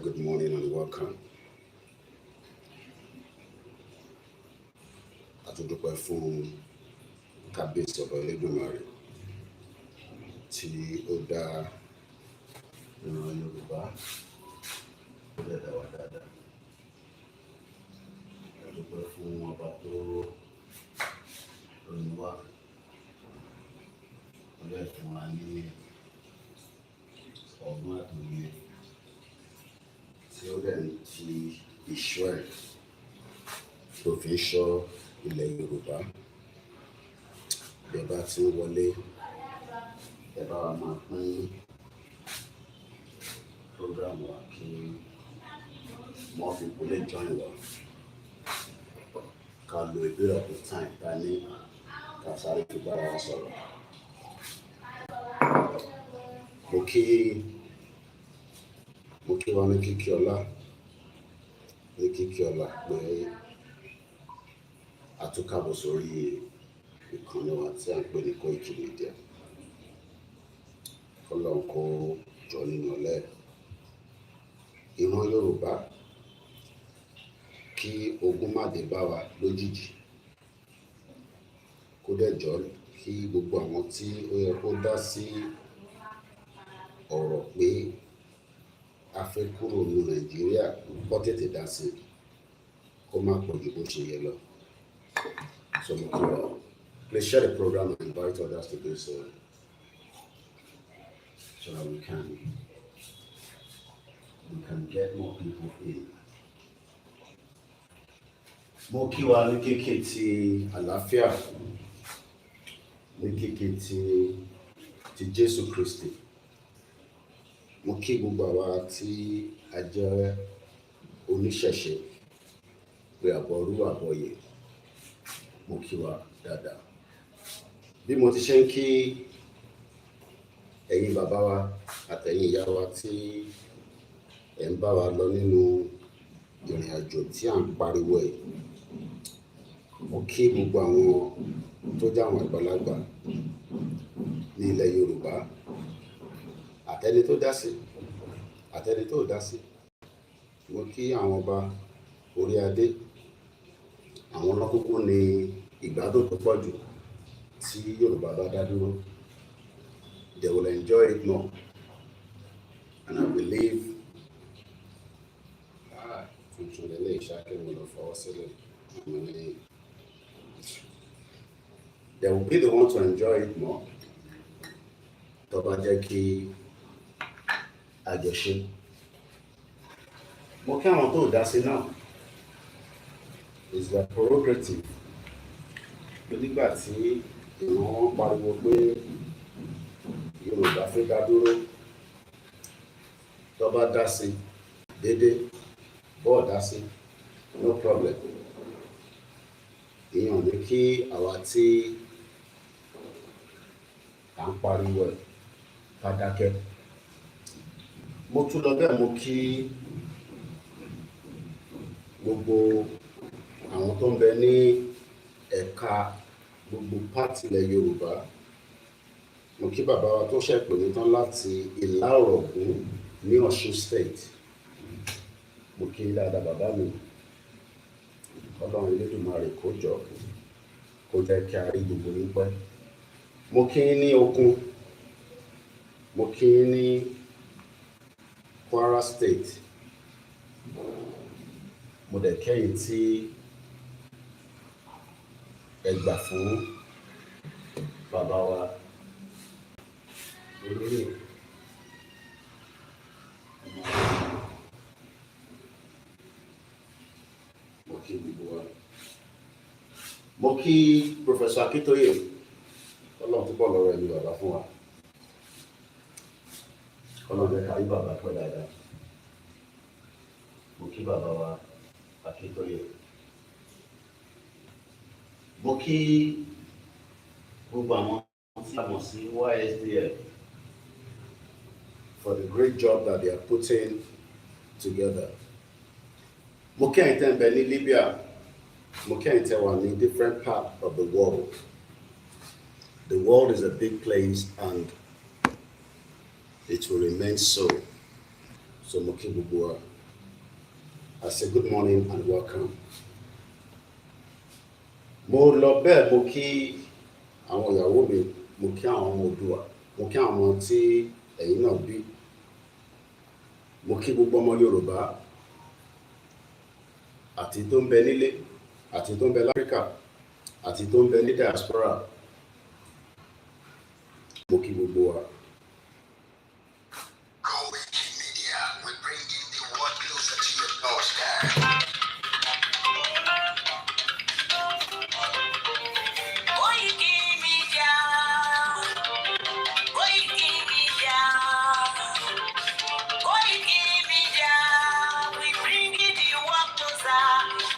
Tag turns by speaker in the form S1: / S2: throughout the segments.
S1: good morning and welcome. Àtúndúpẹ́ fún kábíyèsí ọba Elédùmarè tí ó dá ìran Yorùbá ó dẹ̀ dá wa dáadáa. Àdúpẹ́ fún ọba tó ròyìn wá ó dẹ̀ fún wa ní ọgbọ́n àtòyè tí ó dẹ̀ ń ti ìṣọ́ ẹ̀ tó fi ń ṣọ́ ilẹ̀ Yorùbá. Bí ẹ bá ti ń wọlé, ẹ bá wa máa pín program wa kí more people lè join wa. Ká lo a bit of the time ká ní ká sáré fi bára wa sọ̀rọ̀. Mo kí wa ní kíkí ọlá pé a tún kábọ̀ sórí ìkànnì wa tí a ń pè ní Koikimedia. Ọlọ́run kó jọ nínú ọlẹ́ ìran Yorùbá kí ogun má dé bá wa lójijì, kó dẹ̀ jọ kí gbogbo àwọn tí ó yẹ kó dá sí ọ̀rọ̀ pé a fẹ́ kúrò ní Nàìjíríà kó tètè dá sí kó má pọ̀ ju bó ṣe yẹ lọ. So please share the program and invite others to do so, so that we can get more people in. Mo kí wa ní kíkí ti àlàáfíà, ní kíkí ti Jésù Kristi. Mo kí gbogbo àwa tí a jẹ́ oníṣẹ̀ṣe pé àbọ̀rú àbọ̀yè. Mo kí wa dáadáa. Bí mo ti ṣe ń kí ẹ̀yin bàbá wa àtẹ̀yin ìyá wa tí ẹ̀ ń bá wa lọ nínú ìrìn àjò tí à ń pariwo ẹ̀. Mo kí gbogbo àwọn tó jẹ́ àwọn àgbàlagbà ní ilẹ̀ Yorùbá, àtẹni tó dá sí, àtẹni tó dá sí. Mo kí àwọn ọba orí adé, àwọn ọlọ́kùnkùn ní ìgbádùn tó pọ̀ jù tí Yorùbá bá dá dúró. They will enjoy it more, and I believe they will be the ones to enjoy it more. Tó bá jẹ́ kí àjọṣe. Mo kí àwọn tó dá sí náà. It's their prerogative. Nígbà tí wọ́n pariwo pé Yorùbá fẹ́ dá dúró, tó bá dá sí déédéé, bọ́ọ̀ dá sí, no problem. Ìyẹn ní kí àwa tí à ń pariwo ẹ̀ ká dákẹ́. Mo tún lọ bẹ́ẹ̀ mo kí gbogbo àwọn tó ń bẹ ní ẹ̀ka gbogbo pátì ilẹ̀ Yorùbá. Mo kí bàbá wa tó ṣẹ̀pẹ̀ ní tán láti Ìlá Ọ̀ràngún ní Ọ̀ṣun State. Mo kí dáadáa bàbá mi. Ọlọ́run Elédùmarè kó jọ kó jẹ́ kí a rí gbogbo yín pẹ́. Mo kí yín ní Òkun, mo kí yín ní Kwara State. Mo dẹ̀ kẹ́yìn tí ẹ gbà fún bàbá wa olóyè. Mo kí gbogbo wa. Mo kí Professor Akitoye. Ọlọ́run tó pọ̀ lọ́rọ̀ ẹni bàbá fún wa. Ọlọ́run jẹ́ ká rí bàbá pẹ́ dáadáa. Mo kí bàbá wa Akitoye. Mo kí gbogbo àwọn tí a mọ̀ sí YSDF for the great job that they are putting together. Mo kí ẹ̀yin tẹ́ ń bẹ ní Libya. Mo kí ẹ̀yin tẹ́ wà ní different parts of the world. The world is a big place and it will remain so. So mo kí gbogbo wa. I say good morning and welcome. Mo lọ bẹ́ẹ̀ mo kí àwọn ìyàwó mi, mo kí àwọn ọmọ Oòduà, mo kí àwọn ọmọ tí ẹ̀yin náà bí, mo kí gbogbo ọmọ Yorùbá àti tó ń bẹ nílé, àti tó ń bẹ l'Áfíríkà, àti tó ń bẹ ní diaspora, mo kí gbogbo wa.
S2: Koikimedia, we're bringing the world closer to your doorstep. Koikimedia, Koikimedia, Koikimedia, we bringing the world closer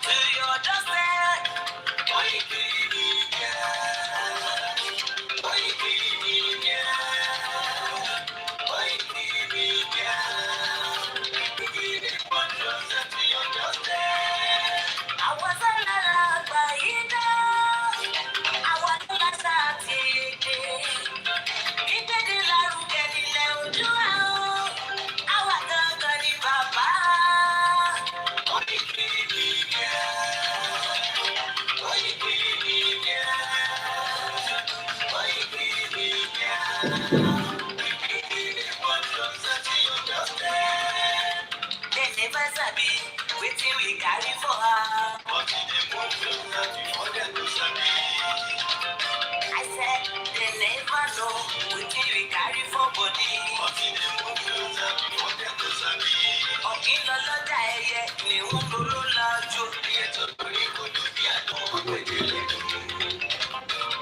S2: to your doorstep. Koikimedia, Koikimedia, Koikimedia, we bringing the world closer to your doorstep. I was a lullaby, I was a Saturday. Ìgbéde lárugẹ nílẹ̀ Oòduà o, àwa gangan ni bàbá. Koikimedia, Koikimedia, Koikimedia, we bring the world closer to your doorstep. They never sabi wetin we carry for her, but e dey move closer before dem go sabi. I said they never know wetin we carry for body, but e dey move closer before dem go sabi. Ọ̀kín lọ lọ́jà ẹyẹ ni ń lóró lọ́jọ́. Ìyẹn tó torí kò ló bí àdán ọgbẹ́ délé dúró.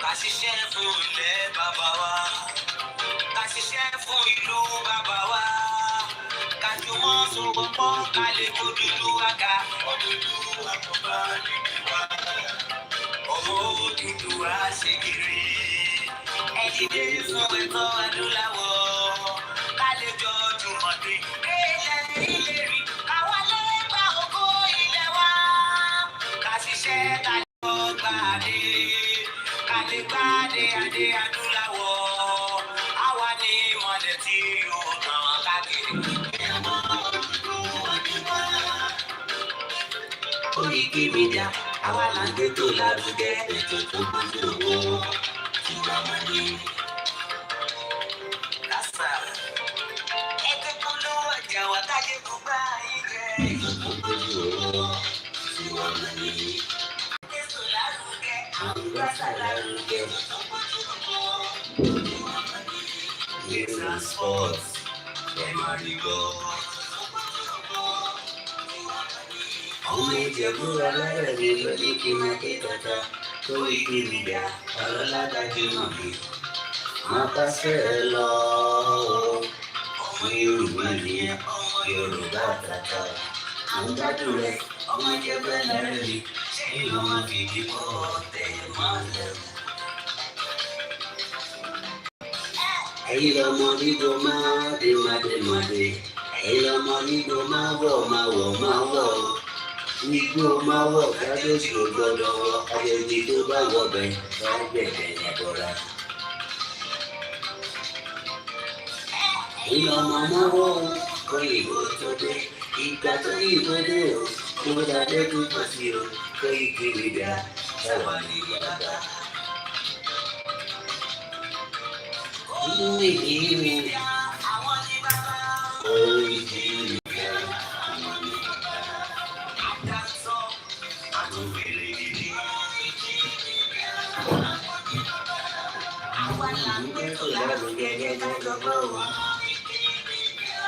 S2: Ká ṣiṣẹ́ fún ilẹ̀ bàbá wa, ká ṣiṣẹ́ fún ìlú bàbá wa, ká jùmọ̀ sowọ́pọ̀ ká lè kó Odùduwà ga. Odùduwà kò bá níbi wá. Ọmọ Odùduwà ṣe kiri. Ẹ dìde fún ẹ̀tọ́ adúláwọ̀. Ká lè jọ jùmọ̀ dé. Ilẹ̀ ìlérí, ká wálé gba ògo ilẹ̀ wa. Ká ṣiṣẹ́ ká lè kọ́ gbàdé. Ká lè gbàdé adé adúláwọ̀. Àwa ni ìmọ̀lẹ̀ tí yóò tàn káàkiri. Ọmọ Odùduwà ni wá. Koikimedia, àwa là ń gbé tó lárugẹ. Ètò tó gbójú owó tí wà máa ní. Kásá, ẹgbẹ́ kan ló ọjà wà kájé kó bá yín jẹ. Ètò tó gbójú owó tí wà máa ní. Ètò lárugẹ, àwùjọ lárugẹ. Ètò tó gbójú owó tí wà máa ní. Ní transport, ẹ máa rí gbọ́. Ọmọ Ìjẹ̀bú alárẹ̀ mi lórí kí n máa ké tata. Koikimedia, ọlọ́ládájú náà mi. Máa pàṣẹ ẹ lọ. Ọmọ Yorùbá nìyẹn, ọmọ Yorùbá tata. À ń gbádùn rẹ̀, ọmọ Ìjẹ̀bú alárẹ̀ mi. Ṣẹ́yìn ọmọ fìdí kọ́ ọ̀tẹ̀ máa ń lẹ́nu. Ẹ̀yin lọmọ nígbò máa dé máa dé máa dé. Ẹ̀yin lọmọ nígbò máa wọ̀ máa wọ̀ máa wọ̀. Igbó máa wọ̀ kájọ́sì ò gbọ́dọ̀ wọ. Àjèjì tó bá wọ̀ bẹ̀ bá gbẹ̀gbẹ̀ yẹn bọ̀ra. Ẹ̀yin lọmọ máa wọ̀ kó ìbò tó dé. Ìgbà tó ìbò dé o, kó dáadé tó pọ̀ sí o. Koikimedia, sáwà ní bàbá. Koikimedia, àwọn ní bàbá. Koikimedia, àwọn ní bàbá. Àdáńsọ, àtúnfèrè gidi. Koikimedia, àwọn ní bàbá. Àwa là ń gbé tó lárugẹ jẹ́ ká jọgbọ́ o. Koikimedia,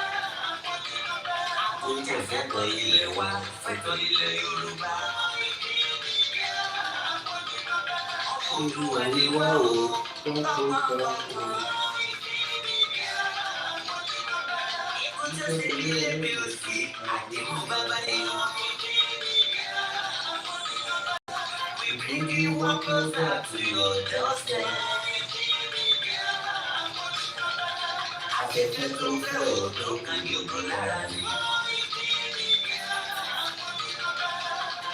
S2: àwọn ní bàbá. Àtúnjẹ fẹ́tọ̀ ilẹ̀ wa, fẹ́tọ̀ ilẹ̀ Yorùbá. Koikimedia, àwọn ní bàbá. Oòduà ni wá o, kọ́kọ́kọ́. We bring you one closer to your doorstep. Afẹ́fẹ́ tó ń fẹ́ ọ̀dọ́ kan yóò lára ni.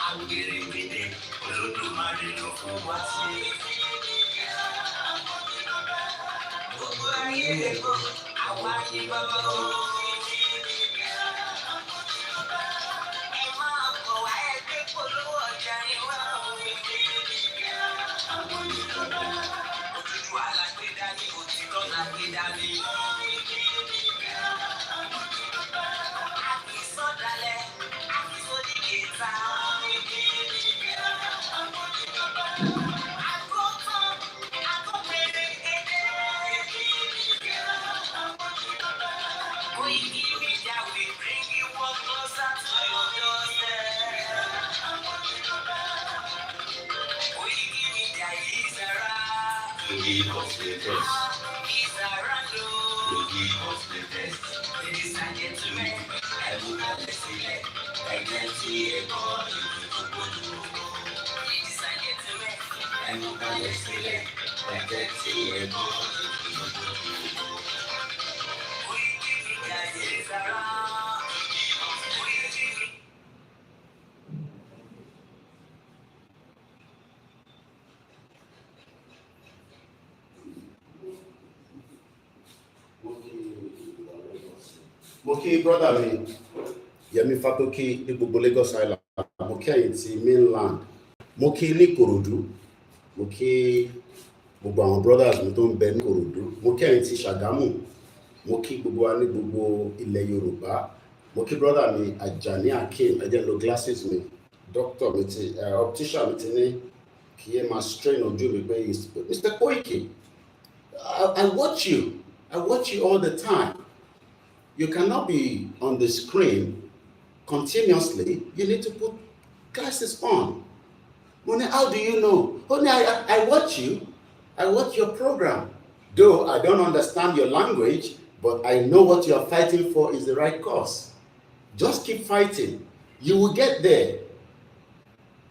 S2: Àwòrán ìgbéde Olódùmarè ló fún wa sí. Gbogbo ayé ẹ̀kọ́, àwa ni bàbá o. Ẹ máa Koikimedia will bring you one closer to your doorstep. Koikimedia is around. To give us the best. Is around to give us the best. Ladies and gentlemen, I will not select. I can see a God. Ladies and gentlemen, I will not select. I can see a God. Koikimedia is around.
S1: Mo kí brother mi Yẹmi Fatoki ní gbogbo Lagos Island, mo kí ẹ̀yin ti mainland, mo kí ní Ìkòròdú, mo kí gbogbo àwọn brothers mi tó ń bẹ ní Ìkòròdú, mo kí ẹ̀yin ti Ṣàgámù, mo kí gbogbo wa ní gbogbo ilẹ̀ Yorùbá, mo kí brother mi Ajani Akeem, ẹ jẹ́ lo glasses mi, doctor mi ti optician mi ti ní kí ẹ máa strain ojú mi pé Mr. Koiki, I watch you all the time. You cannot be on the screen continuously. You need to put glasses on. Money, how do you know? Honey, I watch you. I watch your program. Though I don't understand your language, but I know what you are fighting for is the right cause. Just keep fighting. You will get there.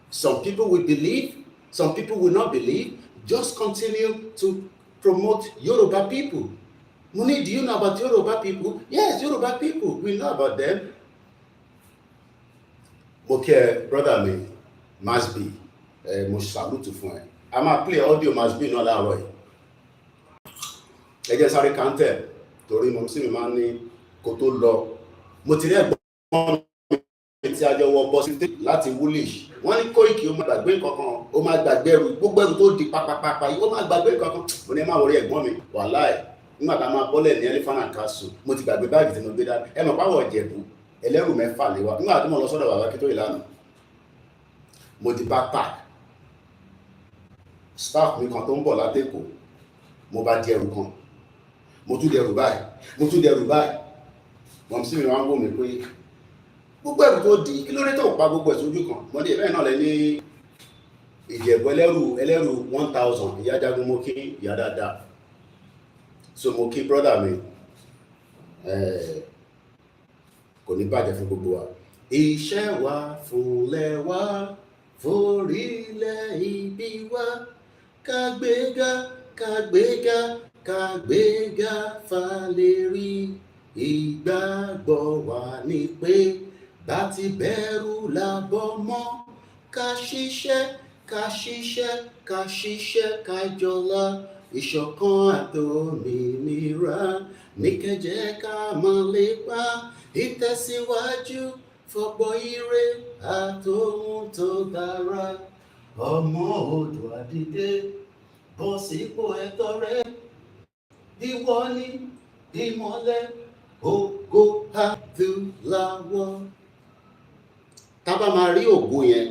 S1: Some people will believe, some people will not believe. Just continue to promote Yoruba people. Money, do you know about Yoruba people? Yes, Yoruba people. We know about them. Okay, brother me, Masbi, mo salute fún ẹ. A máa play audio Masbi náà láàárọ̀ yìí. Ẹ jẹ́ sáré kàńtẹ̀ torí mo sì máa ń ní kó tó lọ. Mo ti rí ẹ̀gbọ́n mi tí a jọ wọ bọ́sí láti Woolwich. Wọ́n ní Koiki ó máa gbàgbé kankan, ó máa gbàgbé ẹrù, gbogbo ẹrù tó di pápápápá yìí, ó máa gbàgbé kankan. Mo ní ẹ máa wọrí ẹ̀gbọ́n mi, wàláì. Nígbà tá a máa bọ́lẹ̀ ní Elephant and Castle, mo ti gbàgbé báàgì tí mo gbé dání. Ẹ mọ̀ páwọ̀ Ìjẹ̀bú, ẹlẹ́rù mẹ́fà lé wa. Nígbà tí mo lọ sọ́dọ̀ bàbá Kító ìlànà, mo di backpack. Staff mi kan tó ń bọ̀ látẹ̀kọ̀, mo bá di ẹrù kan. Mo tún di ẹrù báyìí. Wọ́n sì mi wá ń wò mí pé gbogbo ẹrù tó di, kí ló dé tó pa gbogbo ẹ̀ sójú kan? Mo ní ìbẹ́ẹ̀ náà lẹ ní Ìjẹ̀bú ẹlẹ́rù 1000, ìyá jagun mo kí ìyá dáadáa. So mo kí brother mi, kò ní bàjẹ́ fún gbogbo wa. Iṣẹ́ wa fúnlẹ̀ wa, forílẹ̀ ibi wa, kàgbéga fàlérí. Ìgbàgbọ́ wa ni pé bá ti bẹ̀rù làbọ̀ mọ́, ká ṣiṣẹ́ ká jọlá. Ìṣọ̀kan àtòmìnira ní kẹ́jẹ́ ká máa lépa, ìtẹ̀síwájú fọ́pọ̀ ire àtòhun tó dára. Ọmọ Oòduà dìde, bọ́ sípò ẹ̀tọ́ rẹ, ìwọ ni ìmọ́lẹ̀ ògo adúláwọ̀. Tá bá máa rí ògo yẹn,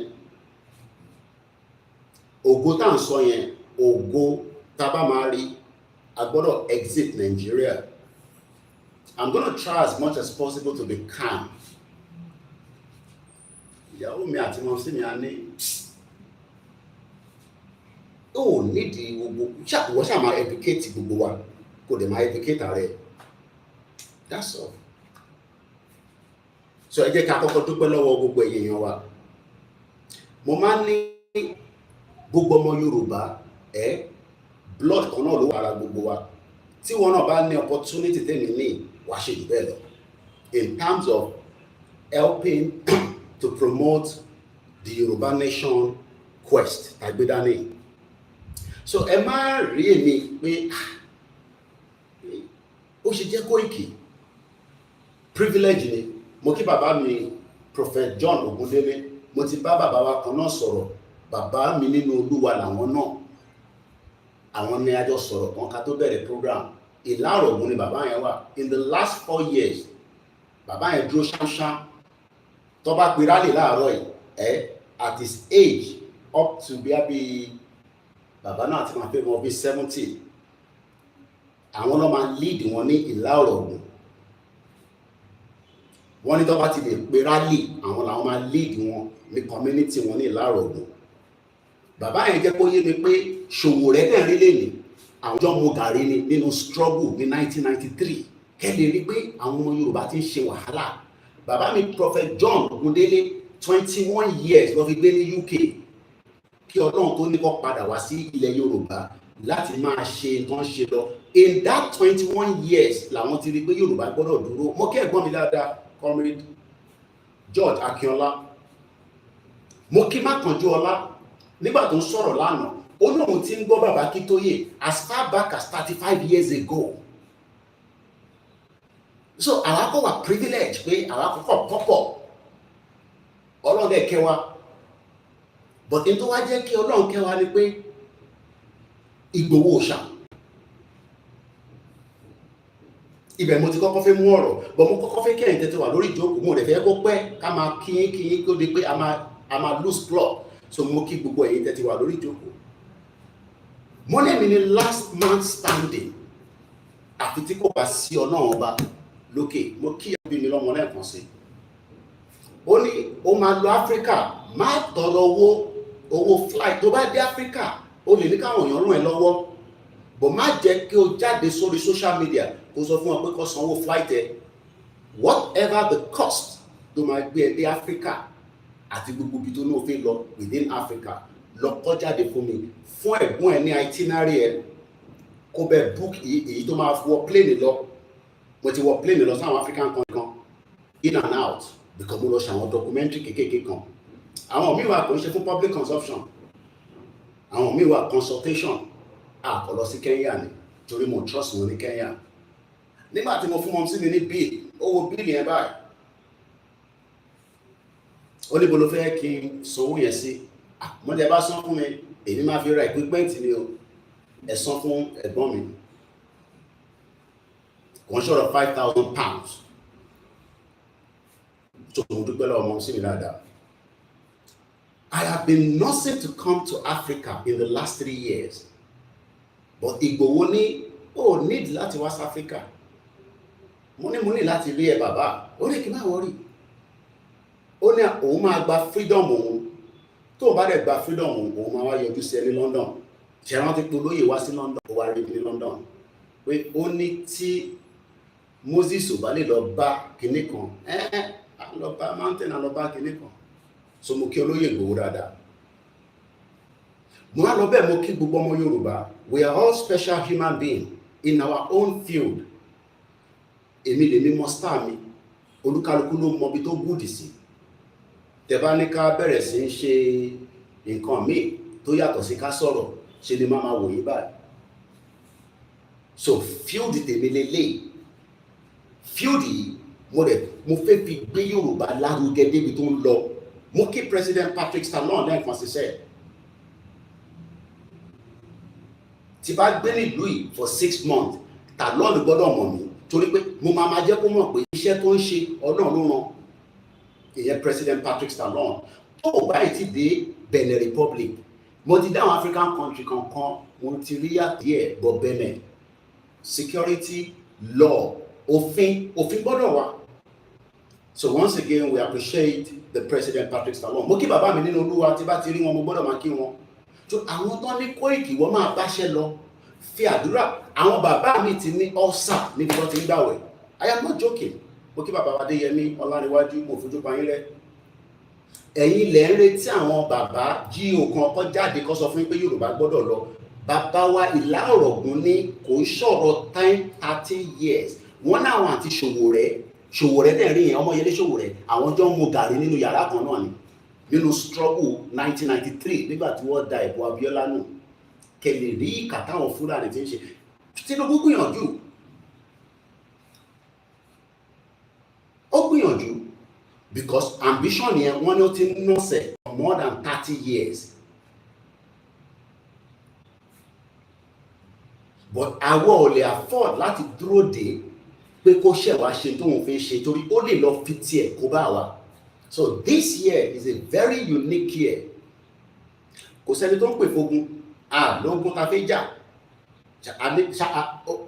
S1: ògo tá à ń sọ yẹn, ògo tá bá máa rí, a gbọ́dọ̀ exit Nigeria. I'm going to try as much as possible to be calm. Ìyàwó mi àti wọn sí mi á ní ó nídìí gbogbo wọ́n ṣáà máa educate gbogbo wa kò dẹ̀ máa educate ààrẹ. That's all. So ẹ jẹ́ ká kọ́kọ́ dúpẹ́ lọ́wọ́ gbogbo èèyàn wa. Mo máa ń ní gbogbo ọmọ Yorùbá blood kan náà ló wà lára gbogbo wa. Tí wọn náà bá ní opportunity tẹ́mi ní wàá ṣe jù bẹ́ẹ̀ lọ in terms of helping to promote the Yoruba nation quest àgbédání. So ẹ má rí èmi pé ó ṣe jẹ́ Koiki privilege ni. Mo kí bàbá mi Prophet John Ogundele, mo ti bá bàbá wa kan náà sọ̀rọ̀, bàbá mi nínú Olúwa làwọn náà, àwọn ni a jọ sọ̀rọ̀ kan ká tó bẹ̀rẹ̀ program. Ìlà Ọ̀ràngún ni bàbá yẹn wà. In the last 4 years bàbá yẹn dúró ṣámṣám. Tó bá pe rally láàárọ̀ yìí at his age up to bí bàbá náà ti máa fẹ́ mọ bí 70, àwọn ló máa lead wọn ní Ìlà Ọ̀ràngún. Wọ́n ní tó bá ti lè pe rally àwọn làwọn máa lead wọn ní community wọn ní Ìlà Ọ̀ràngún. Bàbá yẹn jẹ́ kó yé mi pé Ṣòwòrẹ́ náà rí lẹ́yìn àwọn jọ mu gàrí ni nínú struggle ní 1993. Kẹ́ lè rí pé àwọn ọmọ Yorùbá ti ń ṣe wàhálà. Bàbá mi Prophet John Ogundele 21 years ló fi gbé ní UK kí Ọlọ́run tó ní kó padà wá sí ilẹ̀ Yorùbá láti máa ṣe nǹkan ṣe lọ. In that 21 years làwọn ti rí pé Yorùbá gbọ́dọ̀ dúró. Mo kí ẹ̀gbọ́n mi dáadáa Comrade George Akínọlá. Mo kí Mákànjúọlá nígbà tó ń sọ̀rọ̀ lánàá. Ó lóun ti ń gbọ́ bàbá Akíntóyè as far back as 35 years ago. So àwa kò wà privilege pé àwa kọ́kọ́ pọ́pọ̀ Ọlọ́run dẹ̀ kẹ́ wa. But in tó wá jẹ́ kí Ọlọ́run kẹ́ wa ni pé Ìgbòho Òòṣà. Ibẹ̀ mo ti kọ́kọ́ fẹ́ mú ọ̀rọ̀, but mo kọ́kọ́ fẹ́ kẹ́yìn tẹ́tẹ́ wà lórí ìjókòó. Mo dẹ̀ fẹ́ kó pẹ́ ká máa kíyín kó di pé a máa lose plot. So mo kí gbogbo ẹ̀yin tẹ́tẹ́ wà lórí ìjókòó. Mo ní èmi ni last man standing. Àfi tí kò bá sí Ọlọ́run ọba lókè. Mo kí ẹbí mi lọ́mọ lẹ́ẹ̀kan sí. Ó ní ó máa lọ Áfíríkà, má tọrọ owó flight. Tó bá dé Áfíríkà ó lè ní káwọn èèyàn ràn ẹ́ lọ́wọ́, but má jẹ́ kí o jáde sórí social media kó sọ fún wọn pé kó sanwó flight ẹ. Whatever the cost tó máa gbé ẹ dé Áfíríkà àti gbogbo ibi tó ní o fẹ́ lọ within Africa, lọ kọ jáde fún mi, fún ẹ̀gbọ́n ẹ ní itinerary ẹ, kó bẹ book èyí tó máa wọ plane lọ. Mo ti wọ plane lọ sáwọn African country kan in and out because mo lọ ṣe àwọn documentary kékèké kan. Àwọn míì wà kò ń ṣe fún public consumption, àwọn míì wà consultation. Kò lọ sí Kenya ni torí mo trust wọn ní Kenya. Nígbà tí mo fún wọn sí mi ní bill, owó bill yẹn báyìí ó ní bó ló fẹ́ kí n sanwó yẹn sí. Mo jẹ́ bá san fún mi, èmi máa fi ra equipment ni o, ẹ san fún ẹ̀gbọ́n mi wọ́n ṣọ̀rọ̀ £5,000. So mo dúpẹ́ lọ́wọ́ ọmọ sí mi dáadáa. I have been nursing to come to Africa in the last 3 years, but Ìgbòho ní ó need láti wá sí Africa. Mo ní láti rí ẹ bàbá. Ó ní kí n má wọrí. Ó ní òun máa gba freedom òun. Tó o bá dẹ̀ gba freedom òun máa wá yọjú sí ẹ ní London. Ṣé rántí pé olóyè wá sí London, ó wá rí mi ní London. Pé ó ní tí Moses ò bá lè lọ bá kinní kan, lọ bá mountain, lọ bá kinní kan. So mo kí olóyè Ìgbòho dáadáa. Mo wá lọ bẹ́ẹ̀ mo kí gbogbo ọmọ Yorùbá. We are all special human beings in our own field. Èmi lèmi mọ star mi. Olúkálùkù ló mọ bí tó gùdì sí. Tẹ́ bá ní ká bẹ̀rẹ̀ sí ń ṣe nǹkan míì tó yàtọ̀ sí ká sọ̀rọ̀, ṣe ni máa wò yín báyìí. So field tèmi lélẹ̀. Field yìí mo fẹ́ fi gbé Yorùbá lárugẹ débi tó ń lọ. Mo kí President Patrick Talon lẹ́ẹ̀kan ṣiṣẹ́. Tí bá gbé nílùú yìí for 6 months, Talon gbọ́dọ̀ mọ̀ mí torí pé mo máa jẹ́ kó mọ̀ pé iṣẹ́ tó ń ṣe Ọlọ́run ló rán. Ìyẹn President Patrick Talon. Tó o báyìí ti dé Benin Republic, mo ti dá àwọn African country kankan, mo ti rí díẹ̀ bọ̀ Benin. Security, law, òfin gbọ́dọ̀ wà. So once again, we appreciate the President Patrick Talon. Mo kí bàbá mi nínú Olúwa, tí bá ti rí wọn mo gbọ́dọ̀ máa kí wọn. So àwọn tó ní Koiki wọ́n máa báṣẹ́ lọ fi àdúrà. Àwọn bàbá mi ti ní ulcer níbi tó ti ń gbàwẹ̀. I am not joking. Mo kí bàbá Adéyẹmí Ọláníwájú, mo fojú pa yín rẹ́. Ẹ̀yin lẹ ń retí àwọn bàbá jíò kan kó jáde kó sọ fún yín pé Yorùbá gbọ́dọ̀ lọ. Bàbá wa Ìlà Ọ̀ràngún ní kò ń ṣọ̀rọ̀ 30 years. Wọ́n náà wọn àti Ṣòwòrẹ́ náà rí yẹn, Ọmọyẹlé Ṣòwòrẹ́, àwọn jọ ń mu gàrí nínú yàrá kan náà ni. Nínú struggle 1993 nígbà tí wọ́n da ìbò Abíọ́lá nù. Kẹ̀lẹ̀ rí ìkà táwọn Fúlàní ti ń ṣe. Tinubu gbìyànjú. Ó gbìyànjú because ambition yẹn wọ́n ní ó ti ń nọ́ọ̀sẹ̀ for more than 30 years. but àwọn ò lè afford láti dúró dé pé kó ṣẹ̀ wá ṣe tóun fi ń ṣe torí ó lè lọ fi tiẹ̀ kó bá wa. So this year is a very unique year. Kò sẹ́ni tó ń pè fógun lógún ta fẹ́ jà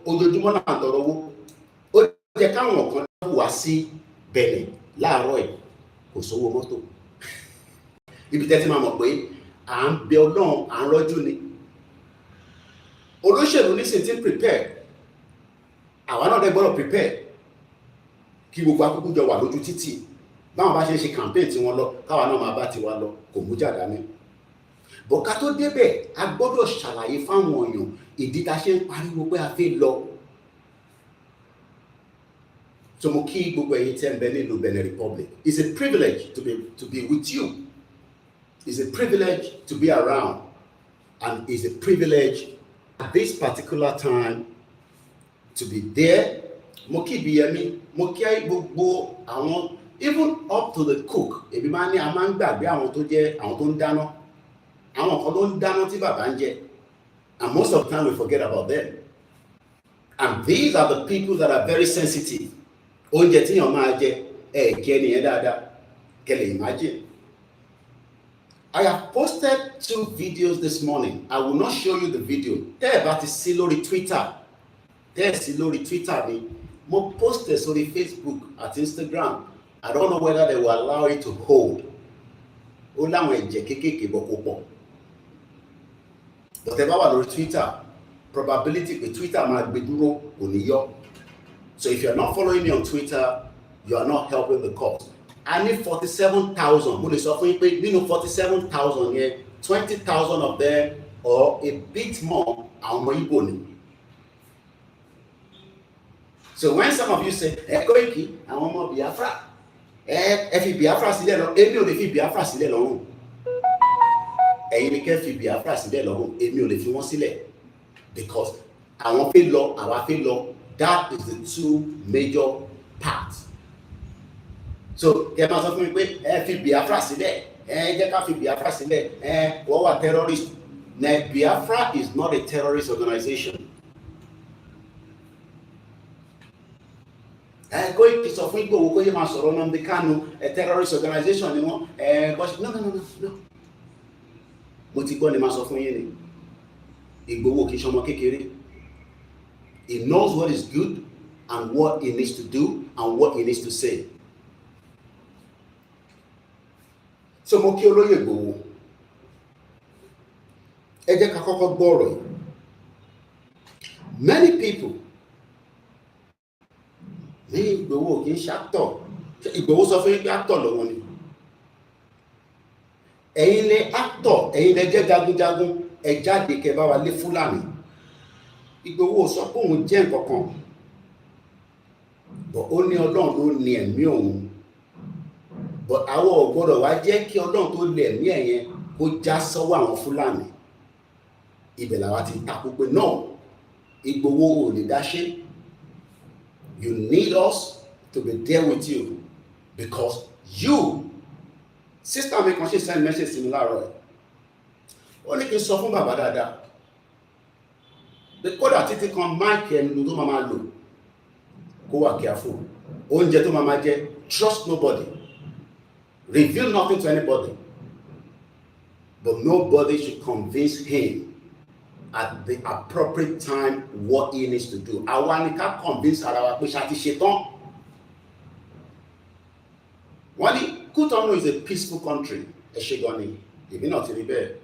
S1: ojoojúmọ́ náà tọrọ owó. Ó jẹ́ káwọn kan wá sí Benin láàárọ̀ ẹ̀ kò sówó mọ́tò. Ibi tẹ́tí máa mọ̀ pé à ń bẹ Ọlọ́run à ń rọ́jú ni. Olóṣèlú nísìnyí ti prepare, àwa náà dẹ̀ gbọ́dọ̀ prepare kí gbogbo akókó jọ wà lójú títì báwọn bá ṣe ń ṣe campaign tí wọ́n lọ káwa náà máa bá tiwa lọ kò mú jà dání. Bọ̀ ká tó débẹ̀ a gbọ́dọ̀ ṣàlàyé fáwọn èèyàn ìdí tá a ṣe ń pariwo pé a fẹ́ lọ. So mo kí gbogbo ẹ̀yin tẹ́ ń bẹ nílùú Benin Republic. It's a privilege to be with you. It's a privilege to be around, and it's a privilege at this particular time to be there. Mo kí Bíyẹmí, mo kí gbogbo àwọn, even up to the cook. Ebi máa ní a máa ń gbàgbé àwọn tó jẹ́ àwọn tó ń dáná. Àwọn kan ló ń dáná tí bàbá ń jẹ. And most of the time we forget about them. And these are the people that are very sensitive. Oúnjẹ tí yàn máa jẹ kí ẹnìyẹn dáadáa. Kẹ́lẹ̀ imagine. I have posted 2 videos this morning. I will not show you the video. Tẹ́ ẹ bá ti sí lórí Twitter. Tẹ́ ẹ sí lórí Twitter ni. Mo posted sórí Facebook àti Instagram. I don't know whether they will allow it to hold. Ó láwọn ẹ̀jẹ̀ kéékèèké bọ̀ kó pọ̀. But ẹ bá wà lórí Twitter, probability pé Twitter máa gbé dúró kò ní yọ. So if you are not following me on Twitter, you are not helping the cause. I need 47,000. Mo lè sọ fún yín pé nínú 47,000 yẹn, 20,000 of them or a bit more àwọn ọmọ Igbo ni. So when some of you say, Koiki, àwọn ọmọ Biafra, ẹ fi Biafra sílẹ̀ lọ, èmi ò lè fi Biafra sílẹ̀ lọ́rùn. Ẹ̀yin ni kẹ́ fi Biafra sílẹ̀ lọ́rùn, èmi ò lè fi wọ́n sílẹ̀. Because àwọn fẹ́ lọ, àwa fẹ́ lọ. That is the 2 major parts. So kẹ́ máa sọ fún mi pé ẹ fi Biafra sílẹ̀, jẹ́ ká fi Biafra sílẹ̀, wọ́n wà terrorist. Now, Biafra is not a terrorist organization. Koiki sọ fún Igboho kó yẹ máa sọ̀rọ̀ Nnamdi Kanu, a terrorist organization ni wọ́n. But no. Mo ti gbọ́ ni máa sọ fún yín ni. Igboho kì í ṣọmọ kékeré. He knows what is good and what he needs to do and what he needs to say. So mo kí olóyè Igboho. Ẹ jẹ́ ká kọ́kọ́ gbọ́ ọ̀rọ̀ yìí. Many people ní Igboho kì í ṣe actor. Igboho sọ fún yín pé actor lọ́wọ́ ni. Ẹ̀yin lẹ actor, ẹ̀yin lẹ jẹ́ jagunjagun, ẹ jáde kẹ́ bá wa lé Fúlàní. Igboho sọ pé òun jẹ́ nǹkan kan. But ó ní Ọlọ́run ló ní ẹ̀mí òun. But àwọn ò gbọ́dọ̀ wá jẹ́ kí Ọlọ́run tó lé ẹ̀mí ẹ̀yẹn kó já sọ́wọ́ àwọn Fúlàní. Ibẹ̀ làwa ti takú pé náà Igboho ò lè dá ṣe. You need us to be there with you because you, sister mi kan ṣe send message sí mi láàárọ̀ ẹ̀. Ó ní kí n sọ fún bàbá dáadáa. Kódà títí kan máìkì ẹnu tó máa lò kó wà careful. Oúnjẹ tó máa jẹ, trust nobody. Reveal nothing to anybody. But nobody should convince him at the appropriate time what he needs to do. Àwa ni ká convince ara wa pé ṣá ti ṣe tán. Wọ́n ní Cotonou is a peaceful country. Ẹ ṣe gan ni, èmi náà ti rí bẹ́ẹ̀.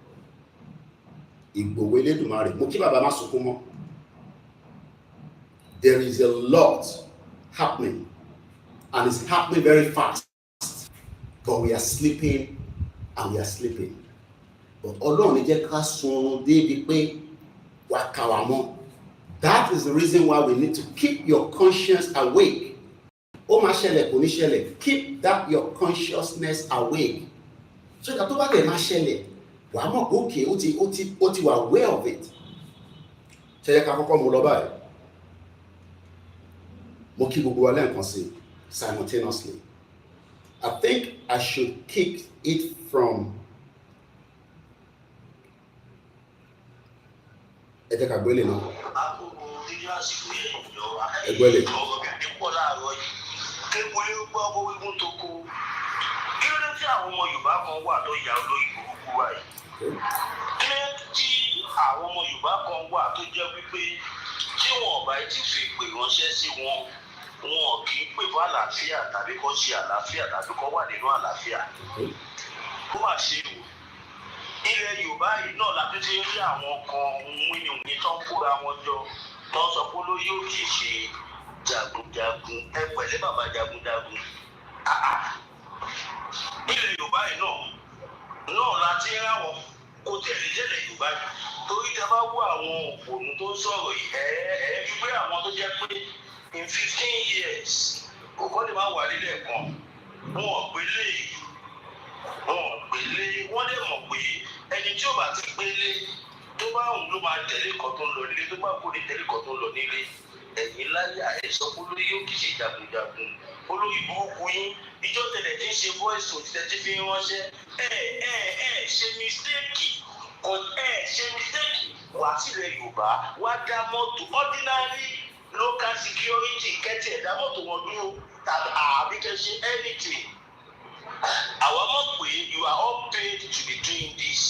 S1: Ìgbòho Elédùmarè, mo kí bàbá má sunkún mọ́. There is a lot happening and it's happening very fast. But we are sleeping and we are sleeping. But Ọlọ́run ní jẹ́ ká sun débi pé wà ká wa mọ́. That is the reason why we need to keep your conscience awake. Ó máa ṣẹlẹ̀ kò ní ṣẹlẹ̀. Keep that your consciousness awake. So that tó bá dẹ̀ máa ṣẹlẹ̀, wà á mọ̀ pé okay, ó ti wà aware of it. Ṣé yẹ ká kọ́kọ́ mú lọ báyìí? Mo kí gbogbo wa lẹ́ẹ̀kan sí simultaneously. I think I should kick it from ẹ jẹ́ ká gbélé náà.
S2: Àkókò dídí àsìkò yẹn ìjọ
S1: Ẹgbẹ́lẹ̀.
S2: ọ̀rọ̀ kẹ́kẹ́ pọ̀ láàárọ̀ yìí. Kéwòn yóò gbọ́ ọkọ̀ wíwú tó kó. Kí ló dé tí àwọn ọmọ Yorùbá kan wà tó ya olóyè burúkú wa yìí? Kí ló dé tí àwọn ọmọ Yorùbá kan wà tó jẹ́ wípé tí wọn ò bá ti fi pè ránṣẹ́ sí wọn, wọn kì í pè fún àlàáfíà tàbí kó ṣe àlàáfíà tàbí kó wà nínú àlàáfíà. Ó mà ṣe o. Ilẹ̀ Yorùbá yìí náà la tún ti ń rí àwọn kan wíníwíní tó ń kóra wọn jọ tó ń sọ pé olóyè ò kì í ṣe jagunjagun. Ẹ pẹ̀lẹ́ bàbá jagunjagun. Ilẹ̀ Yorùbá yìí náà la ti ń ráwọn kó tẹ̀lé tẹ̀lé Yorùbá yìí. Torí tẹ bá wọ àwọn òpònú tó ń sọ̀rọ̀ yìí fi pé àwọn tó jẹ́ pé in 15 years kò kọ́ lè máa wà nílẹ̀ kan wọn ò gbélé wọ́n lè mọ̀ pé ẹni tí ò bá ti gbélé tó bá òun ló máa tẹ̀lé kan tó ń lọ nílé tó bá kó ní tẹ̀lé kan tó ń lọ nílé ẹ̀yìn láyà ẹ̀ sọ pé olórí yóò kì í ṣe jagunjagun olórí burúkú yín ìjọ tẹ̀lẹ̀ tí ń ṣe voice note tẹ̀ tí fi ń ránṣẹ́ ṣe mistake wá sílẹ̀ Yorùbá wá dá mọ́tò ordinary local security kẹ́tì ẹ̀dá mọ́tò wọn dúró tàbí àbíkẹ́ṣe anything. Àwa mọ̀ pé you are all paid to be doing this.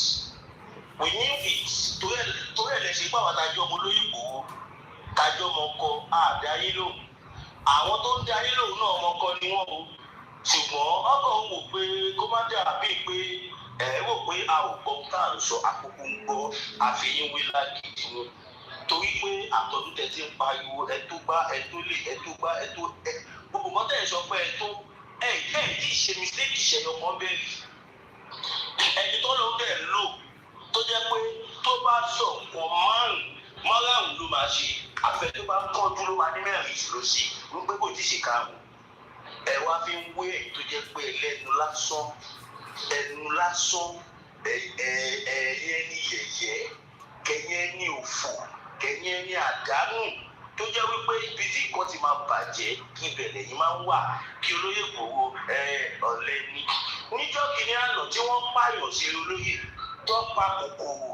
S2: We knew it. Torí ẹ̀ lẹ́sìn pàwọn àtàjọ ọmọ olóyìnbó kájọ ọmọ ọkọ àdáyé lòun. Àwọn tó ń darí lòun náà ọmọ ọkọ ni wọ́n o. Ṣùgbọ́n ọkọ̀ ń wò pé kó má dàbí pé rò pé a ò gbọ́ tá à ń sọ àkókò ń gbọ́ àfihàn wíwá gidi ni. Torí pé àtọ̀dún tẹ̀ ti ń pariwo ẹ tó gbá ẹ tó lè ẹ tó gbá ẹ tó gbogbo mọ́tẹ́ ẹ̀ sọ pé ẹ tó tí ṣe mistake ìṣẹ̀yọ kan bẹ́ẹ̀ ẹni tó lọ bẹ́ẹ̀ lò tó jẹ́ pé tó bá sọ nǹkan márùn-ún ló máa ṣe àfẹ́ tó bá kánjú ló máa ní mẹ́rin ló ṣe wípé kò ti ṣe karùn-ún ẹ wá fi ń wé ẹ̀ tó jẹ́ pé ẹnu lásán ẹ̀yẹ ní yẹ̀yẹ́ kẹ̀yẹ ní òfò kẹ̀yẹ ní àdánù tó jẹ́ wípé ibi tí nǹkan ti máa bàjẹ́ ibẹ̀ lẹ́yìn máa ń wà kí olóyè gbowó ọ̀lẹ́ ní. Níjọ́ kìíní àná tí wọ́n pààyàn sí olóyè tó pa kòkòrò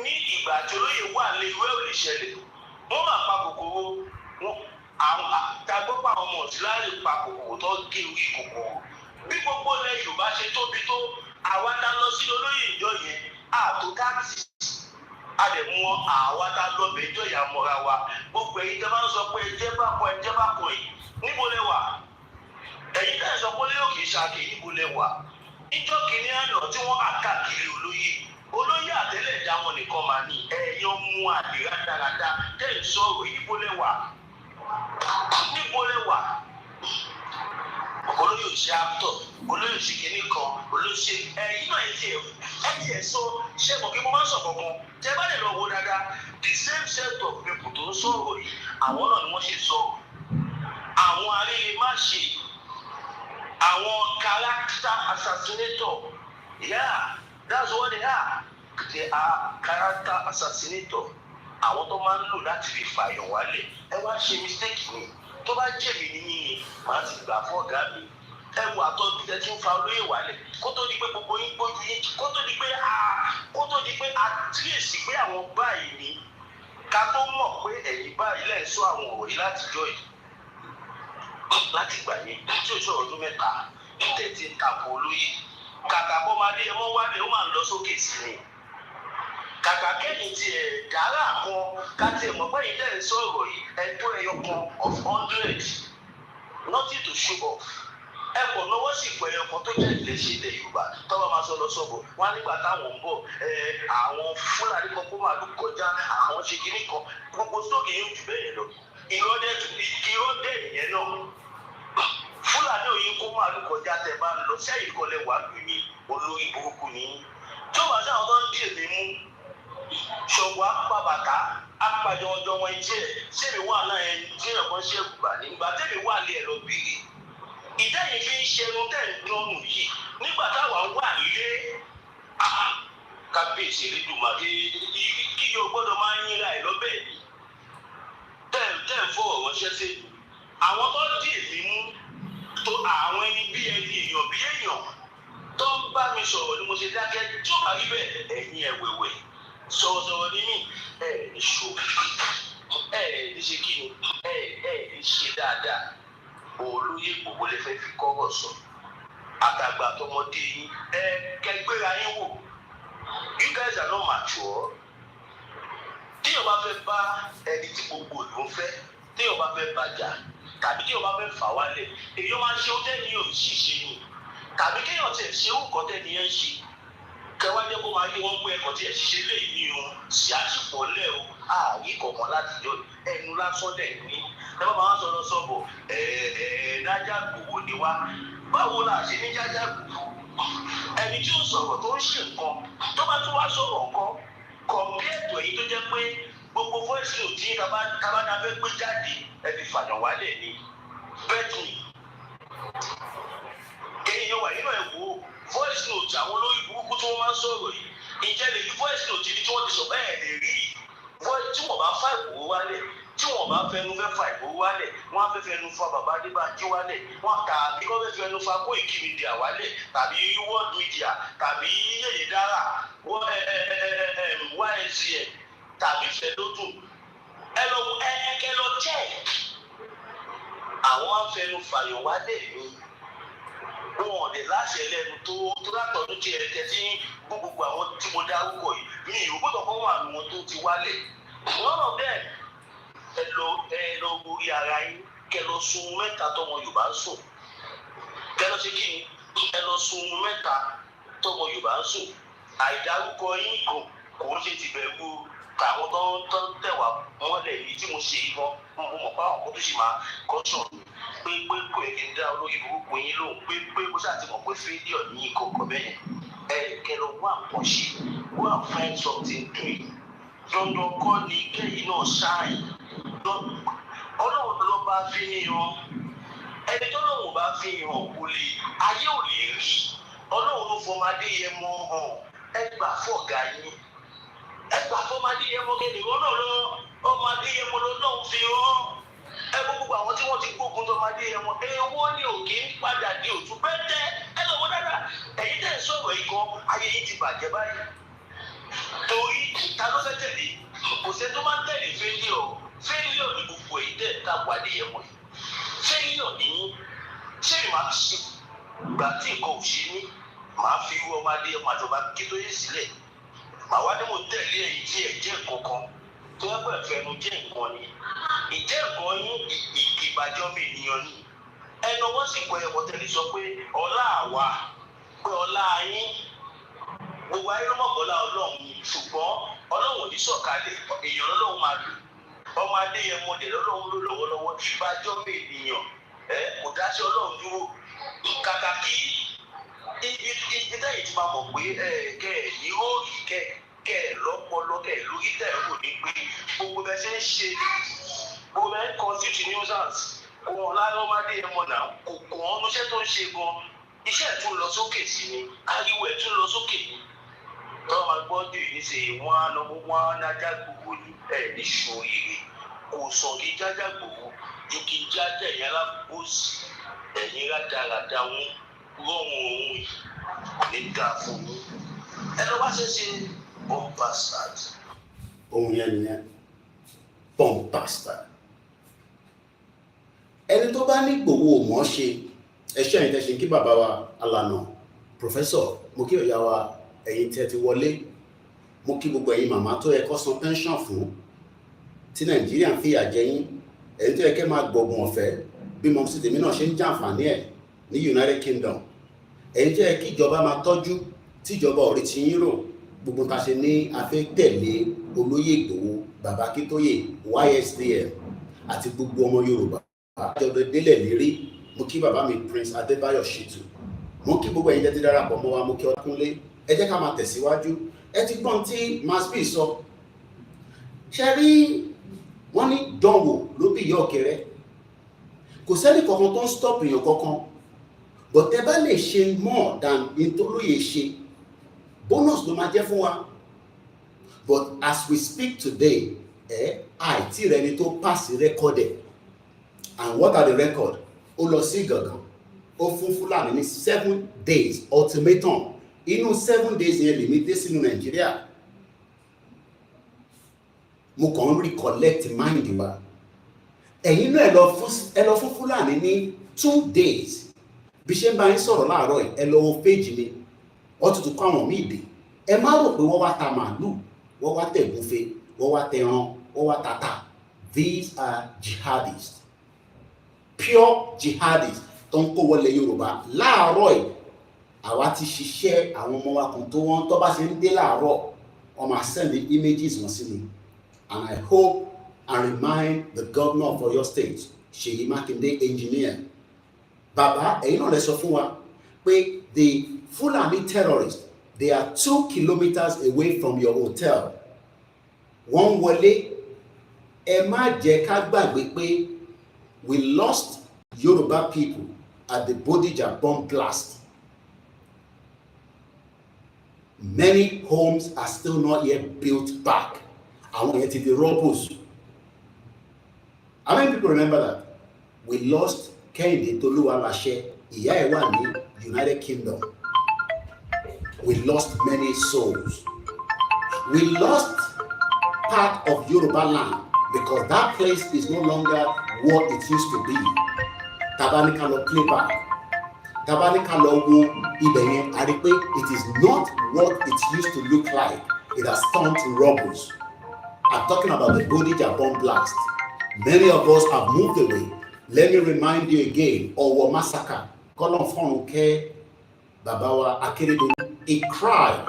S2: ní ìgbà tí olóyè wà lé ìwé ò lè ṣẹlẹ̀ wọ́n máa pa kòkòrò àwọn àtàgbọ́pọ̀ àwọn ọmọ ọ̀síláàrí pa kòkòrò tó gé orí kòkòrò. Bí gbogbo ilẹ̀ Yorùbá ṣe tóbi tó àwa ta lọ sí olóyè ìjọ yẹn àtò táàtì àdèmú àwa tá lọ bẹ ìjọ ìyá mọ́ra wa gbogbo èyí tẹ́ bá ń sọ pé ẹjẹ́ bá kọ yìí níbo lẹ wà ẹ̀yin tẹ́ sọ pé lẹ́yìn kì í ṣàkè níbo lẹ wà ìjọ kìíní àná tí wọ́n àkàkiri olóyè àtẹ́lẹ̀dá wọn nìkan máa ní ẹ̀yàn mú àdìrá dáradára tẹ́ ń sọ̀rọ̀ níbo lẹ wà olóyè òṣè àtọ̀ olóyè òṣè kìíní kan olóṣè ẹ̀yin náà ẹ̀ sọ ṣẹ́gun kí mo máa ń sọ kankan tẹ́ bá lè lọ wo dáadáa the same set of people tó ń sọ̀rọ̀ yìí àwọn náà ni wọ́n ṣe sọ̀rọ̀ àwọn arílẹ̀ má ṣe àwọn character assassinator yeah that's what they are character assassinator àwọn tó máa ń lò láti fi fààyàn wálẹ̀ ẹ wá ṣe mistake ni tó bá jẹ̀bi nìyí màá ti gbà fún ọ̀gá mi ẹ wà tó ti ń fa olóyè wálẹ̀ kó tó di pé gbogbo yín gbójú yín kó tó di pé àtúnyèsí pé àwọn báyìí ni ká tó mọ̀ pé ẹ̀yin báyìí lẹ́ẹ̀ sọ àwọn ọ̀rọ̀ yìí látijọ́ yìí láti gbà yín tí oṣù ọdún mẹ́ta tẹ̀tí ń tako olóyè kàkà kó máa dé ẹmọ wálé ó máa ń lọ sókè sí ni kàkà kẹ́yìn ti dára kan káti ẹ̀mọ́ pẹ́yìn tẹ̀ ń sọ̀rọ̀ yìí ẹ̀tọ́ ẹyọ kan of 100 nothing to show off ẹ̀kọ́ náwó sì pẹ̀ ẹyọ kan tó jẹ́ ìlẹ́sẹ̀ ilẹ̀ Yorùbá tọ́wọ́ máa sọ lọ sọ́bọ̀ wọn nígbà táwọn ń bọ̀ àwọn Fúlàní kan kó máa lù kọjá àwọn ṣe kínní kan gbogbo sókè yóò jù bẹ́ẹ̀ lọ ìrọ́dẹ̀ ìyẹn náà Fúlàní òyìn kó máa lù kọjá tẹ bá lọ sẹ́yìn kọlẹ̀ wà lù ní olórí burúkú ní tó bá sáwọn tó ń dì èmi mú ṣọ̀gbọ́n apàbàtà apàjọjọ wọn jẹ́ sẹ́mi wà náà ẹni tí ẹ̀kọ́ ṣe gbà nígbà tẹ́mi wà lé ẹ̀ lọ bìrì ìdẹ́yìn fi ń ṣẹnu tẹ̀ ń dánù yìí nígbà táwa wà lé kábíyèsí Elédùmarè kí yóò gbọ́dọ̀ máa ń yínra ẹ̀ lọ́bẹ̀ yìí tẹ̀ ń fọwọ́ ránṣẹ́ sí àwọn tó dì èmi mú tó àwọn ẹni bí èèyàn tó ń bá mi sọ̀rọ̀ ni mo ṣe dákẹ́ tí ó bá rí bẹ́ẹ̀ ẹ̀yin ẹ̀wẹ̀wẹ̀ sọ̀rọ̀sọ̀rọ̀ ní mí
S3: ní ṣòkè ní ṣe kí ni ní ṣe dáadáa olóyè gbogbo lè fẹ́ fi kọ́rọ̀ sọ àtàgbà tọmọdé yín kẹgbéra yín wò you guys are not mature. Téèyàn bá fẹ́ bá ẹni tí gbogbo ìlú ń fẹ́ téèyàn bá fẹ́ bàjá tàbí téèyàn bá fẹ́ fà wálẹ̀ èyí máa ṣe oúnjẹ ní òṣì ṣe ni tàbí kéèyàn tiẹ̀ ṣe orúkọ tẹ́ni yẹn ń ṣe kẹwàá jẹ́ kó máa yé wọn pé ẹ̀kọ́ tí ẹ̀ ṣiṣẹ́ lè ní o sì àṣìpọ̀ lẹ̀ o ààrí kọ̀ọ̀kan láti jọ ẹnu lásán dẹ̀ ní ẹ bá máa sọ̀rọ̀ sọ̀bọ̀ dájà gbòwò ni wá báwo la ṣe ní jájá gbòwò ẹni tí ó sọ̀rọ̀ tó ń ṣe nǹkan tó bá tún wá sọ̀rọ̀ nǹkan kọ̀m̀pẹ́ẹ̀tù èyí tó jẹ́ pé gbogbo voice note tí tabata fẹ́ gbé jáde ẹ fi fàyàn wálẹ̀ ni bẹ́ẹ̀ni èèyàn wà nínú ẹ̀ wo voice note àwọn olórí burúkú tí wọ́n máa ń sọ̀rọ̀ yìí ìjẹ́ lè fi voice note ní tí wọ́n ti sọ bẹ́ẹ̀ lè rí voice tí wọ́n bá fà ìgbòho wálẹ̀ tí wọ́n bá fẹnu fẹ́ fà ìgbòho wálẹ̀ wọ́n á fẹ́ fẹnu fa bàbá Adébánjí wálẹ̀ wọ́n tàbí kọ́ fẹ́ fẹnu fa Koikimedia wálẹ̀ tàbí World Media tàbí Yèyé Dára YSCM tàbí Fẹ́lódùn ẹ lọ jẹ́ àwọn afẹnu fàyọ̀ wálẹ̀ ni wọn ò lè láṣẹ lẹ́nu tó látọ̀dún tí ẹ tẹ́tí gbogbo àwọn tí mo dárúkọ yìí mi ò gbọ́dọ̀ kọ́ wà ní wọn tó ti wálẹ̀ one of them ẹ lọ orí ara yín kẹ lọ sun mẹ́ta tọmọ Yorùbá ń sùn kẹ lọ ṣe kí ni ẹ lọ sun mẹ́ta tọmọ Yorùbá ń sùn àìdárúkọ yín kò ń ṣe tìbẹ̀rù àwọn tó ń tẹ̀wá mọ́lẹ̀ yìí tí mo ṣe yìí gan mo mọ̀ pé àwọn kan tó ṣì máa kọ́ṣọ̀ pé kò yẹ kí n dá olóyè burúkú yín lóhùn pé mo ṣáà ti mọ̀ pé failure ní ìkọ̀kọ̀ bẹ́yẹn kẹ lọ wá nǹkan ṣe go and find something doing dandan kọ́ ni kẹ́yìn náà ṣáàyìn ọlọ́run ló bá fi hàn ẹni tó lọ́wọ́ bá fi hàn kò lè ayé ò lè rí ọlọ́run ló fọmọdé yẹn mọ́ hàn ẹgbà fọ̀gà yín ẹgbà fọmọdé yẹn mọ́ kéde ọlọ́run ọmọdé yẹn mọ́ lọ́lọ́run fi hàn gbogbo àwọn tí wọ́n ti gbógun tọmọdé yẹn mọ́ ewó ni òkè ń padà di òtún pẹ́ẹ́tẹ́ ẹ lọ́wọ́ dáadáa ẹ̀yin tẹ̀ sọ̀rọ̀ yìí gan ayé yìí ti bàjẹ́ báyìí torí ta ló fẹ́ tẹ̀lé kò sẹ́ tó máa ń tẹ̀lé failure ní gbogbo èyí tẹ̀ ká wà ní ẹ̀mọ́ yìí failure ní ṣé ìmọ̀ àti ìgbà tí nǹkan ò ṣe ní màá fi irú ọmọdé àjọba kí tó yé sílẹ̀ màá wá ní mo tẹ̀lé èyí tí ẹ̀ jẹ́ nǹkan kan tó yẹ pé ẹ̀fẹ̀nu jẹ́ nǹkan ni ìjẹ́ nǹkan yín ìbàjọ́ mi ènìyàn ni ẹnu wọ́n sì pẹ́ ẹ̀kọ́ tẹ̀lé sọ pé ọlá àwa pé ọlá yín gbogbo ayé ló mọ̀ bọ́lá ọlọ́run ṣùgbọ́n ọlọ́run ò ní sọ̀kalẹ̀ èèyàn lọ́lọ́run máa lò ọmọ Adéyẹmọ dẹ̀ lọ́lọ́run ló lọ́wọ́lọ́wọ́ ìbàjọ́ mi ènìyàn kò dáṣẹ́ ọlọ́run dúró kàkà kí ibi táyì ti máa mọ̀ pé kẹ́ ẹ̀ ní òòrì kẹ́ ẹ̀ lọ́pọlọ kẹ́ ẹ̀ lórí tẹ̀ ẹ̀ rò ní pé gbogbo bẹ́ẹ̀ ṣe ń ṣe gbogbo bẹ́ẹ̀ ń constitute nuisance kò hàn lára ọmọ Adéyẹmọ náà kò hàn ọ́núṣẹ́ tó ń ṣe gan iṣẹ́ ẹ̀ tún lọ sókè sí ni ariwo ẹ̀ tún lọ sókè ni tọ́wọ́ máa gbọ́ dé níṣẹ́ wọ́n á nájà gbogbo ní ẹ̀ ní ṣòyìrì kò sọ kí jájá gbogbo ju kí jájá ẹ̀yìn alábòsí ẹ̀yìn rádaràda wọn rọrùn òun yìí ní ká fún mi ẹ lọ wá ṣẹṣẹ bomb bastard.
S1: ohun yẹn nìyẹn bomb bastard ẹni tó bá ní Ìgbòho mọ̀ ṣe ẹṣẹ́ yìí tẹ́ṣe kí bàbá wa alànà professor mo kí ọ̀yá wa ẹ̀yin tẹ́ ti wọlé mo kí gbogbo ẹ̀yin màmá tó yẹ kó san pension fún tí Nàìjíríà ń fìyà jẹ yín ẹ̀yin tó yẹ kẹ́ máa gbọ̀gùn ọ̀fẹ́ bí mo sì tèmi náà ṣe ń jàǹfààní ẹ̀ ní United Kingdom ẹ̀yin tó yẹ kí ìjọba máa tọ́jú tí ìjọba ò rí ti yín rò gbogbo ta ṣe ní afẹ́ tẹ̀lé olóyè Ìgbòho bàbá Akíntóyè YSDM àti gbogbo ọmọ Yorùbá àjọ̀dọ̀ délẹ̀ lérí mo kí bàbá mi Prince Adébáyọ̀ Ṣítù mo kí gbogbo ẹ̀yin tẹ́ ti darapọ̀ mọ́ wa mo kí Ọlákúnlé ẹ jẹ́ ká máa tẹ̀síwájú ẹ ti gbọ́n tí masbi sọ ṣe rí wọ́n ní dánwò ló bí ìyá ọ̀kẹ́rẹ́ kò sẹ́ni kankan tó ń stop èèyàn kankan but ẹ bá lè ṣe more than ìtòlóye ṣe bonus ló máa jẹ́ fún wa but as we speak today àìtí rẹ ni tó pass record ẹ̀ and what are the record ó lọ sí Ìgàngán ó fún Fúlàní ní 7 days ultimatum inú 7 days yẹn lèmi dé sínú Nàìjíríà mo kàn ń recollect mind wa. Ẹ̀yin náà ẹ lọ fún Fúlàní ní 2 days. Bí ṣe ń bá yín sọ̀rọ̀ láàárọ̀ yìí, ẹ lọ wo page mi, wọ́n tuntun kọ́ àwọn míì dé. Ẹ má rò pé wọ́n wá ta màálù, wọ́n wá tẹ̀gúnfe, wọ́n wá tẹran, wọ́n wá tata. These are jihadists, pure jihadists tó ń kó wọlé Yorùbá. Láàárọ̀ yìí, àwa ti ṣiṣẹ́ àwọn ọmọ wa kan tó wọ́n tó bá ṣe ń dé láàárọ̀, wọ́n máa send the images wọn sí mi. And I hope and remind the governor of Oyo State, Seyi Makinde engineer. Baba, ẹ̀yin náà lè sọ fún wa pé the Fulani terrorists, they are 2 kilometers away from your hotel. Wọ́n wọlé, ẹ má jẹ́ ká gbàgbé pé we lost Yoruba people at the Bodija bomb blast. Many homes are still not yet built back. Àwọn yẹn ti di rubbles. How many people remember that? We lost Kehinde Toluwalase, ìyá ẹ̀ wà ní United Kingdom. We lost many souls. We lost part of Yoruba land because that place is no longer what it used to be. Tabanika lọ play back. Tabanika lọ wo ibẹ̀ yẹn, a rí pé it is not what it used to look like. It has turned to rubbles. I'm talking about the Bodija bomb blast. Many of us have moved away. Let me remind you again, Owo massacre. Kolon Fonke Babawa Akeredolu, he cried.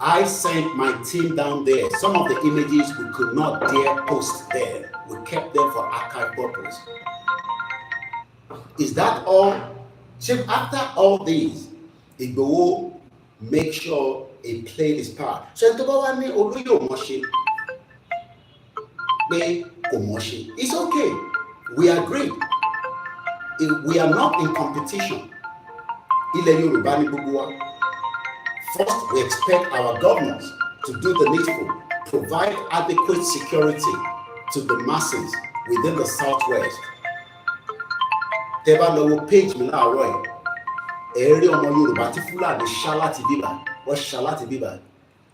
S1: I sent my team down there. Some of the images we could not dare post there. We kept them for archive purpose. Is that all? So after all these, Igboho make sure he played his part. So it's okay. We agree. We are not in competition. First, we expect our governors to do the needful, provide adequate security to the masses within the Southwest. Tẹ́bá lọ wo page mi láàárọ̀ ẹ̀, ẹ̀rí ọmọ Yorùbá tí Fúlàní ṣá láti bíbà,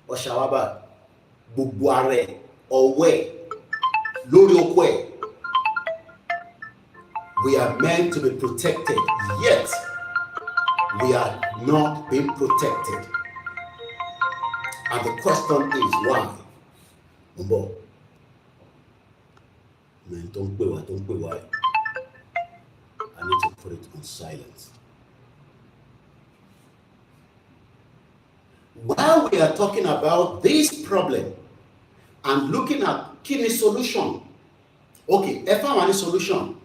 S1: wọ́n ṣá wá bá gbogbo ara ẹ̀, ọwọ́ ẹ̀, lórí oko ẹ̀. We are meant to be protected, yet we are not being protected. And the question is why? Mbo, man, don't pay why. I need to put it on silence. While we are talking about this problem and looking at key solution, okay, if I want a solution,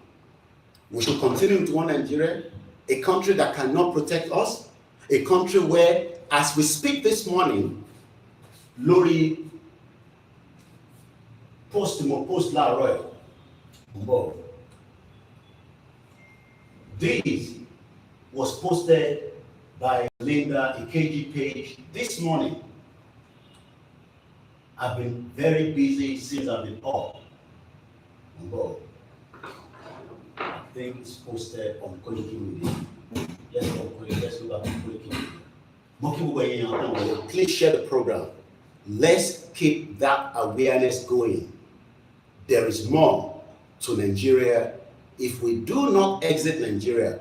S1: we should continue to one Nigeria, a country that cannot protect us, a country where, as we speak this morning, Lori post La Roy. This was posted by Linda Ikeji page this morning. I've been very busy since I've been up. I think it's posted on Koikimedia. Let's look at Koikimedia. Please share the program. Let's keep that awareness going. There is more to Nigeria. If we do not exit Nigeria,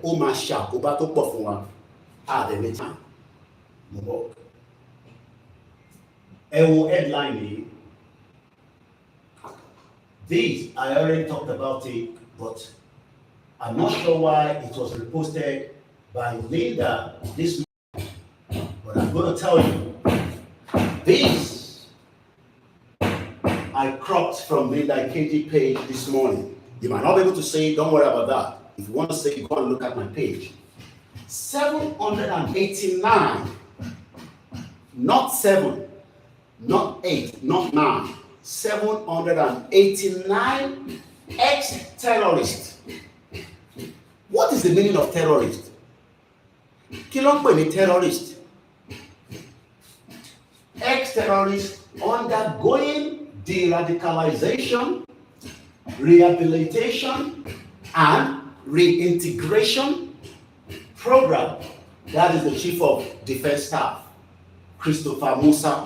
S1: headline. This, I already talked about it, but I'm not sure why it was reposted by Linda this morning. But I'm going to tell you, this I cropped from Linda KG page this morning. You might not be able to say, don't worry about that. If you want to say, go and look at my page. 789, not 7, not 8, not 9, 789 ex-terrorists. What is the meaning of terrorist? Kí ló ń pè ní terrorist? Ex-terrorists undergoing de-radicalization, rehabilitation, and reintegration program. That is the Chief of Defense Staff, Christopher Musa,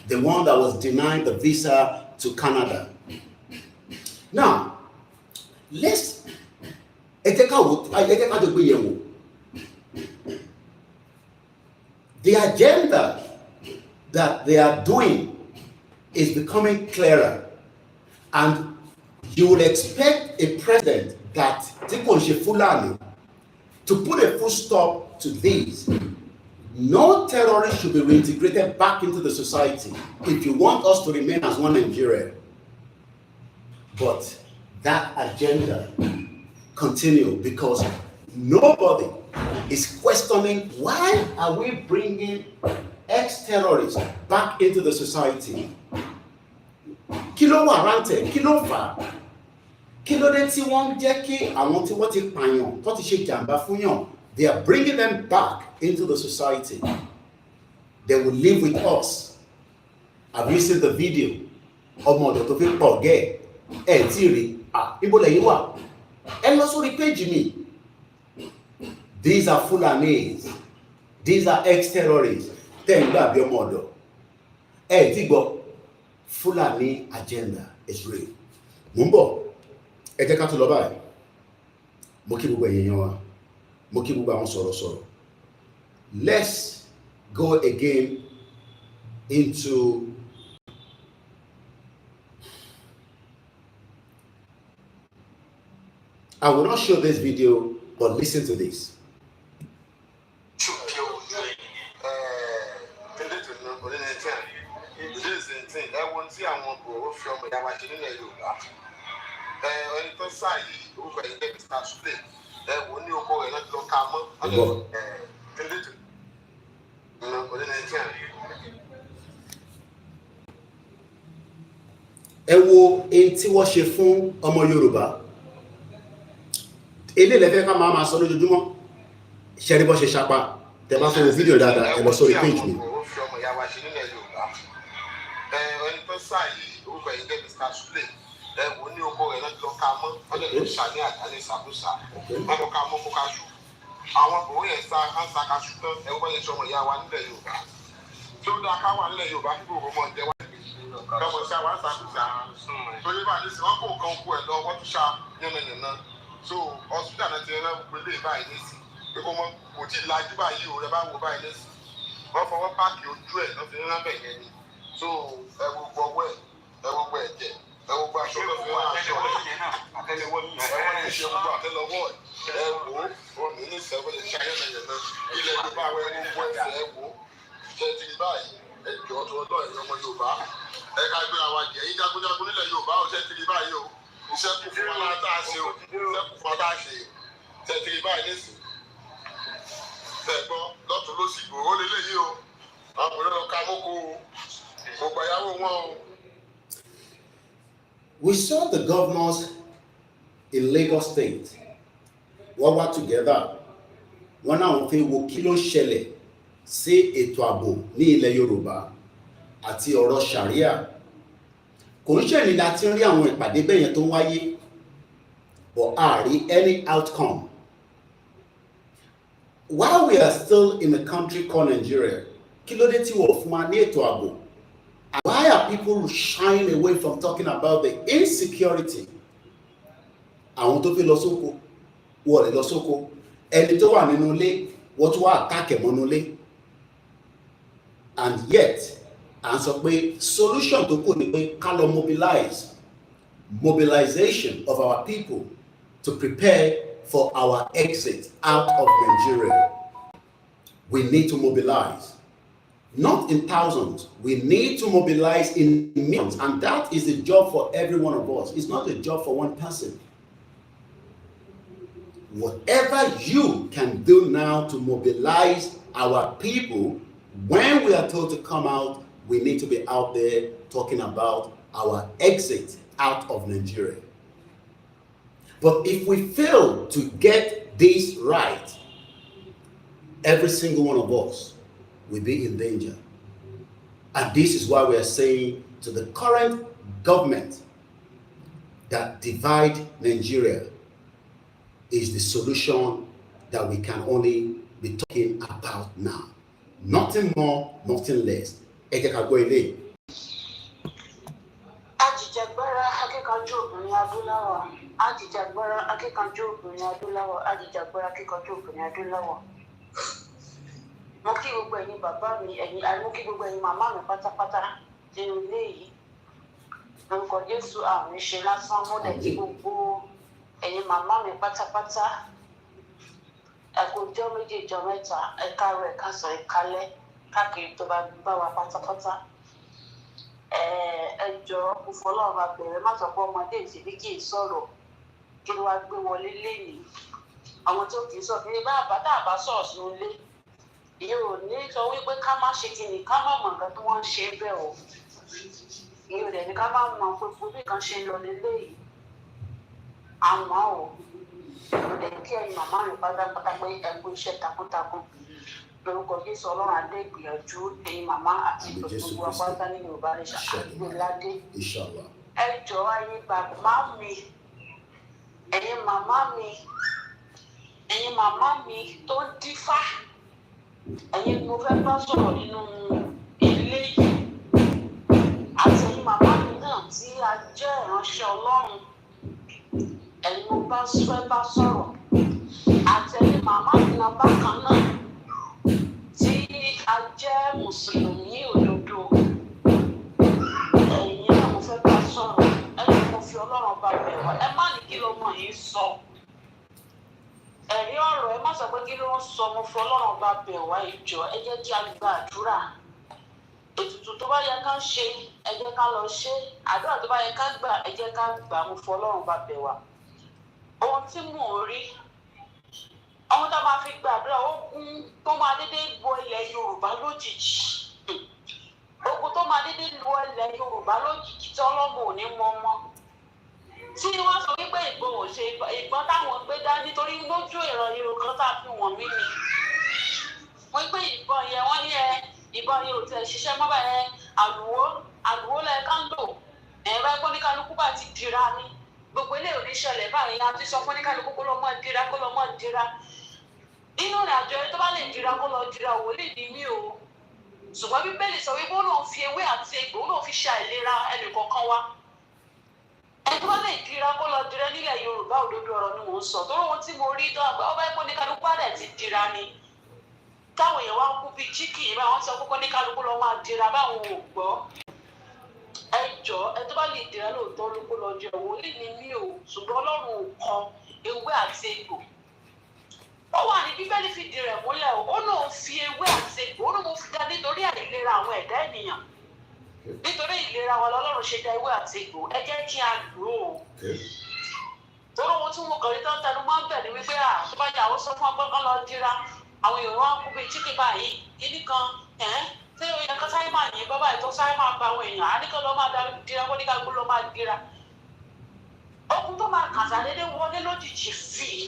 S1: the one that was denied the visa to Canada. Now, let's the agenda that they are doing is becoming clearer, and you would expect a president that Fulani to put a full stop to this. No terrorists should be reintegrated back into the society if you want us to remain as one Nigeria. But that agenda continues because nobody is questioning why are we bringing ex-terrorists back into the society. Kilo warrante, kilo fa, kilo de ti won je ki awon ti won ti payan, to ti se jamba fun yan. They are bringing them back into the society. They will live with us. Have you seen the video? Ọmọ ọ̀dọ̀ tó fi pọ̀ gẹ́ ẹ̀ tí rí ibo lẹ́yìn wà ẹ lọ sórí page mi. These are Fulanis. These are ex-terrorists. Tẹ́ ń gbà bí ọmọ ọ̀dọ̀ ẹ̀ tí gbọ́ Fulani agenda is real. Mo ń bọ̀ ẹ jẹ́ ká tó lọ báyìí. Mo kí gbogbo ẹ̀yin yan wa. Mo kí gbogbo àwọn sọ̀rọ̀sọ̀rọ̀. Let's go again into I will not show this video, but listen to this. Ẹ wo èyí tí wọ́n ṣe fún ọmọ Yorùbá. Ilé lẹ́fẹ́ ká máa sọ lójoojúmọ́. Ṣé rí bọ́ ṣe ṣapa? Tẹ́ bá sọ fídíò dáadáa, ẹ lọ sórí page mi.
S4: Àwọn òun yẹn sá ánṣá kaṣú tán ẹgbẹ́ yẹn sọmọ ìyá wa nílẹ̀ Yorùbá tí ó dáa káwà nílẹ̀ Yorùbá kí gbogbo ọmọ jẹ wá kọmọ sí àwọn àṣàkùsà tó yẹ bá lẹsẹ wọn kó nǹkan kú ẹ lọ wọn tún ṣá yánnayànna so hospital náà ti rẹ gbélé báyìí lẹsìn pé kó mọ kò tí ì lajú báyìí o rẹ bá wo báyìí lẹsìn wọn fọwọ́ páàkì ojú ẹ lọ́ọ́ fi rán bẹ̀ yẹn ni so ẹ wo gbọwọ́ ẹ wo gbọ ẹ̀jẹ̀ ẹ wo gbọ aṣọ lọ́ọ́ fi rán aṣọ àtẹ́lẹwọ́ ní ìṣe gbogbo àtẹ́lẹwọ́ ẹ wò ó ní ní sẹ́wọ́n lè ṣe ayẹyẹ ilẹ̀ Yorùbá àwọn ẹni wọ́n ti ẹ wò ó ṣe ti rí báyìí ẹ jọ tó ọdọ ẹ̀yìn ọmọ Yorùbá ẹ ká gbé àwọn àjẹ́ yín jagunjagun nílẹ̀ Yorùbá ó ṣe ti rí báyìí o iṣẹ́ kù fún wa láta ṣe o iṣẹ́ kù fún wa tá a ṣe ṣe ti rí báyìí nísìn tẹ̀gbọ́n lọ́tún ló sì gbòòrò lélẹ́yìí o àwọn ọ̀rẹ́ ọ̀ka mọ́kò o kò gbàyàwó wọn o.
S1: We saw the governors in Lagos State. Wọ́n wá together. Wọ́n náà fi wo kí ló ń ṣẹlẹ̀ sí ètò ààbò ní ilẹ̀ Yorùbá àti ọ̀rọ̀ Sharia. Kò ń ṣe ní láti rí àwọn ìpàdé bẹ́yẹn tó ń wáyé, but a rí any outcome. While we are still in a country called Nigeria, kí ló dé tí wọ́n fún wa ní ètò ààbò? Why are people shying away from talking about the insecurity? Àwọn tó fi lọ sóko, wọ́n lè lọ sóko. Ẹni tó wà nínú ilé, wọ́n tún wá àtàkẹ̀ mọ́nú ilé. And yet, à ń sọ pé solution tó kù ni pé ká lọ mobilization of our people to prepare for our exit out of Nigeria. We need to mobilize. Not in thousands. We need to mobilize in millions. And that is the job for every one of us. It's not a job for one person. Whatever you can do now to mobilize our people, when we are told to come out, we need to be out there talking about our exit out of Nigeria. But if we fail to get this right, every single one of us will be in danger. And this is why we are saying to the current government that divide Nigeria is the solution that we can only be talking about now. Nothing more, nothing less. ẹ jẹ́ ká gbọ́ ilé.
S5: Ajìjàgbara akíkanjú obìnrin adúláwọ̀. Ajìjàgbara akíkanjú obìnrin adúláwọ̀. Ajìjàgbara akíkanjú obìnrin adúláwọ̀. Mo kí gbogbo ẹ̀yin bàbá mi, mo kí gbogbo ẹ̀yin màmá mi pátápátá nínú ilé yìí. Lórúkọ Jésù àrùn ṣe lásán mo dẹ̀ kí gbogbo ẹ̀yin màmá mi pátápátá. Ẹ̀kọ́jọ́ méjì ìjọ mẹ́ta, ẹ̀ka rẹ̀ kásán ìkálẹ̀ káàkiri tó bá gbá wa pátápátá. Ẹ jọ̀ọ́ mo fọlọ́run bá bẹ̀rẹ̀ má sọ pé ọmọdé ìṣèbí kì í sọ̀rọ̀ kí ló wá gbé wọlé lénìí. Àwọn tó kì í sọ̀rọ̀ ní bá àbátà àbá sọ̀rọ̀ sínú ilé. Ìyẹn ò ní sọ wípé ká má ṣe kíni ká má mọ nǹkan tí wọ́n ń ṣe bẹ́ẹ̀ o. Ìyẹn ò dẹ̀ ní ká má mọ pé bí kan ṣe lọ lélẹ́yìí. Àmọ́ o, mo dẹ̀ kí ẹ̀yin màmá mi pátápátá pé ẹ kú iṣẹ́ takuntakun. Lórúkọ Jésù Ọlọ́run adé ìgbìyànjú ẹ̀yin màmá àti gbogbo apáta ní Yorùbá ní ṣàkóso-ládé. Ẹ jọ̀ọ́ ẹ̀yin bàbá mi, ẹ̀yin màmá mi tó ń dífá. Ẹ̀yin mo fẹ́ bá sọ̀rọ̀ nínú ilé yìí. Àti ẹ̀yin màmá mi náà tí a jẹ́ ìránṣẹ́ Ọlọ́run. Ẹ̀yin mo bá fẹ́ bá sọ̀rọ̀. Àti ẹ̀yin màmá mi náà bákan náà. Tí a jẹ́ Mùsùlùmí òdodo, ẹ̀yin náà mo fẹ́ bá sọ̀rọ̀, ẹ̀yin mo fi Ọlọ́run bá bẹ̀ wá, ẹ má ní kí lọ́mọ yìí sọ. Ẹ̀rí ọ̀rọ̀ ẹ má sọ pé kí ló ń sọ, mo fi Ọlọ́run bá bẹ̀ wá ìjọ, ẹ jẹ́ kí a gba àdúrà. Ètùtù tó bá yẹ ká ṣe, ẹ jẹ́ ká lọ ṣe. Àdúrà tó bá yẹ ká gbà, ẹ jẹ́ ká gbà, mo fi Ọlọ́run bá bẹ̀ wá. Ohun tí mò ń rí, àwọn tá a máa fi gbàdúrà ogun tó máa dédé wọ ilẹ̀ Yorùbá lójijì. Ogun tó máa dédé wọ ilẹ̀ Yorùbá lójijì tí ọlọ́mọ ò ní mọ mọ́. Tí wọ́n sọ wípé ìbọn táwọn gbé dá nítorí lójú ìran Yorùbá kan tá a fi wọ̀n mí ni. Wọ́n gbé ìbọn yẹn, wọ́n ní ìbọn yẹn ò tẹ̀ ṣiṣẹ́ mọ́ báyẹn, àlùwó lẹ̀ ká ń lò. Ẹ̀rọ ẹgbọ́n ní kálukú bá ti dira ní. Gbogbo ilé oníṣẹ̀lẹ̀ báyìí a ti sọ fún ní kálukú kó lọ mọ́ dira. Nínú ìrìn àjò ẹni tó bá lè dira kó lọ dira wòlíì ní mí o. Ṣùgbọ́n Bíbélì sọ wípé ó lóun fi ewé àti egbò ó lóun fi ṣe àìlera ẹnìkọ̀ọ̀kan wa. Ẹni tó bá lè dira kó lọ dira nílẹ̀ Yorùbá òdodo ọ̀rọ̀ ni mò ń sọ. Torí ohun tí mo rí tó àgbà ọba ẹ̀kọ́ ní kálukú àdẹ̀ ti dira ni. Táwọn èèyàn wá kú bíi chíkì báwọn sọ kókó ní kálukú lọ máa dira báwọn ò gbọ́. Ẹ jọ̀ọ́ ẹ tó bá lè dira lóòótọ́ ló kó lọ dira wòlíì ní mí o. Ṣùgbọ́n Ọlọ́run ò kan ewé àti egbò. Ó wà ní Bíbélì fìdí rẹ̀ múlẹ̀ o. Ó lóun fi ewé àti egbò ó lóun fi dá nítorí àìlera àwọn ẹ̀dá ènìyàn. Nítorí ìlera wa lọ́lọ́run ṣe dá ewé àti egbò. Ẹ jẹ́ kí a lò ó. Torí ohun tí mo kàn rí tán tẹnu máa ń bẹ̀ ni wípé tó bá jẹ́ àwọn sọ fún ọgbọ́n kan lọ dira. Àwọn èèyàn wá kú bíi chíkì báyìí. Kíní kan tí ó yẹ ká sáré máa yìn bọ́ báyìí tó sáré máa ba àwọn èèyàn. A ní kí lọ́ máa dira kó ní ká gbó lọ́ máa dira. Ogun tó máa kàṣà dédé wọlé lójijì fì í.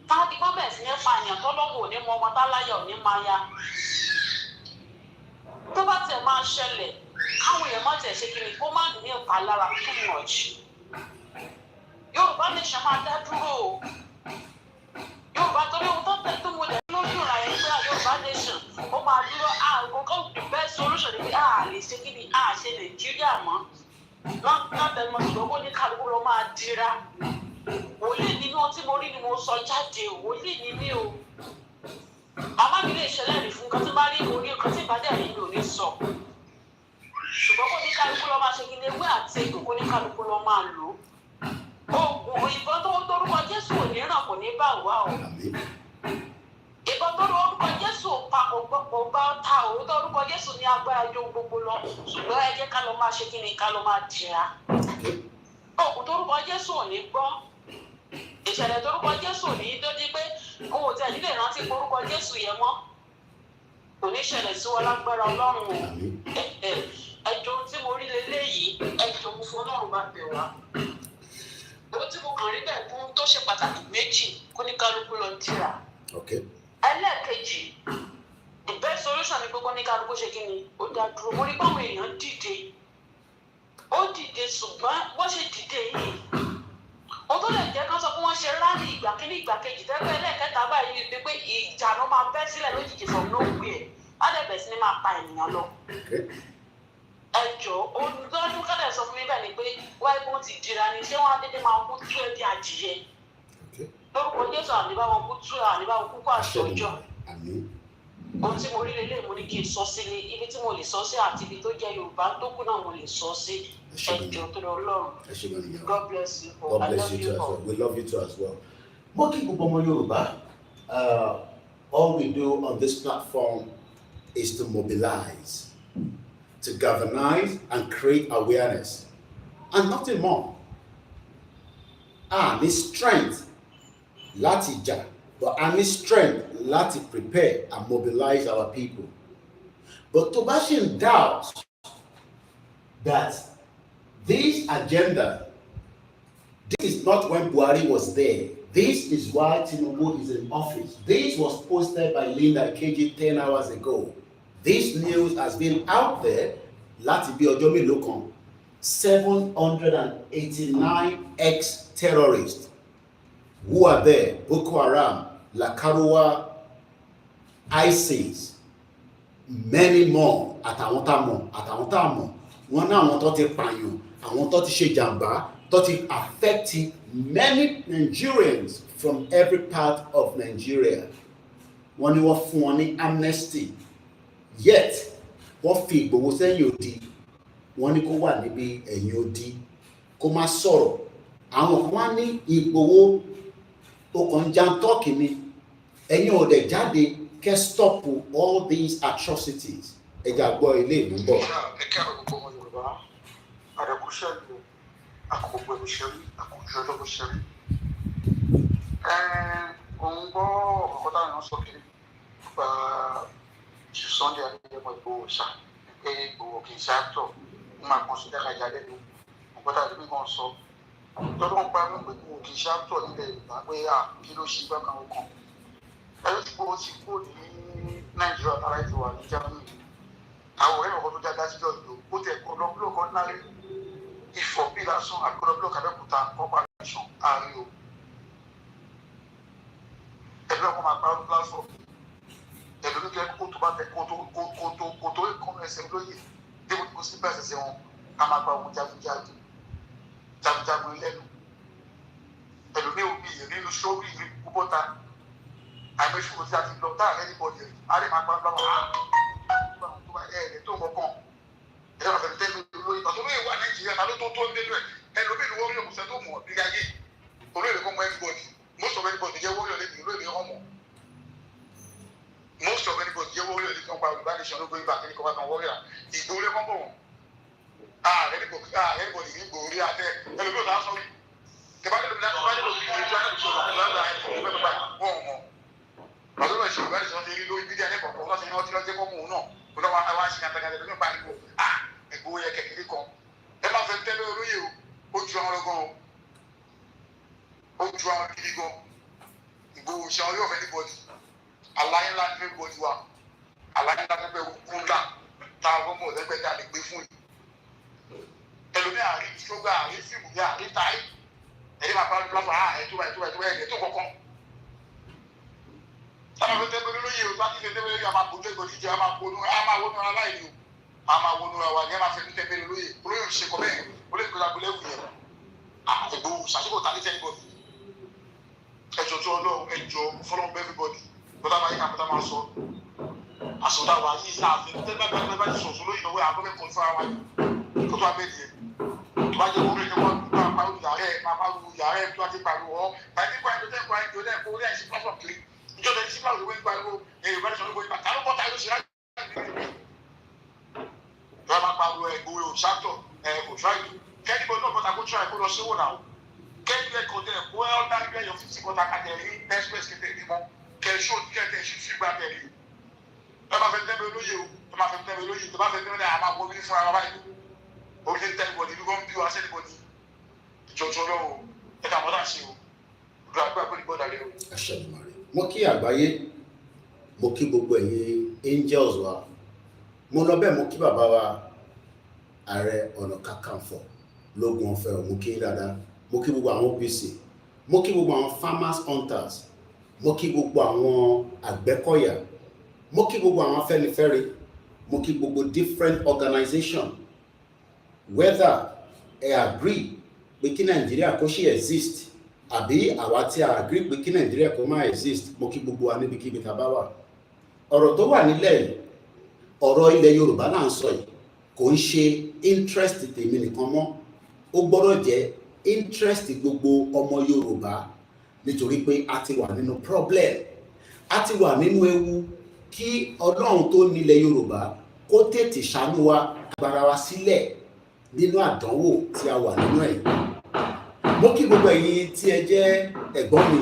S5: Táàdì gbọ́ bẹ̀rẹ̀ sí ní pààyàn tọ́lọ́mù ò ní mọ ọmọ táláyà ò ní máa ya. Tó bá tẹ̀ máa ṣẹlẹ̀, káwọn èèyàn má tẹ̀ ṣe kiri kó má ní ìpalára too much. Yorùbá nation máa dá dúró o. Yorùbá torí ohun tó tẹ̀ tó mo dẹ̀ lójú ìrà yẹn pé Yorùbá nation ó máa dúró àgọ́gọ́ the best solution ni pé lè ṣe kí ni ṣe Nàìjíríà mọ́. Látẹnu ọ̀ṣùgbọ́n kó ní kálukú lọ máa dira. Wòlíì nínú ohun tí mo rí ni mo sọ jáde o. Wòlíì ní mí o. Màmá mi lè ṣẹlẹ̀ rí fún nǹkan tí bá rí orí nǹkan tí ìbàdàn rí lò ní sọ. Ṣùgbọ́n kó ní kálukú lọ máa ṣe kí ni ewé àti egbò kó ní kálukú lọ máa lò. Oògùn ìbọn tó torúkọ Jésù ò ní ràn kò ní bá wà o. Ìbọn tó orúkọ Jésù ò pa kò bá ta o. Orúkọ Jésù ní agbára jó gbogbo lọ. Ṣùgbọ́n ẹ jẹ́ ká lọ máa ṣe kí ni ká lọ máa dira. Oògùn torúkọ Jésù ò ní gbọ́. Ìṣẹ̀lẹ̀ torúkọ Jésù ò ní dójú pé òun ò tẹ̀ nílé rántí orúkọ Jésù yẹn mọ́. Kò ní ṣẹlẹ̀ sí wọn lágbára Ọlọ́run o. Ẹjọ́ tí mo rí leléyìí, ẹjọ́ mo fún Ọlọ́run bá bẹ̀ wá. Ohun tí mo kàn rí bẹ́ẹ̀ fún tó ṣe pàtàkì méjì kó ní kálukú lọ dira. Ẹlẹ́ẹ̀kejì, the best solution ni gbogbo ní kálukú ṣe kí ni ó dá dúró. Mo rí báwọn èèyàn dìde. Ó dìde ṣùgbọ́n bó ṣe dìde yìí. Ó tó lè jẹ́ kán sọ pé wọ́n ṣe rálì ìgbà kíní ìgbà kejì tẹ́gbẹ́ ẹlẹ́ẹ̀kẹta báyìí ni pé ìjà ló máa bẹ́ sílẹ̀ lójijì from nowhere. á dẹ̀ bẹ̀ sí ní máa pa ènìyàn lọ. Ẹjọ́ olùdójú kẹ́lẹ̀ sọ fún mi bẹ́ẹ̀ ni pé wáyé kó ti dira ni ṣé wọ́n á dédé máa kú tú ẹbí adìyẹ. Lórúkọ Jésù àníbá wọn kú tú àníbá wọn kú kó àṣọjọ́. Ohun tí mo rí lélẹ̀ mo ní kí n sọ sí ni ibi tí mo lè sọ sí àti ibi tó jẹ́ Yorùbá tó kù náà mo lè sọ sí. Ẹjọ́ tó lọ Ọlọ́run. God bless you.
S1: God bless you too as well. We love you too as well. Mo kí gbogbo ọmọ Yorùbá. All we do on this platform is to mobilize, to galvanize and create awareness, and nothing more. The strength láti jà, but I need strength láti prepare and mobilize our people. But to bash in doubt that this agenda, this is not when Buhari was there. This is why Tinubu is in office. This was posted by Linda KG 10 hours ago. This news has been out there. Láti bí ọjọ́ mélòó kan, 789 ex-terrorists who are there, Boko Haram, Lakaruwa, ISIS, many more, àtàwọn tá mọ̀, wọ́n náà àwọn tó ti pààyàn, àwọn tó ti ṣe jàǹbá, tó ti affect many Nigerians from every part of Nigeria. Wọ́n ní wọ́n fún wọn ní amnesty, yet wọ́n fi Ìgbòho sẹ́yìn odi, wọ́n ní kó wà níbi ẹ̀yìn odi, kó má sọ̀rọ̀. Àwọn kan wá ní Ìgbòho ó kàn jàǹtọ́ọ̀kì ni, ẹ̀yin ò dẹ̀ jáde kẹ́ stop all these atrocities. Ẹja gbọ́ ilé ìlú bọ̀.
S4: Ẹ kí àwọn gbogbo ọmọ Yorùbá, àdàkùṣẹ́ ìlú, àkókò ìṣẹ́rí, àkókò ọjọ́ ìṣẹ́rí. Òun gbọ́ ọ̀kọ́tà ìrìn sọ̀kè nípa Sunday Adéyẹmọ Ìgbòho ṣá, pé Ìgbòho kì í ṣe actor, ó máa kàn sí dákàjá lẹ́nu. Ọ̀kọ́tà ìlú kan sọ, tọ́lọ́ ń pa wípé Ìgbòho kì í ṣe actor nílẹ̀ Yorùbá pé kí ló ṣe bákan ọkàn. Ẹ̀rọ tí Ìgbòho ti kúrò ní Nàìjíríà lára ètò wà ní Germany. Àwọn ọ̀rẹ́ ọ̀kọ́ tó jáde síjọ́ ìlú, ó tẹ̀ kọ́ lọ́pọ̀lọpọ̀ ordinary ìfọ̀ bí lásán àkọlọ́pọ̀lọpọ̀ Abẹ́òkúta corporation ààrẹ o. Ẹgbẹ́ ọkọ̀ máa parọ́ platform. Ẹ̀lú ní kẹ́ kó tó bá tẹ kó tó ìkọ́nù ẹsẹ̀ lóye débò tó sí bẹ́ẹ̀ ṣẹ̀ṣẹ̀ wọn ká máa pa ohun jagunjagun lẹ́nu. Ẹ̀lú ní òbí yẹn nínú ṣọ́ọ̀bù ìlú púpọ̀ta àìmọ̀ṣùkò tí a ti lọ táàrẹ́ ní bọ̀dẹ̀ á lè máa parọ́ tó mọ̀kàn ẹ̀rọ àfẹ́fẹ́ lórí ìtọ́jú lóye wà Nàìjíríà ta ló tó tó ń dénú ẹ̀ ẹlòmíì ni wọ́n rí òkúṣẹ́ tó mọ̀ bí ayé olóyè kọ́ mọ everybody most of everybody jẹ́ wọ́n rí ọ̀lẹ́bí olóyè ọmọ most of everybody jẹ́ wọ́n rí ọ̀lẹ́bí kan pa olùbánisọ̀ ló gbóyè bàkẹ́ni kọ́ bá kan wọ́n rí à ìgbòho lẹ́kọ́ bọ̀ wọ́n everybody ní ìgbòho rí àtẹ ẹlòmíì ò náà sọ rí Ìgbòho àwọn aṣèkàtàkàtà ló ń pariwo Ìgbòho yẹ kẹ̀kẹ́ kan ẹ máa fẹ́ tẹ́lẹ̀ olóyè o ó ju àwọn ọlọ́gán o ó ju àwọn gidi gan Ìgbòho ṣe àwọn yóò fẹ́ níbọ̀dì aláyé ńlá ní bọ́dì wa aláyé ńlá níbẹ̀ kú ńlá tá a gbọ́ mọ̀ lẹ́gbẹ̀ẹ́ tá a lè gbé fún yìí ẹlòmíà àrí ṣógbà àrí fíìmù ní àrí táyé ẹ̀yẹ́ máa bá lọ́fà ẹ̀túbà ẹ̀gẹ́ tó kọ̀ọ̀kan. Táwọn ọ̀fẹ́ tẹ́gbẹ́ lóye o, láti tẹ́gbẹ́ lóye a máa bójú ẹ̀gbọ́n jíjẹ, a máa wọnú ara láìní o, a máa wọnú ara wa ní ẹ máa fẹ́ ní tẹ́gbẹ́ lóye, olóyè òṣìṣẹ́ kọ bẹ́ẹ̀, olóyè kọjá gbélé wù yẹn. Ìgbòho ṣàṣìkò tàbí tẹ́gbọ́dì. Ẹjọ́ tó ọlọ́run ẹjọ́ follow everybody, bọ́dá máa yí ká bọ́dá máa sọ. Àsọdá wa yìí sáàfin tẹ́gbẹ́ bá ti sọ̀sọ̀ lóyìn náà wẹ́ àgbẹ̀mẹ̀ kan fún ara wa yìí, kó tó wá bẹ́ẹ̀ yẹn. Tó bá jẹ́ orí ẹ̀kọ́ máa pariwo yàrá ẹ̀ tó wá ti pariwo ọ́, báyìí nípa ẹ̀jọ̀ ìjọba ìṣẹ́ báwo ló ń pariwo Yorùbá ní sọ́dún gbòòyìnbá ta ló bọ́ ta ló ṣe láti ìjọba máa pariwo Ìgbòho òṣàtọ̀ òṣàìtò kẹ́nìbọ̀ náà bọ́ta kó tíra ẹ̀kọ́ lọ sí wò náà kẹ́nìbọ̀ ẹ̀kọ́ tẹ̀ kó ẹ̀ ọ́dá níbi ẹ̀yọ̀ fífi kọ́ta kàtẹ́ rí express kẹtẹ́ rí mọ́ kẹ́ṣó kẹ́tẹ́ ṣí sí gbà tẹ̀ rí ẹ máa fẹ́ tẹ́lẹ̀ olóye o ẹ máa fẹ́ tẹ́lẹ̀ olóye tó bá fẹ́ tẹ́lẹ̀ àmà wọlé fún ara báyìí orí tẹ́lẹ̀ bọ̀dì bí wọ́n bí wa sẹ́ni bọ̀dì ìjọ́jọ́ lọ́wọ́ ẹ kà mọ́tà sí o ìdúrà gbà pé ìgbọ́dà lé o.
S1: Mo kí àgbáyé, mo kí gbogbo ẹ̀yin angels wa, mo lọ bẹ́ẹ̀ mo kí bàbá wa Ààrẹ Ọ̀nà Kakanfò lógun ọ̀fẹ́ mo kí dáadáa, mo kí gbogbo àwọn OPC, mo kí gbogbo àwọn farmers hunters, mo kí gbogbo àwọn Àgbẹ̀kọ̀yà, mo kí gbogbo àwọn Afẹ́nifẹ́re, mo kí gbogbo different organization, whether ẹ agree pé kí Nàìjíríà kó ṣe exist àbí àwa tí a agree pé kí Nàìjíríà kó má exist, mo kí gbogbo wa níbikíbi tá bá wà. Ọ̀rọ̀ tó wà nílẹ̀ yìí, ọ̀rọ̀ ilẹ̀ Yorùbá náà ń sọ yìí, kò ń ṣe interest tèmi nìkan mọ́, ó gbọ́dọ̀ jẹ́ interest gbogbo ọmọ Yorùbá, nítorí pé a ti wà nínú problem, a ti wà nínú ewu, kí Ọlọ́run tó nílẹ̀ Yorùbá kó tètè ṣàánú wa, agbára wa sílẹ̀ nínú àdánwò tí a wà nínú ẹ̀. Mo kí gbogbo ẹ̀yin tí ẹ jẹ́ ẹ̀gbọ́n mi,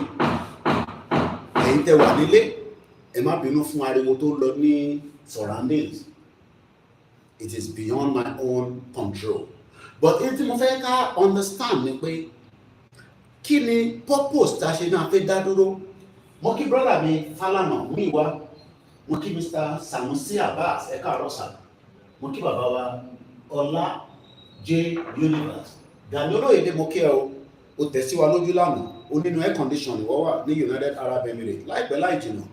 S1: ẹ̀yin tẹ́ wà nílé, ẹ má bínú fún ariwo tó lọ ní surroundings. It is beyond my own control. But èyí tí mo fẹ́ ká understand ni pé kí ni purpose tá a ṣe náà fẹ́ dá dúró. Mo kí brother mi Falana mi wá, mo kí Mr. Sanusi Abbas, ẹ káàárọ̀ sà, mo kí bàbá wa Ọlá J Universe, Gani Olóyèdè, mo kí ẹ o tẹ̀sí wa lójú lánàá, o nínú air condition ìwọ wà ní United Arab Emirates, láìpẹ́ láì jìnnà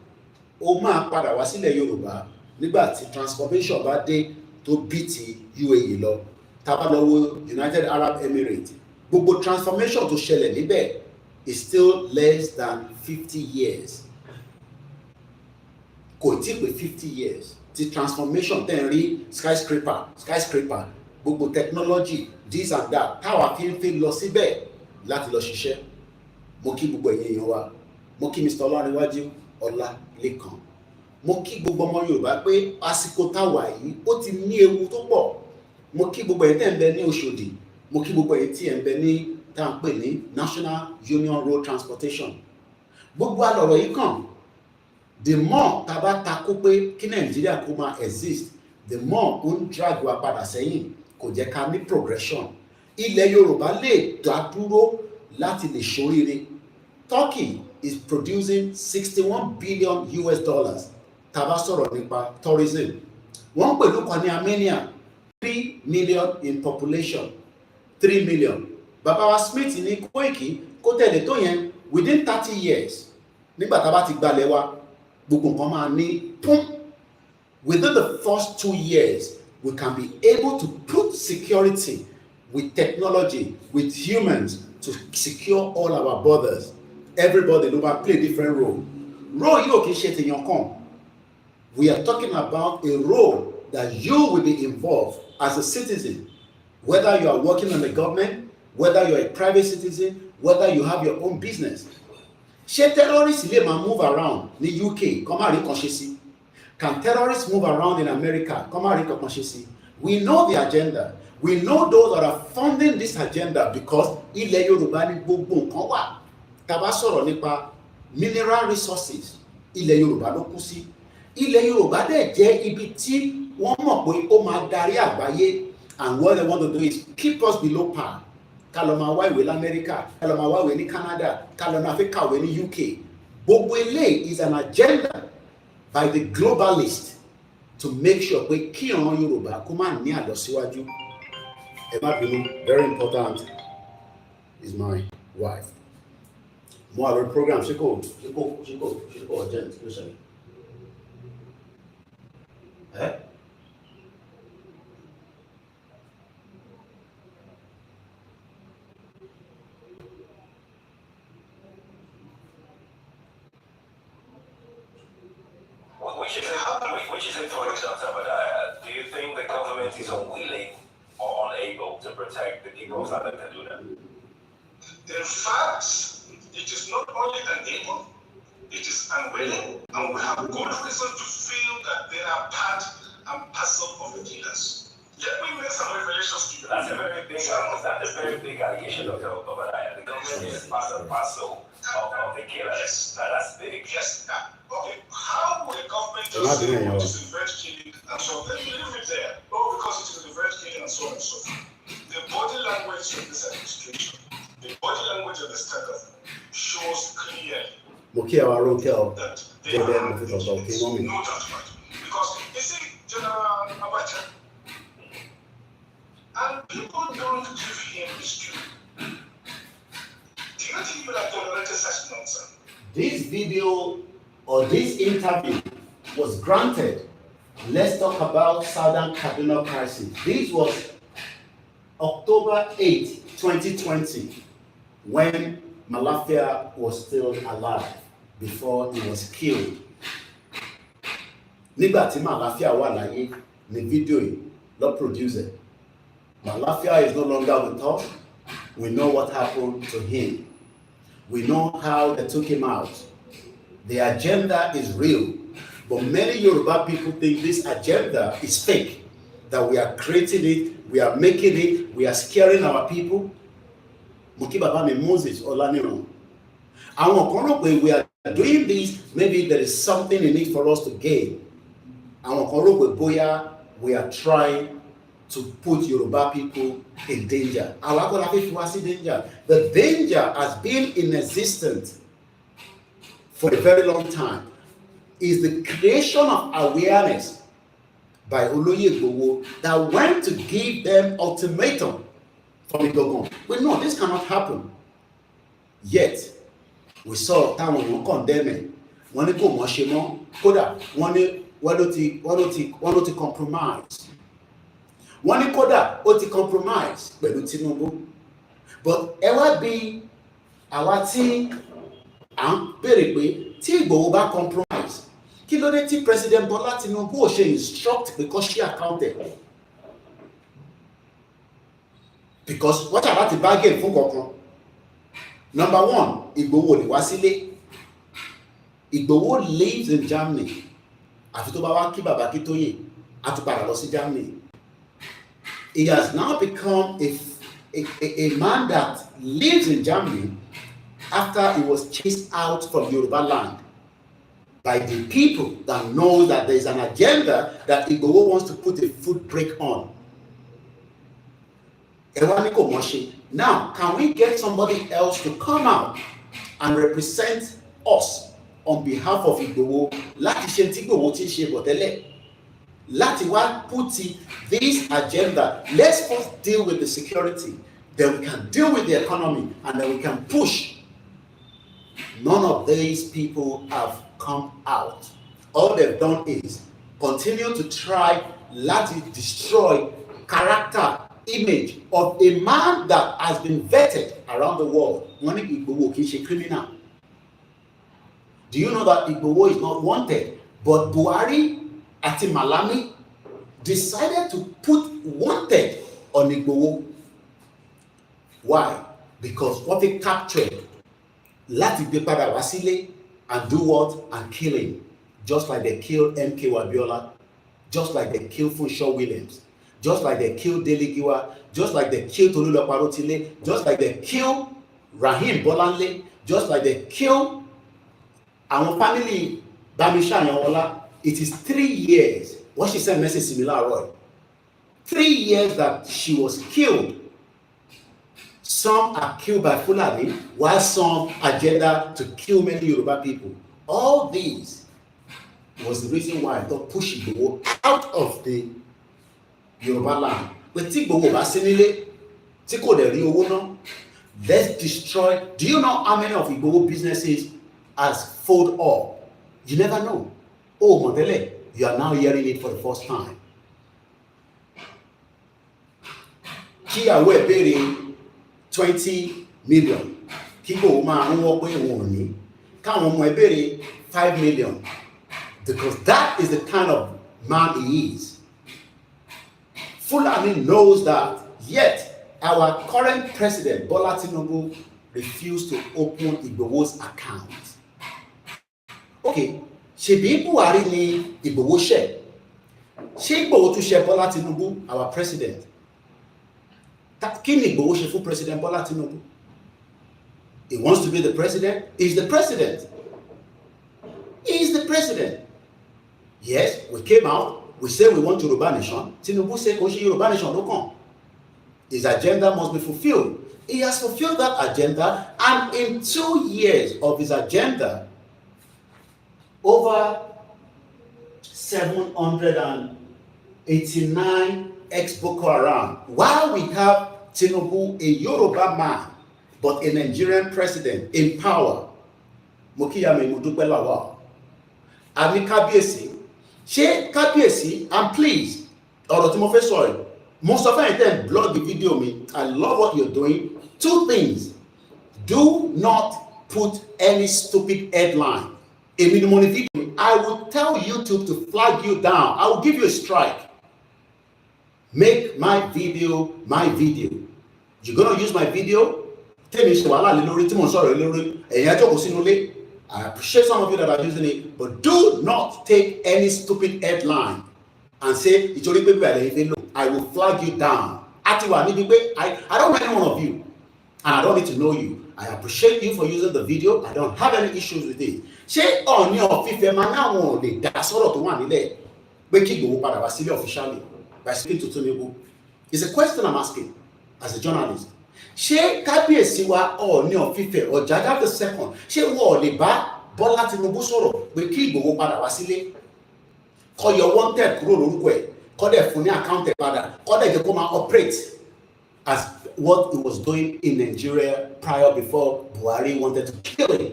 S1: o máa padà wá sílẹ̀ Yorùbá nígbà tí transformation bá dé tó bí ti UAE lọ. Tá bá lọ wo United Arab Emirates, gbogbo transformation tó ṣẹlẹ̀ níbẹ̀ is still less than 50 years. Kò tí pé 50 years tí transformation tẹ̀ ń rí skyscraper, gbogbo technology, this and that, táwa fi ń fi lọ síbẹ̀ láti lọ ṣiṣẹ́. Mo kí gbogbo ẹ̀yin èèyàn wa, mo kí Mr. Ọláníwájú Ọlálékan, mo kí gbogbo ọmọ Yorùbá pé àsìkò táwa yìí ó ti ní ewu tó pọ̀. Mo kí gbogbo ẹ̀yin tẹ́ ń bẹ ní Òṣòdì, mo kí gbogbo ẹ̀yin tí ẹ̀ ń bẹ ní tá à ń pè ní National Union Road Transportation. Gbogbo àlọ́rọ̀ yìí kàn, the more tá bá takú pé kí Nàìjíríà kó máa exist, the more ó ń drag wa padà sẹ́yìn, kò jẹ́ ká ní progression. Ilẹ̀ Yorùbá lè dá dúró láti lè ṣoríire. Turkey is producing $61 billion tá bá sọ̀rọ̀ nípa tourism. Wọ́n pẹ̀lú kan ní Armenia, 3 million in population, 3 million. Bàbá wa Smith ní Koiki kó tẹ̀lé tó yẹn within 30 years. Nígbà tá bá ti gbalẹ̀ wa, gbogbo nǹkan máa ní pum. Within the first 2 years, we can be able to put security with technology, with humans, to secure all our borders. Everybody ló máa play different role. Role yóò kì í ṣe tèèyàn kan. We are talking about a role that you will be involved as a citizen, whether you are working in the government, whether you are a private citizen, whether you have your own business. Ṣé terrorists lè máa move around ní UK kó má rí kan ṣe sí? Can terrorists move around in America kó má rí kan ṣe sí? We know the agenda. We know those that are funding this agenda because ilẹ̀ Yorùbá ní gbogbo nǹkan wà. Tá bá sọ̀rọ̀ nípa mineral resources, ilẹ̀ Yorùbá ló kú sí. Ilẹ̀ Yorùbá dẹ̀ jẹ́ ibi tí wọ́n mọ̀ pé ó máa darí àgbáyé, and what they want to do is keep us below par. Ká lọ máa wá ìwé l'Amẹ́ríkà, ká lọ máa wá ìwé ní Canada, ká lọ máa fi kàwé ní UK. Gbogbo eléyìí is an agenda by the globalists to make sure pé kí ìran Yorùbá kó má ní àlọsíwájú. Ẹ má bínú, very important is my wife. Mo àwọn program ṣe kò urgent ló ṣẹlẹ̀.
S2: Which is important, Dr. Badaya. Do you think the government is unwilling or unable to protect the people of Southern Kaduna?
S3: In fact, it is not only unable, it is unwilling, and we have good reason to feel that they are part and parcel of the killers. Let me make some revelations to you.
S2: That's a very big allegation, Dr. Badaya. The government is part and parcel of the killers.
S3: Yes.
S2: That's big.
S3: Yes. Okay. How will the government just say it is revenge killing and so on? Let me leave it there. Oh, because it is revenge killing and so on and so forth. The body language of this administration, the body language of the state government shows clearly that they are no judgment. Because you see, General Abacha, and people don't give him his due. Do you think you have tolerated such nonsense?
S1: This video or this interview was granted. Let's talk about Southern Cardinal crisis. This was October 8, 2020, when Malafia was still alive before he was killed. Nígbà tí Malafia wà láyé ní fídíò yìí ló producer. Malafia is no longer with us. We know what happened to him. We know how they took him out. The agenda is real, but many Yoruba people think this agenda is fake, that we are creating it, we are making it, we are scaring our people. Moki Baba mi Moses Olaniran. Àwọn kan rò pé we are doing this, maybe there is something in it for us to gain. Àwọn kan rò pé bóyá we are trying to put Yoruba people in danger. Àwa kọ́ la fẹ́ fi wá sí danger. The danger has been in existence for a very long time. Is the creation of awareness by Oloye Igboho that went to give them ultimatum from Igogon. But no, this cannot happen. Yet, we saw táwọn èèyàn condemn it. Wọ́n ní kò mọ̀ ṣe mọ́. Kódà, wọ́n ló ti compromise. Wọ́n ní kódà ó ti compromise pẹ̀lú Tinubu. But ẹ wá bí àwa tí à ń béèrè pé tí Igboho bá compromise, kí ló dé tí President Bola Tinubu ò ṣe instruct because she accounted? Because wọ́n ṣàbá ti bargain fún kankan. Number one, Igboho lè wá sílé. Igboho lives in Germany. Àfi tó bá wá kí bàbá kí Tóyè, á tún padà lọ sí Germany. He has now become a man that lives in Germany after he was chased out from Yoruba land by the people that know that there is an agenda that Igboho wants to put a foot brake on. Now, can we get somebody else to come out and represent us on behalf of Igboho? Láti ṣe tí Igboho ti ṣe bọ̀ tẹ́lẹ̀. Láti wá put this agenda. Let's first deal with the security, then we can deal with the economy, and then we can push. None of these people have come out. All they've done is continue to try to destroy character, image of a man that has been vetted around the world. Wọ́n ní Igboho kì í ṣe criminal. Do you know that Igboho is not wanted? But Buhari àti Malami decided to put wanted on Igboho. Why? Because what they captured, láti gbé padà wá sílé and do what? And kill him. Just like they killed MK Abiola, just like they killed Funsho Williams, just like they killed Dele Giwa, just like they killed Tolulope Arotile, just like they killed Rahim Bolanle, just like they killed our family Bamisha Nyawola. It is 3 years. What she said, message similar, Roy. 3 years that she was killed. Some are killed by Fulani, while some agenda to kill many Yoruba people. All these was the reason why I thought push Igboho out of the Yoruba land. But Igboho bá sí nílé, tí kò dẹ̀ rí owó ná, let's destroy. Do you know how many of Igboho businesses has folded up? You never know. Oh, Mondele, you are now hearing it for the first time. Kí àwọ̀ ẹ̀ béèrè 20 million. Kíkó máa ń wọ́ pé wọ́n ní. Káwọn ọmọ ẹ̀ béèrè 5 million. Because that is the kind of man he is. Fulani knows that, yet our current president, Bola Tinubu, refused to open Igboho's account. Okay, ṣebí Buhari ni Igboho ṣẹ̀? Ṣé Igboho tún ṣẹ̀ Bola Tinubu, our president? Kí ni Igboho ṣe fún President Bola Tinubu? He wants to be the president. He's the president. He's the president. Yes, we came out. We say we want Yoruba nation. Tinubu said, "Kò ṣe Yoruba nation ló kàn." His agenda must be fulfilled. He has fulfilled that agenda, and in 2 years of his agenda, over 789 ex-Boko Haram. While we have Tinubu, a Yoruba man, but a Nigerian president in power, Mokiyame Mudupelawa, Ami Kabiyesi, ṣé kábíyèsí, and please, ọ̀rọ̀ tí mo fẹ́ sọ ẹ̀, most of you then blog the video me. I love what you're doing. Two things: do not put any stupid headline. Èmi ni mo ní video. I will tell YouTube to flag you down. I will give you a strike. Make my video my video. You're gonna use my video. Tell me ṣe wàhálà lé lórí tí mo sọ̀rọ̀ lórí. Ẹ̀yin ẹ jókòó sínú ilé. I appreciate some of you that are using it, but do not take any stupid headline and say ìtorí pé bẹ́ẹ̀ lẹ́yìn fẹ́ lò. I will flag you down. Atiwa níbi pé I don't know any one of you, and I don't need to know you. I appreciate you for using the video. I don't have any issues with it. Ṣé Ọọ̀ni of Ifẹ̀ máa náwọn ò lè dá sọ̀rọ̀ tó wà nílẹ̀ pé kí Ìgbòho padà wá sílé officially by speaking to Tinubu? It's a question I'm asking as a journalist. Ṣé kábíyèsí wa Ọọ̀ni of Ifẹ̀ Ọ̀jájá the second, ṣé wọ́n ò lè bá Bọ́lá Tinubu sọ̀rọ̀ pé kí Ìgbòho padà wá sílé? Kọ́ yọ wanted kúrò lórúkọ ẹ̀, kọ́ dẹ̀ fún ní account ẹ̀ padà, kọ́ dẹ̀ jẹ́ kó máa operate as what he was doing in Nigeria prior, before Buhari wanted to kill him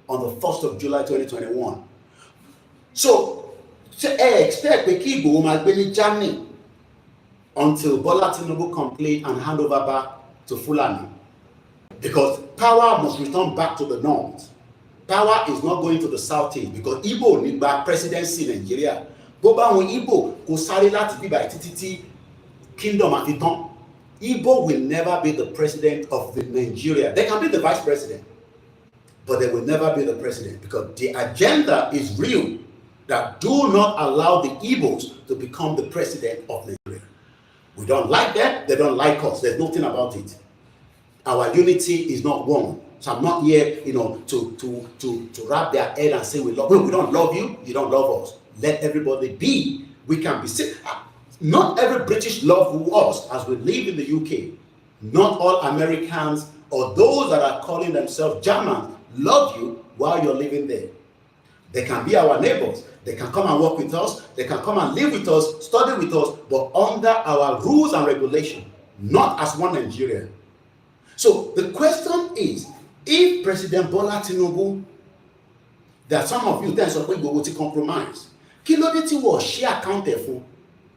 S1: on the 1st of July 2021. So, expect pé kí Ìgbòho máa gbé ní Germany until Bola Tinubu complete and hand over back to Fulani, because power must return back to the north. Power is not going to the southeast, because Igbo ní gba presidency Nigeria. Bó bá wọn Igbo kò sáré láti bíbá títí tí kingdom àti tán. Igbo will never be the president of the Nigeria. They can be the vice president, but they will never be the president, because the agenda is real, that do not allow the Igbos to become the president of Nigeria. We don't like them, they don't like us. There's nothing about it. Our unity is not one. So I'm not here, to wrap their head and say we don't love you, you don't love us. Let everybody be. We can be sick. Not every British love us as we live in the UK. Not all Americans or those that are calling themselves Germans love you while you're living there. They can be our neighbors. They can come and work with us. They can come and live with us, study with us, but under our rules and regulations, not as one Nigeria. So the question is, if President Bola Tinubu, that some of you then say we go to compromise, kí ló dé tí wọ́n ṣe account ẹ̀ fún?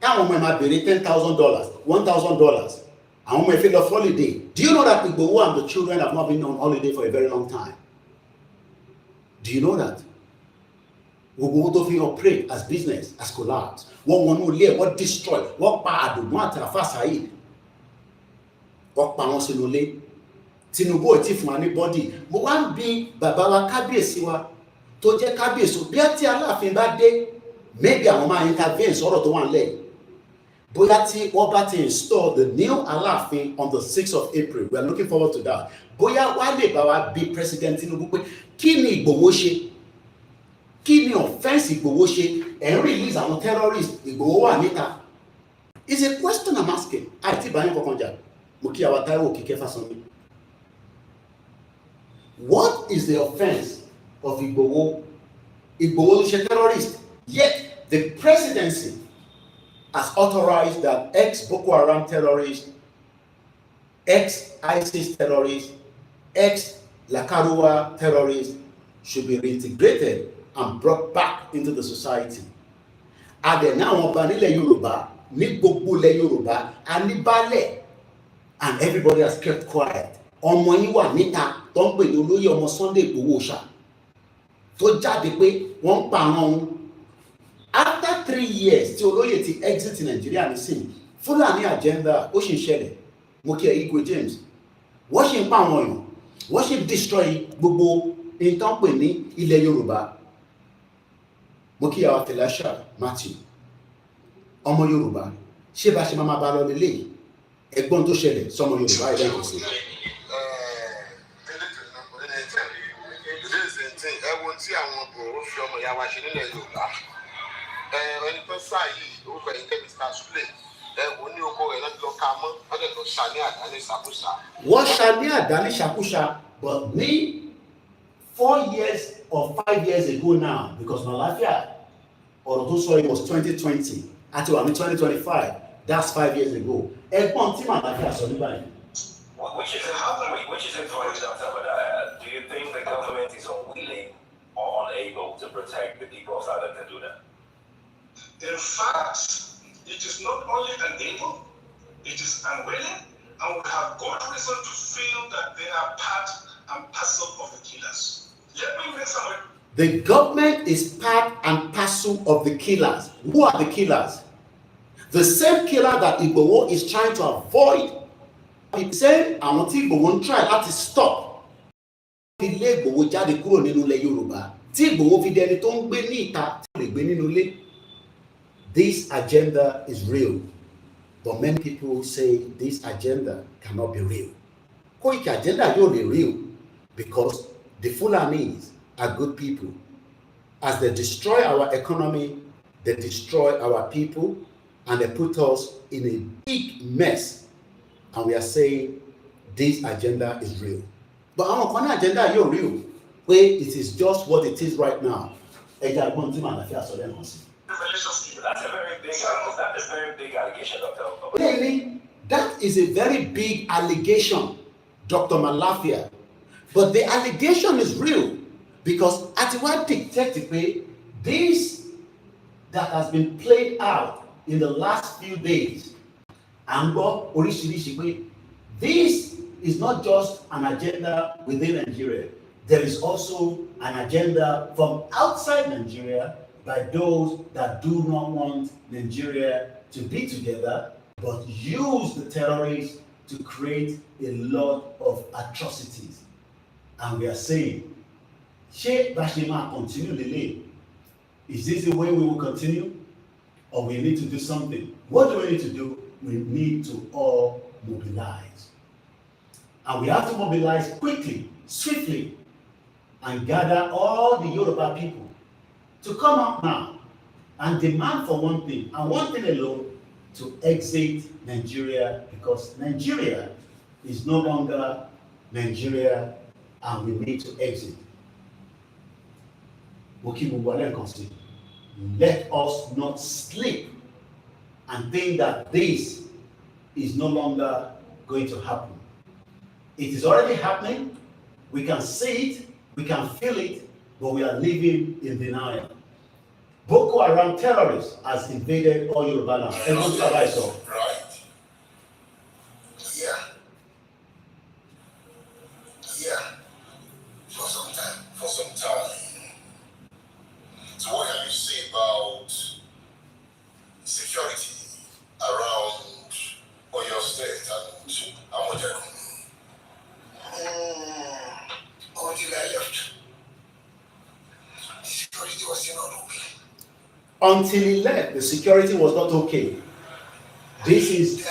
S1: Àwọn ọmọ ẹ̀ máa béèrè $10,000, $1,000. Àwọn ọmọ ẹ̀ fẹ́ lọ holiday. Do you know that Igboho and the children have not been on holiday for a very long time? Do you know that? Gbogbo tó fi operate as business as collapse. Wọ́n wọnú ilé, wọ́n destroy, wọ́n pa Àdùgún àti Àfà Saheed. Wọ́n pa wọn sínú ilé. Tinubu ò tí fún wa ní bọ́dì. Mo wá ń bi bàbá wa kábíyèsí wa tó jẹ́ kábíyèsí, bí tí Aláàfin bá dé, maybe àwọn máa intervene sọ̀rọ̀ tó wà nílẹ̀. Bóyá tí wọ́n bá ti install the new Aláàfin on the 6th of April, we are looking forward to that. Bóyá wá lè bá wa bí President Tinubu pé kí ni Ìgbòho ṣe? Kí ni offense Ìgbòho ṣe? Ẹ̀ ń release àwọn terrorists, Ìgbòho wà níta. It's a question I'm asking. Àìtí ìbáyé kankan jà. Mo kí àwa Táíwò Kíkẹ́ Fásánmi. What is the offense of Igboho? Igboho is a terrorist. Yet the presidency has authorized that ex-Boko Haram terrorists, ex-ISIS terrorists, ex-Lakaruwa terrorists should be reintegrated and brought back into the society. Adẹ̀ náà wọn bá nílẹ̀ Yorùbá, ní gbogbo ilẹ̀ Yorùbá, a ní baálẹ̀, and everybody has kept quiet. Ọmọ yín wà níta tó ń pè ní olóyè ọmọ Sunday Igboho Òòṣà tó jáde pé wọ́n ń pa àwọn ohun. After 3 years tí olóyè ti exit Nigeria nísìnyí, Fúlàní agenda ó sì ń ṣẹlẹ̀. Mo kí ẹ Igwe James, wọ́n sì ń pa àwọn èèyàn, wọ́n sì ń destroy gbogbo nǹkan pè ní ilẹ̀ Yorùbá. Mo kí àwọn Tẹ̀láṣà Matthew, ọmọ Yorùbá, ṣé bá ṣe máa bá lọ lélẹ̀ ẹ̀gbọ́n tó ṣẹlẹ̀ sọmọ Yorùbá ẹ̀dá ìkọ̀sí.
S4: Ẹ̀wọ̀n tí àwọn bòrò fi ọmọ ìyá wa ṣe nílẹ̀ Yorùbá, ẹni tó sá yìí orúkọ yìí kẹ́mi star splay, ẹ̀wọ̀n ní oko rẹ̀ lọ́dún lọ ká mọ́ lọ́dún lọ ṣá ní àdá ní ṣàkóṣà.
S1: Wọ́n ṣá ní àdá ní ṣàkóṣà, but ní 4 years or 5 years ago now, because Malafia ọ̀rọ̀ tó sọ it was 2020 àti wà ní 2025, that's 5 years ago. Ẹ̀gbọ́n tí Malafia sọ nígbà yìí.
S6: Which is influenced that. Do you think the government is unwilling or unable to protect the people of Southern Kaduna? In fact, it is not only unable, it is unwilling, and we have good reason to feel that they are part and parcel of the killers. Let me make some.
S1: The government is part and parcel of the killers. Who are the killers? The same killer that Igboho is trying to avoid. The same àwọn tí Igboho ń try láti stop. Ilé Igboho jáde kúrò nínú ilẹ̀ Yorùbá. Tí Igboho fi dẹni tó ń gbé ní ìta tí ó lè gbé nínú ilé. This agenda is real. But many people say this agenda cannot be real. Koiki agenda yóò lè real because the Fulanis are good people. As they destroy our economy, they destroy our people, and they put us in a big mess. And we are saying this agenda is real. But our agenda is real, where it is just what it is right now.
S6: That's a very big allegation, Dr.
S1: Really, that is a very big allegation, Dr. Malafia. But the allegation is real because at what detective this that has been played out in the last few days, this is not just an agenda within Nigeria. There is also an agenda from outside Nigeria by those that do not want Nigeria to be together, but use the terrorists to create a lot of atrocities. And we are saying, Sheikh Bashima continue Lele. Is this the way we will continue? Or we need to do something? What do we need to do? We need to all mobilize. And we have to mobilize quickly, swiftly, and gather all the Yoruba people to come out now and demand for one thing, and one thing alone, to exit Nigeria, because Nigeria is no longer Nigeria, and we need to exit. Let us not sleep and think that this is no longer going to happen. It is already happening. We can see it, we can feel it, but we are living in denial. Boko Haram terrorists has invaded all Yoruba land.
S4: Right. Yeah. For some time. So what can you say about security around Oyo State and Amotekun? Until I left, the security was still not okay.
S1: Until he left, the security was not okay. This is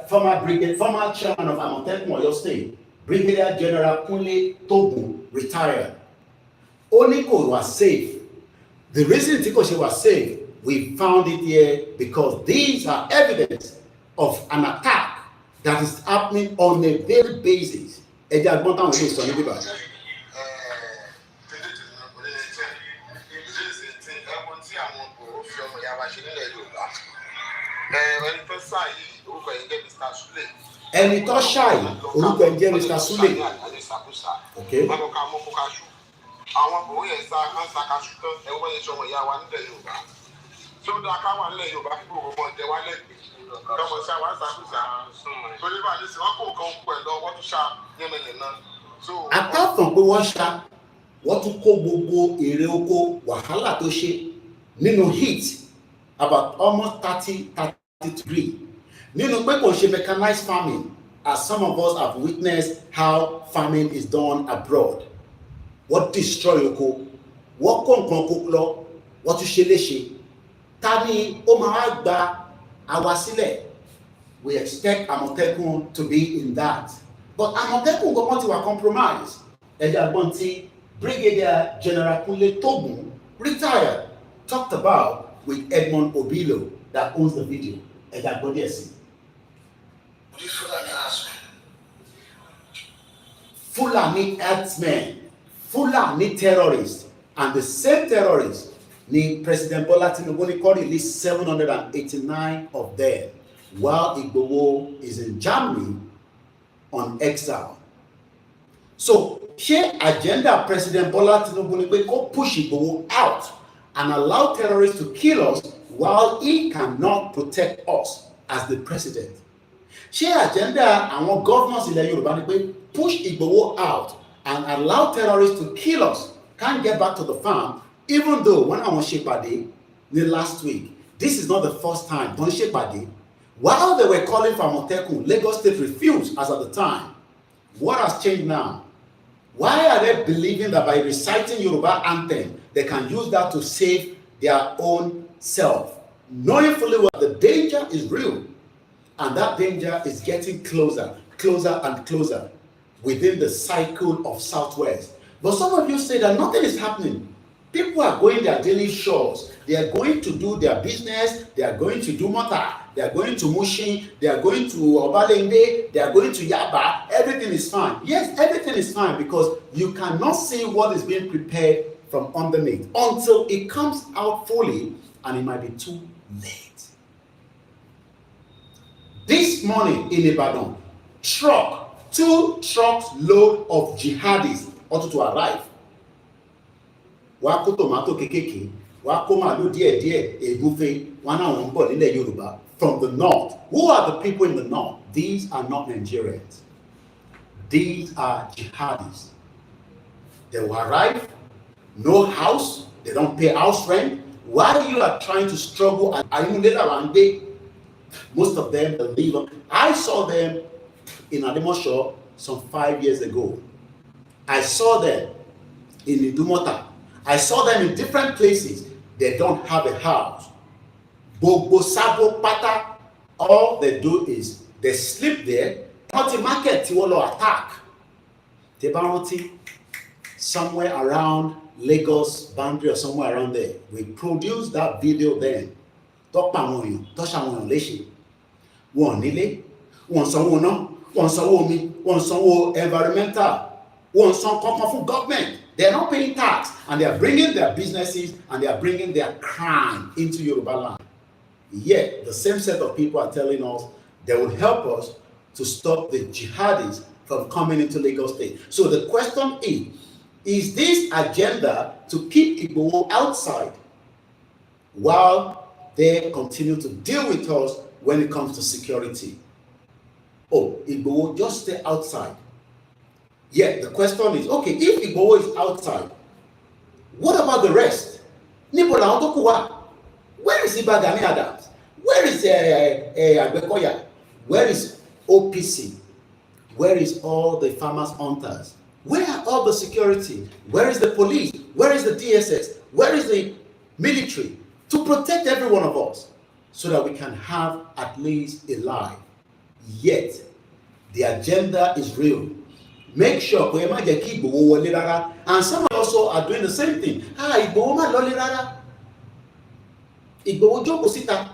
S1: former chairman of Amotekun Oyo State, Brigadier General Kunle Togun, retired. Oniko was safe. The reason Tikoshi was safe, we found it here because these are evidence of an attack that is happening on a daily basis. Ẹni tó ṣáì orúkọ ẹ̀ jẹ́ Mr. Sule. Okay.
S4: Àwọn bòó yẹn sá ń sakaṣu tán ẹwọ́ yẹn sọmọ ìyá wa nílẹ̀ Yorùbá. Tí ó dáa káwọn nílẹ̀ Yorùbá kí gbogbo ọmọ ọ̀jẹ̀ wá lẹ́gbẹ̀ẹ́. Kọ́mọ sí àwọn àṣàkóso. Torí bá a lè sè wọ́n kó nǹkan pẹ̀lú ọwọ́ tó ṣá yẹmẹyẹmẹ.
S1: Apart from pé wọ́n ṣá, wọ́n tún kó gbogbo èrè oko wàhálà tó ṣe nínú heat about almost 33. Nínú pé kò ṣe mechanized farming, as some of us have witnessed how farming is done abroad. What destroy oko? What kó nǹkan oko lọ? What tún ṣe léṣe? Ta ni ó máa gba àwa sílẹ̀? We expect Amotekun to be in that. But Amotekun gbọ́n ti wà compromise. Ẹ̀dá gbọ́n ti Brigadier General Kunle Togun, retired, talked about with Edmond Obilo that owns the video. Ẹ̀dá gbọ́n díẹ̀ sí. Fulani herdsmen, Fulani terrorists, and the same terrorists, the President Bola Tinubu released 789 of them, while Igboho is in Germany on exile. So, here agenda President Bola Tinubu go push Igboho out and allow terrorists to kill us while he cannot protect us as the president. Ṣé agenda àwọn governors ilẹ̀ Yorùbá ni pé push Igboho out and allow terrorists to kill us, can't get back to the farm, even though when àwọn ṣèpàdé ní last week, this is not the first time tó ń ṣèpàdé. While they were calling for Amotekun, Lagos State refused as at the time. What has changed now? Why are they believing that by reciting Yoruba anthem, they can use that to save their own self? Knowing fully well the danger is real, and that danger is getting closer, closer and closer within the cycle of Southwest. But some of you say that nothing is happening. People are going their daily chores. They are going to do their business. They are going to do Mota. They are going to Mushin. They are going to Obalende. They are going to Yaba. Everything is fine. Yes, everything is fine because you cannot see what is being prepared from underneath until it comes out fully, and it might be too late. This morning in Ibadan, two trucks load of jihadis ought to arrive. Wá kó tomato kékèké, wá kó màlúù díẹ̀díẹ̀, ègúnfe, wọ́n náà wọ́n ń bọ̀ nílẹ̀ Yorùbá from the north. Who are the people in the north? These are not Nigerians. These are jihadis. They will arrive, no house, they don't pay house rent. While you are trying to struggle, and most of them live. I saw them in Ademosho some 5 years ago. I saw them in Idumota. I saw them in different places. They don't have a house. Bobo Sabo Pata, all they do is they sleep there. Party market Tiwolo attack. Tebanoti, somewhere around Lagos boundary or somewhere around there. We produced that video then. Topamoyo, Toshamoyo Leshi. One Nile, one Sanwona, one Sawomi, one Sanwo environmental, one San Kokofu government. They are not paying tax, and they are bringing their businesses and they are bringing their crime into Yoruba land. Yet, the same set of people are telling us they will help us to stop the jihadis from coming into Lagos State. So the question is this agenda to keep Igboho outside while they continue to deal with us when it comes to security? Oh, Igboho, just stay outside. Yet the question is, okay, if Igboho is outside, what about the rest? Where is Iba Gani Adams? Where is Agbekoya? Where is OPC? Where is all the farmers hunters? Where are all the security? Where is the police? Where is the DSS? Where is the military to protect every one of us so that we can have at least a life? Yet the agenda is real. Make sure and some also are doing the same thing.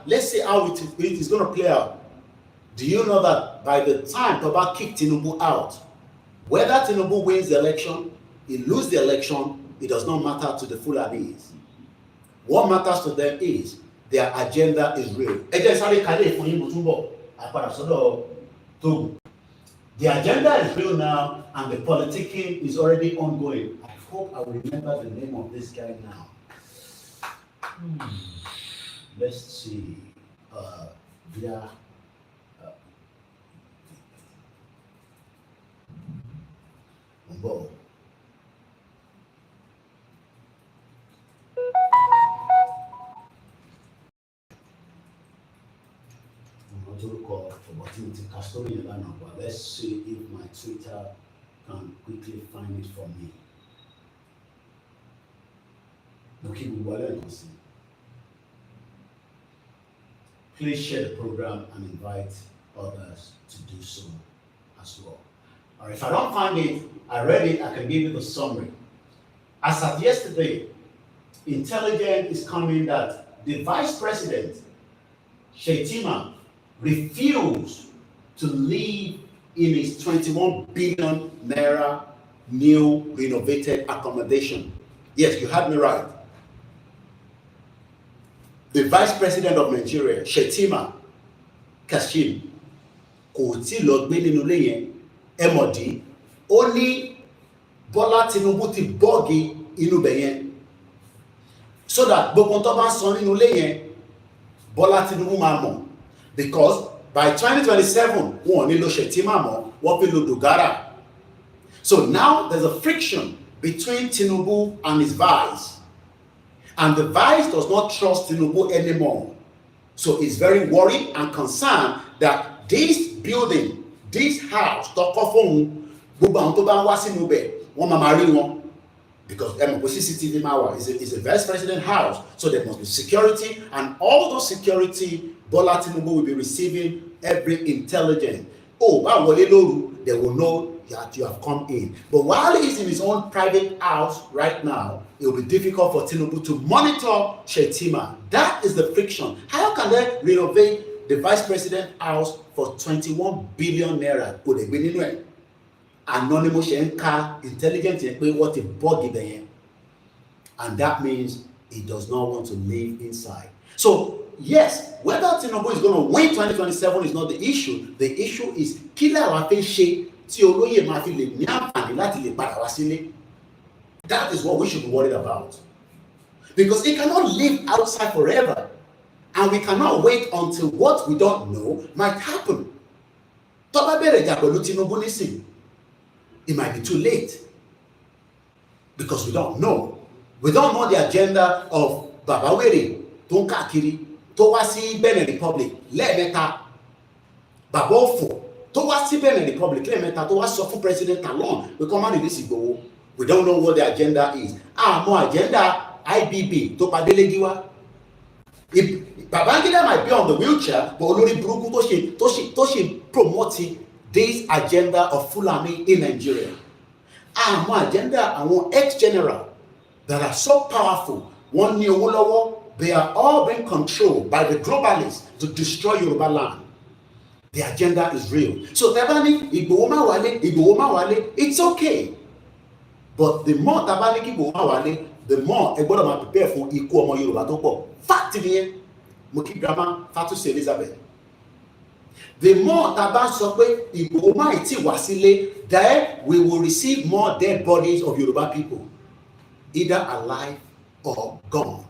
S1: Let's see how it is going to play out. Do you know that by the time Toba kicked Tinubu out, whether Tinubu wins the election, he loses the election, it does not matter to the Fulanis. What matters to them is their agenda is real. The agenda is real now, and the politicking is already ongoing. I hope I will remember the name of this guy now. Let's see. Bo. Let's see if my Twitter can quickly find it for me. Please share the program and invite others to do so as well. Or if I don't find it, I read it, I can give you the summary. As of yesterday, intelligence is coming that the Vice President, Shetima, refused to live in his 21 billion naira new renovated accommodation. Yes, you had me right. The Vice President of Nigeria, Shetima Kashim, kò tí lọ gbé nínú ilé yẹn, MOD, ó ní Bọ́lá Tinubu ti bọ́ọ̀gì inú bẹ̀ yẹn. so that gbogbo tó bá sọ nínú ilé yẹn Bọ́lá Tinubu máa mọ̀, because by 2027 wọn ò ní lo Shettima mọ́, wọ́n fi lo Dogara. So now there's a friction between Tinubu and his vice, and the vice does not trust Tinubu anymore. So he's very worried and concerned that this building, this house, gbogbo àwọn tó bá ń wá sínú bẹ̀ wọ́n máa rí wọn, because CCTV máa is a vice president house, so there must be security, and all those security Bola Tinubu will be receiving every intelligence. Oh, bá wọlé lóru, they will know that you have come in. But while he's in his own private house right now, it will be difficult for Tinubu to monitor Shettima. That is the friction. How can they renovate the vice president house for 21 billion naira? Kò dẹ̀ gbé nínú ẹ̀. Anonymous intelligent what a bug there, and that means he does not want to live inside. So yes, whether Tinubu is going to win 2027 is not the issue. The issue is killer ṣe tí olóyè máa fi lè ní àǹfààní láti lè padà wá sílé. That is what we should be worried about, because he cannot live outside forever, and we cannot wait until what we don't know might happen. Tó bá bẹ̀rẹ̀ jà pẹ̀lú Tinubu nísìn, it might be too late, because we don't know. We don't know the agenda of Baba Were tó ń káàkiri tó wá sí Benin Republic lẹ́ẹ̀mẹ́ta, Baba Ofo tó wá sí Benin Republic lẹ́ẹ̀mẹ́ta tó wá sọ fún President Talon pé kó má release Igboho. We don't know what the agenda is. Àmọ́ agenda IBB tó pa Delegi wá. Babangida might be on the wheelchair, but olórí burúkú tó ṣe promoting this agenda of Fulani in Nigeria. Àmọ́ agenda àwọn ex-general that are so powerful, wọ́n ní owó lọ́wọ́, they are all being controlled by the globalists to destroy Yoruba land. The agenda is real. So tabani Igboho má wálé, it's okay. But the more tabani Igboho má wálé, the more ẹ gbọ́dọ̀ máa prepare fún ikú ọmọ Yorùbá tó pọ̀. Fact nìyẹn, mo kí grandma Fatusi Elizabeth. The more taba sọ pé Igboho má tí wá sílé, then we will receive more dead bodies of Yoruba people, either alive or gone.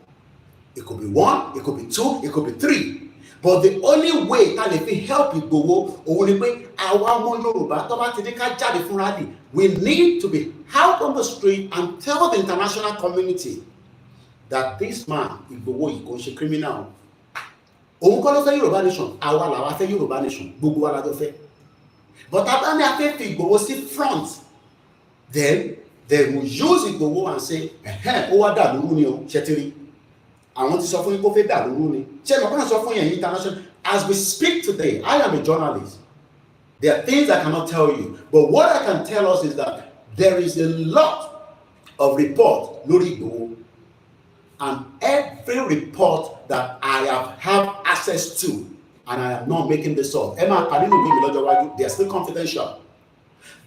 S1: It could be 1, it could be 2, it could be 3. But the only way that if we help Igboho, òun ni pé àwa ọmọ Yorùbá tó bá ti ní ká jáde fúnra dì, we need to be out on the street and tell the international community that this man Igboho yìí kò ṣe criminal. Òun kọ́ ló fẹ́ Yorùbá nation, àwa làwa fẹ́ Yorùbá nation, gbogbo wa la jọ fẹ́. But abá ní a fẹ́ fi Igboho sí front, then they will use Igboho and say, ó wá dà lóru ni o, ṣẹ́tìrì. Àwọn ti sọ fún yín kó fẹ́ dà lóru ni. Ṣé mo kàn sọ fún yín international? As we speak today, I am a journalist. There are things I cannot tell you, but what I can tell us is that there is a lot of report lórí Igboho, and every report that I have had access to, and I am not making this up, they are still confidential.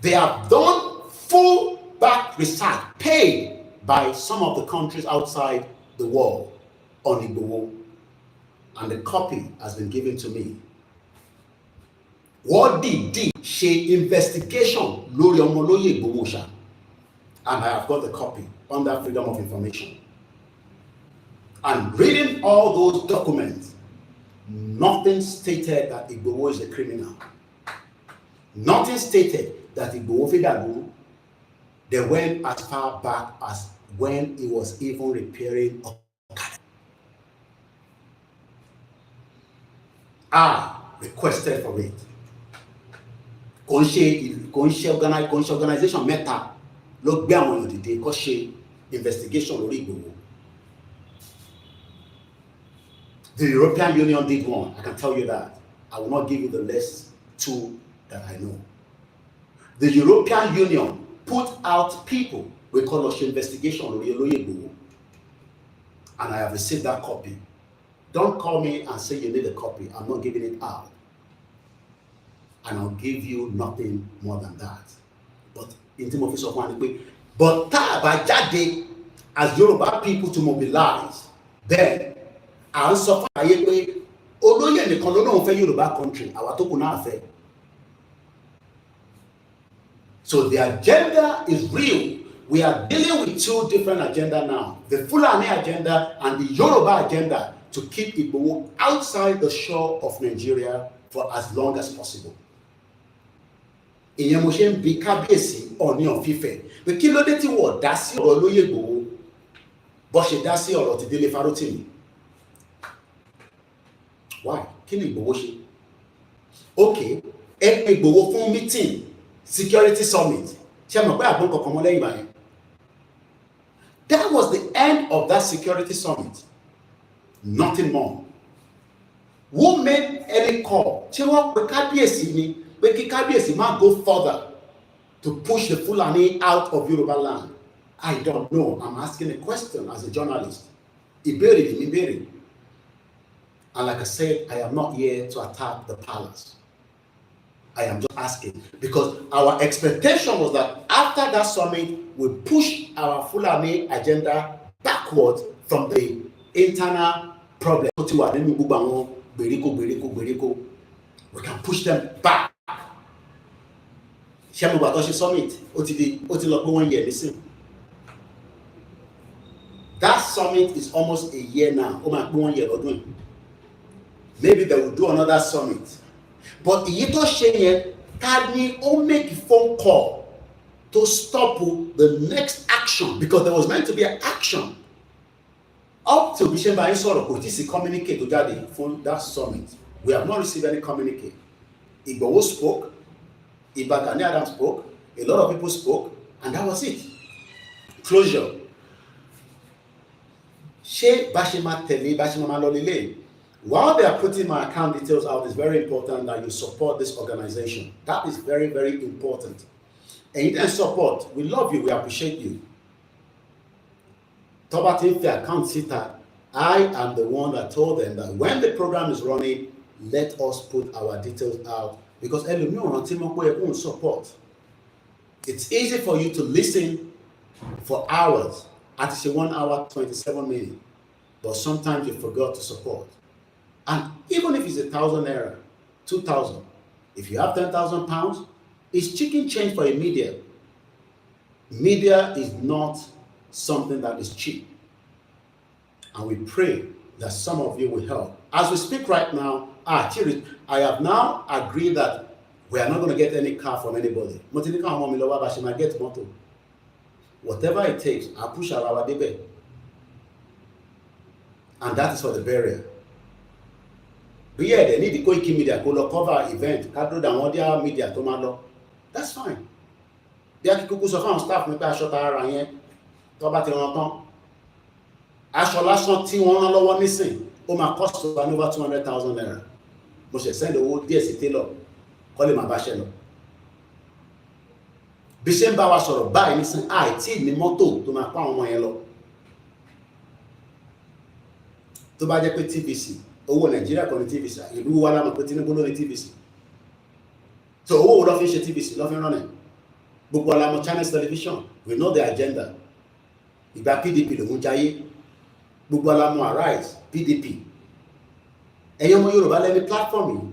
S1: They have done full back research paid by some of the countries outside the world on Igboho, and the copy has been given to me. What did she investigation lórí ọmọ olóyè Igboho ṣá? And I have got the copy under Freedom of Information. And reading all those documents, nothing stated that Igboho is a criminal. Nothing stated that Igboho fẹ́ dà lóru. They went as far back as when he was even repairing Okada. I requested for it. Kò ń ṣe organization mẹ́ta ló gbé àwọn èèyàn dìde kó ṣe investigation lórí Igboho. The European Union did one, I can tell you that. I will not give you the last 2 that I know. The European Union put out people we call us investigation on Igboho, and I have received that copy. Don't call me and say you need a copy. I'm not giving it out, and I'll give you nothing more than that. But in the office of one, but jáde as Yoruba people to mobilize, then à ń sọ fún àyè pé olóyè nìkan ló lóun fẹ́ Yoruba country, àwa tó kù náà fẹ́. So the agenda is real, we are dealing with two different agendas now. The Fulani agenda and the Yoruba agenda to keep Igboho outside the shore of Nigeria for as long as possible. Ìyẹn mo ṣe ń bi kábíyèsí Ọọ̀ni of Ifẹ̀ pé kí ló dé tí wọ́n dá sí ọ̀rọ̀ olóyè Ìgbòho bó ṣe dá sí ọ̀rọ̀ ti Délé Fárótìmí. Why? Kí ni Ìgbòho ṣe? Okay, ẹ pé Ìgbòho fún meeting security summit. Ṣé mọ̀ pé àgbọn kankan mọ́ lẹ́yìn báyẹn? That was the end of that security summit. Nothing more. Who made any call? Ṣé wọ́n pe kábíyèsí ni pé kí kábíyèsí má go further to push the Fulani out of Yoruba land? I don't know. I'm asking a question as a journalist. Ìbéèrè ni mi béèrè. And like I said, I am not here to attack the palace. I am just asking because our expectation was that after that summit, we push our Fulani agenda backwards from the internal problem. We can push them back. Summit, that summit is almost a year now. Maybe they will do another summit. But Iyito Shenye can make a phone call to stop the next action because there was meant to be an action. Up to Bishemba Isoro, which is a communique to Jadi from that summit. We have not received any communique. Igboho spoke, Gani Adams spoke, a lot of people spoke, and that was it. Closure. She Bashima Teli, Bashima Malolile. While they are putting my account details out, it's very important that you support this organization. That is very, very important. And you can support. We love you. We appreciate you. Tobatin the account sitter, I am the one that told them that when the program is running, let us put our details out because support. It's easy for you to listen for hours at 1 hour 27 minutes, but sometimes you forgot to support. And even if it's 1,000 naira, 2,000, if you have 10,000 pounds, it's chicken change for a media. Media is not something that is cheap. And we pray that some of you will help. As we speak right now, I have now agreed that we are not going to get any car from anybody. Whatever it takes, I'll push our debate. And that is for the burial. Yeah, they need the Koikimedia to cover event. Media to that's fine. They are people who staff me shot around to Ashola T one lower missing. Cost over 200,000 naira. Must send the whole DSC Taylor. Call him a bachelor. Bishemba was sort of buy missing IT ni motto to my pound one yellow. To buy the TVC. Owó Nigeria kan ní TVC ìlú wa la mọ̀ pé Tinubu ló ní TVC so owó ló fi ṣe TVC ló fi rán ẹ̀ gbogbo la mọ̀ Chinese television we know the agenda ìgbà PDP ló ń jayé gbogbo la mọ̀ Arise PDP ẹ̀yin ọmọ Yorùbá lẹ́ni platform yìí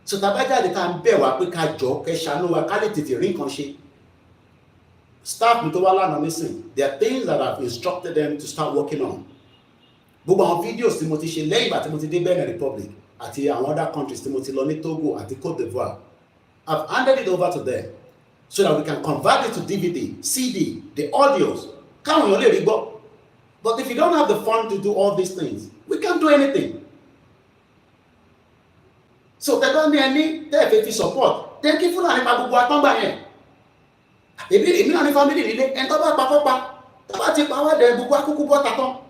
S1: so tabajáde tá ń bẹ̀ wá pé ká jọ kẹ́ ṣàánú wa ká lè tètè rí nǹkan ṣe staff mi tó wá lánàá nísìn there are things that I've instructed them to start working on. Gbogbo àwọn videos tí mo ti ṣe lẹ́yìn ìgbà tí mo ti dé Benin Republic àti àwọn other countries tí mo ti lọ ní Togo àti Cote d'Ivoire, I've handed it over to them so that we can convert it to DVD, CD, the audios. Káwọn èèyàn lè rí gbọ́. But if you don't have the fund to do all these things, we can't do anything. So tẹ́gbọ́n ní ẹni tẹ́ẹ̀fẹ́ fi support, tẹ́ kí Fúlàní pa gbogbo àtọ́gbà yẹn. Èmi náà ní family nílé, ẹni tó bá pa fọ́pa, tó bá ti pa wá dẹ̀ gbogbo akúkú bọ́ tatán.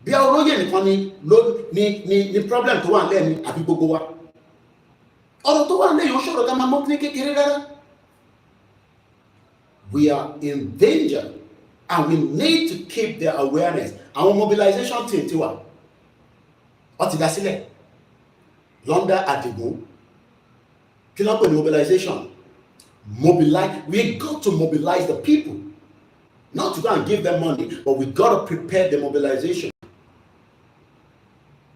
S1: Bí olóyè nìkan ni problem tó wà nílẹ̀ ni àbí gbogbo wa. Ọ̀rọ̀ tó wà nílẹ̀ yóò ṣòro ká máa mọ́ ní kékeré rárá. We are in danger and we need to keep their awareness. Our mobilization team ti wà. Ó ti dá sílẹ̀. London Adigun. Kí ló ń pè ní mobilization? Mobilize. We got to mobilize the people. Not to go and give them money, but we got to prepare the mobilization.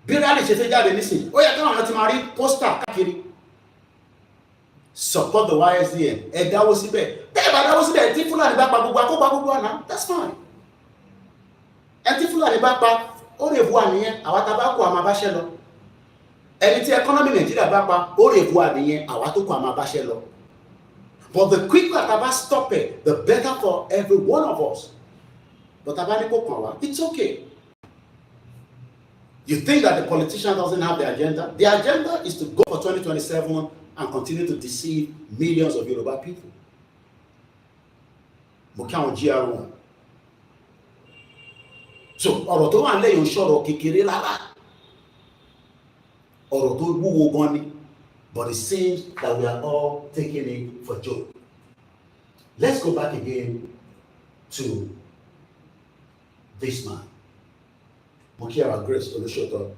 S1: Bí rally ṣe fẹ́ jáde nísìn, ó yẹ káwọn ọ̀nà ti máa rí pósítà káàkiri. support the YSDM. Ẹ dáwó síbẹ̀. Bẹ́ẹ̀ bá dáwó síbẹ̀, tí Fúlàní bá pa gbogbo akópa gbogbo àná, that's fine. Ẹ tí Fúlàní bá pa, ó lè bu àníyẹn, àwa tá a bá kó àmà bá ṣẹ́ lọ. Ẹni tí economy Nàìjíríà bá pa, ó lè bu àníyẹn, àwa tó kó àmà bá ṣẹ́ lọ. But the quicker tá a bá stop it, the better for every one of us. But tá a bá ní kó kàn wá, it's okay. You think that the politician doesn't have the agenda? The agenda is to go for 2027 and continue to deceive millions of Yoruba people. Mo kí àwọn GR1. So, ọ̀rọ̀ tó wà nílẹ̀ yóò ṣọ̀rọ̀ kékeré lára. Ọ̀rọ̀ tó wúwo gan ni. But it seems that we are all taking it for joke. Let's go back again to this man. Mo kí our Grace Olúṣọ̀tọ̀.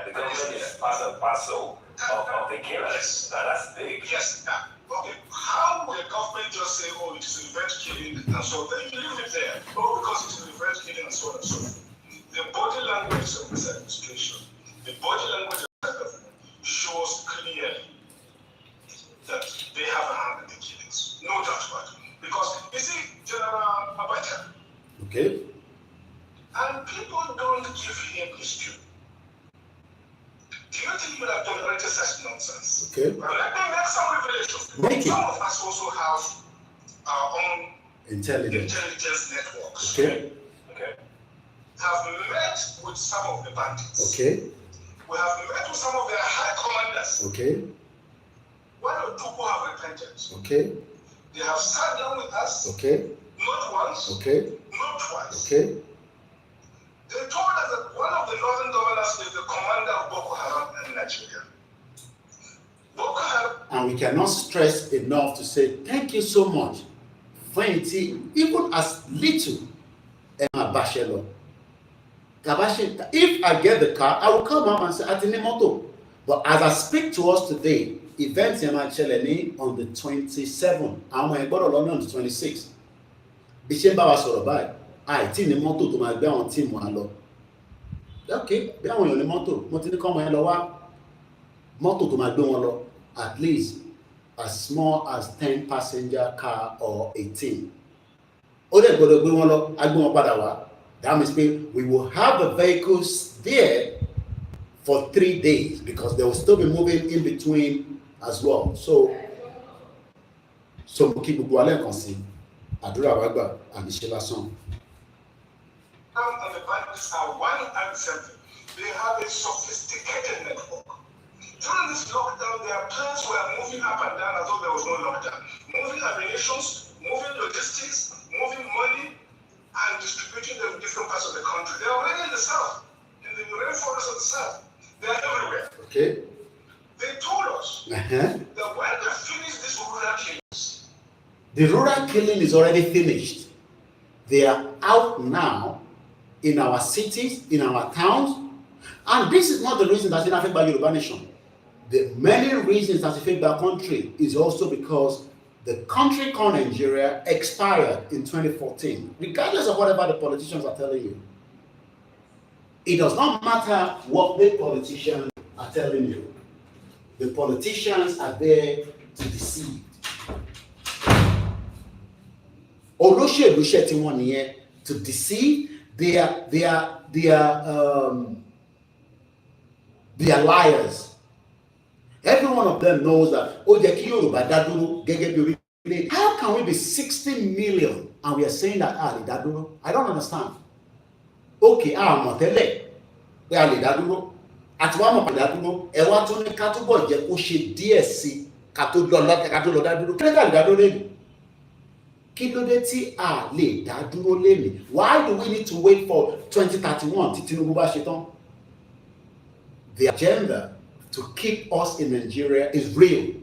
S7: The government is part and parcel of the killers. That's big.
S6: Yes. Okay. How will the government just say, oh, it is revenge killing and so on? Then you leave it there. Oh, because it is revenge killing and so on and so forth. The body language of this administration, the body language of the government shows clearly that they have a hand in the killings. No doubt about it. Because, you see, General Abacha,
S1: Okay?
S6: and people don't give him his due. Do you think he would have tolerated such nonsense?
S1: Okay?
S6: Well, let me make some revelations.
S1: Make it.
S6: Some of us also have our own
S1: Intelligence.
S6: intelligence networks.
S1: Okay?
S7: Okay.
S6: Have met with some of the bandits.
S1: Okay?
S6: We have met with some of their high commanders.
S1: Okay?
S6: One or two who have repented.
S1: Okay?
S6: They have sat down with us,
S1: Okay?
S6: not once,
S1: Okay?
S6: not twice.
S1: Okay?
S6: They told us that one of the northern governors is the commander of Boko Haram in Nigeria. Boko Haram.
S1: And we cannot stress enough to say thank you so much for it, even as little Emma Bashelo. If I get the car, I will come up and say Atini. But as I speak to us today, events Emma Cheleni on the 27th, and when I got along on the 26th, Bishemba was sort of by àìtí ní mọ́tò tó máa gbé àwọn tíìmù wa lọ. Okay, bí àwọn èèyàn ní mọ́tò, mo ti ní kọ́ ọmọ yẹn lọ wá mọ́tò tó máa gbé wọn lọ at least as small as 10 passenger car or 18. Ó dẹ̀ gbọ́dọ̀ gbé wọn lọ, á gbé wọn padà wá. That means we will have the vehicles there for 3 days because they will still be moving in between as well. So mo kí gbogbo alẹ́ kan sí àdúrà wa gbà àmì ṣe lásán.
S6: And the bandits are one and something. They have a sophisticated network. During this lockdown, their planes were moving up and down as though there was no lockdown. Moving ammunitions, moving logistics, moving money, and distributing them in different parts of the country. They're already in the south, in the rainforest of the south. They're everywhere.
S1: Okay?
S6: They told us that when they finish this rural killings,
S1: the rural killing is already finished. They are out now in our cities, in our towns, and this is not the reason that's in affected by Yoruba nation. The many reasons that's affected by country is also because the country called Nigeria expired in 2014, regardless of whatever the politicians are telling you. It does not matter what the politicians are telling you. The politicians are there to deceive. Olóṣèlú ṣe tí wọ́n nìyẹn to deceive. They are liars. Every one of them knows that how can we be 60 million and we are saying that I don't understand. Okay, mọ̀tẹ́lẹ̀ pé a lè dá dúró àti wàá mọ̀ pé dá dúró ẹ wá tún ní ká túbọ̀ jẹ́ kó ṣe díẹ̀ sí ká tó lọ dá dúró kí ló dé dá dúró lẹ́nu. Kí ló dé tí a lè dá dúró lẹ́nu? Why do we need to wait for 2031 tí Tinubu bá ṣe tán? The agenda to keep us in Nigeria is real.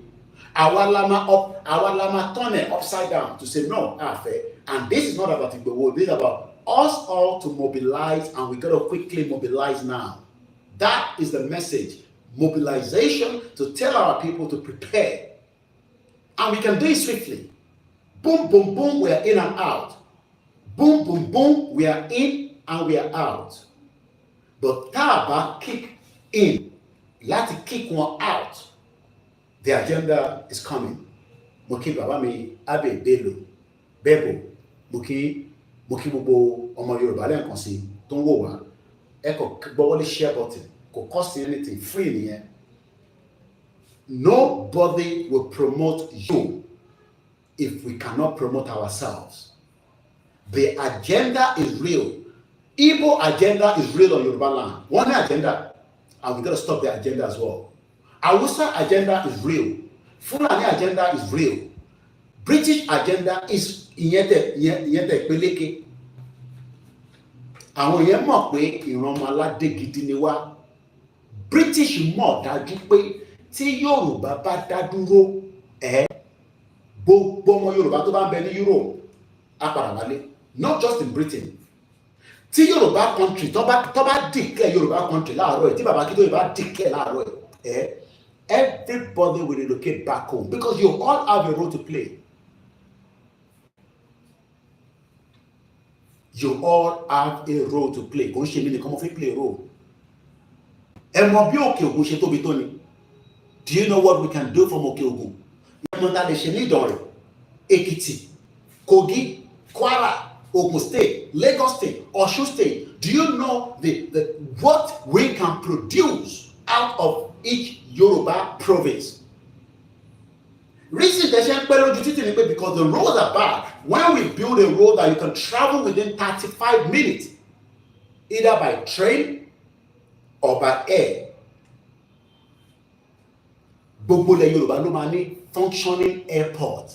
S1: Our lama turn it upside down to say no, and this is not about Igboho, this is about us all to mobilize, and we gotta quickly mobilize now. That is the message. Mobilization to tell our people to prepare. And we can do it swiftly. Boom, boom, boom, we are in and out. Boom, boom, boom, we are in and we are out. But Taba kick in. Láti kick one out. The agenda is coming. Mo kí bàbá mi Abe Bello Bebo, mo kí gbogbo ọmọ Yorùbá lẹ́ẹ̀kan sí tó ń wò wá. Ẹ kò gbọ́wọ́lé share button, kò cost anything, free nìyẹn. Nobody will promote you if we cannot promote ourselves. The agenda is real. Igbo agenda is real on Yoruba land. One agenda, and we got to stop the agenda as well. Hausa agenda is real. Fulani agenda is real. British agenda is ìyẹn peleke. Àwọn yẹn mọ̀ pé ìran ọmọ aládé gidi ni wá. British mọ̀ dájú pé tí Yorùbá bá dá dúró, gbogbo ọmọ Yorùbá tó bá ń bẹ ní Europe á padà wálé. Not just in Britain. Tí Yorùbá country tó bá declare Yorùbá country láàárọ̀ ẹ̀, tí bàbá Akíntóyè bá declare láàárọ̀ ẹ̀, everybody will relocate back home because you all have a role to play. You all have a role to play. Kò ń ṣe mí nìkan mo fi play a role. Ẹ mọ̀ bí Òkè Ògùn ṣe tóbi tó ni. Do you know what we can do from Òkè Ògùn? Ẹmọ ta lè ṣe ní Ìdànrè, Èkìtì, Kogi, Kwara, Ogun State, Lagos State, Osun State. Do you know what we can produce out of each Yoruba province? Reason they say because the roads are bad. When we build a road that you can travel within 35 minutes, either by train or by air, gbogbo ilẹ̀ Yorùbá ló máa ní functioning airport,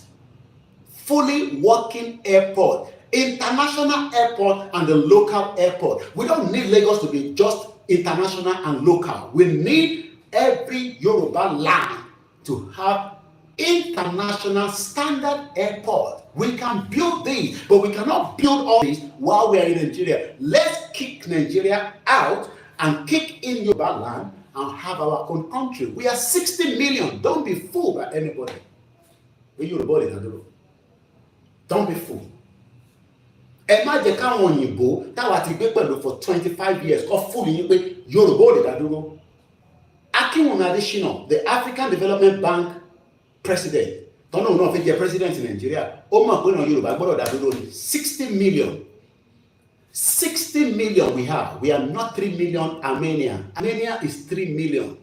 S1: fully working airport, international airport and the local airport. We don't need Lagos to be just international and local. We need every Yoruba land to have international standard airport. We can build these, but we cannot build all these while we are in Nigeria. Let's kick Nigeria out and kick in Yoruba land and have our own country. We are 60 million. Don't be fooled by anybody. Don't be fooled. Ẹ má jẹ́ káwọn òyìnbó táwa ti gbé pẹ̀lú for 25 years kọ́ fún yín pé Yorùbá ò lè dá dúró. Akinwumi Adesina, the African Development Bank president, tọ́nà òun náà fi jẹ́ president in Nigeria, ó mọ̀ pé náà Yorùbá gbọ́dọ̀ dá dúró ní 60 million. 60 million we have. We are not 3 million Armenia. Armenia is 3 million.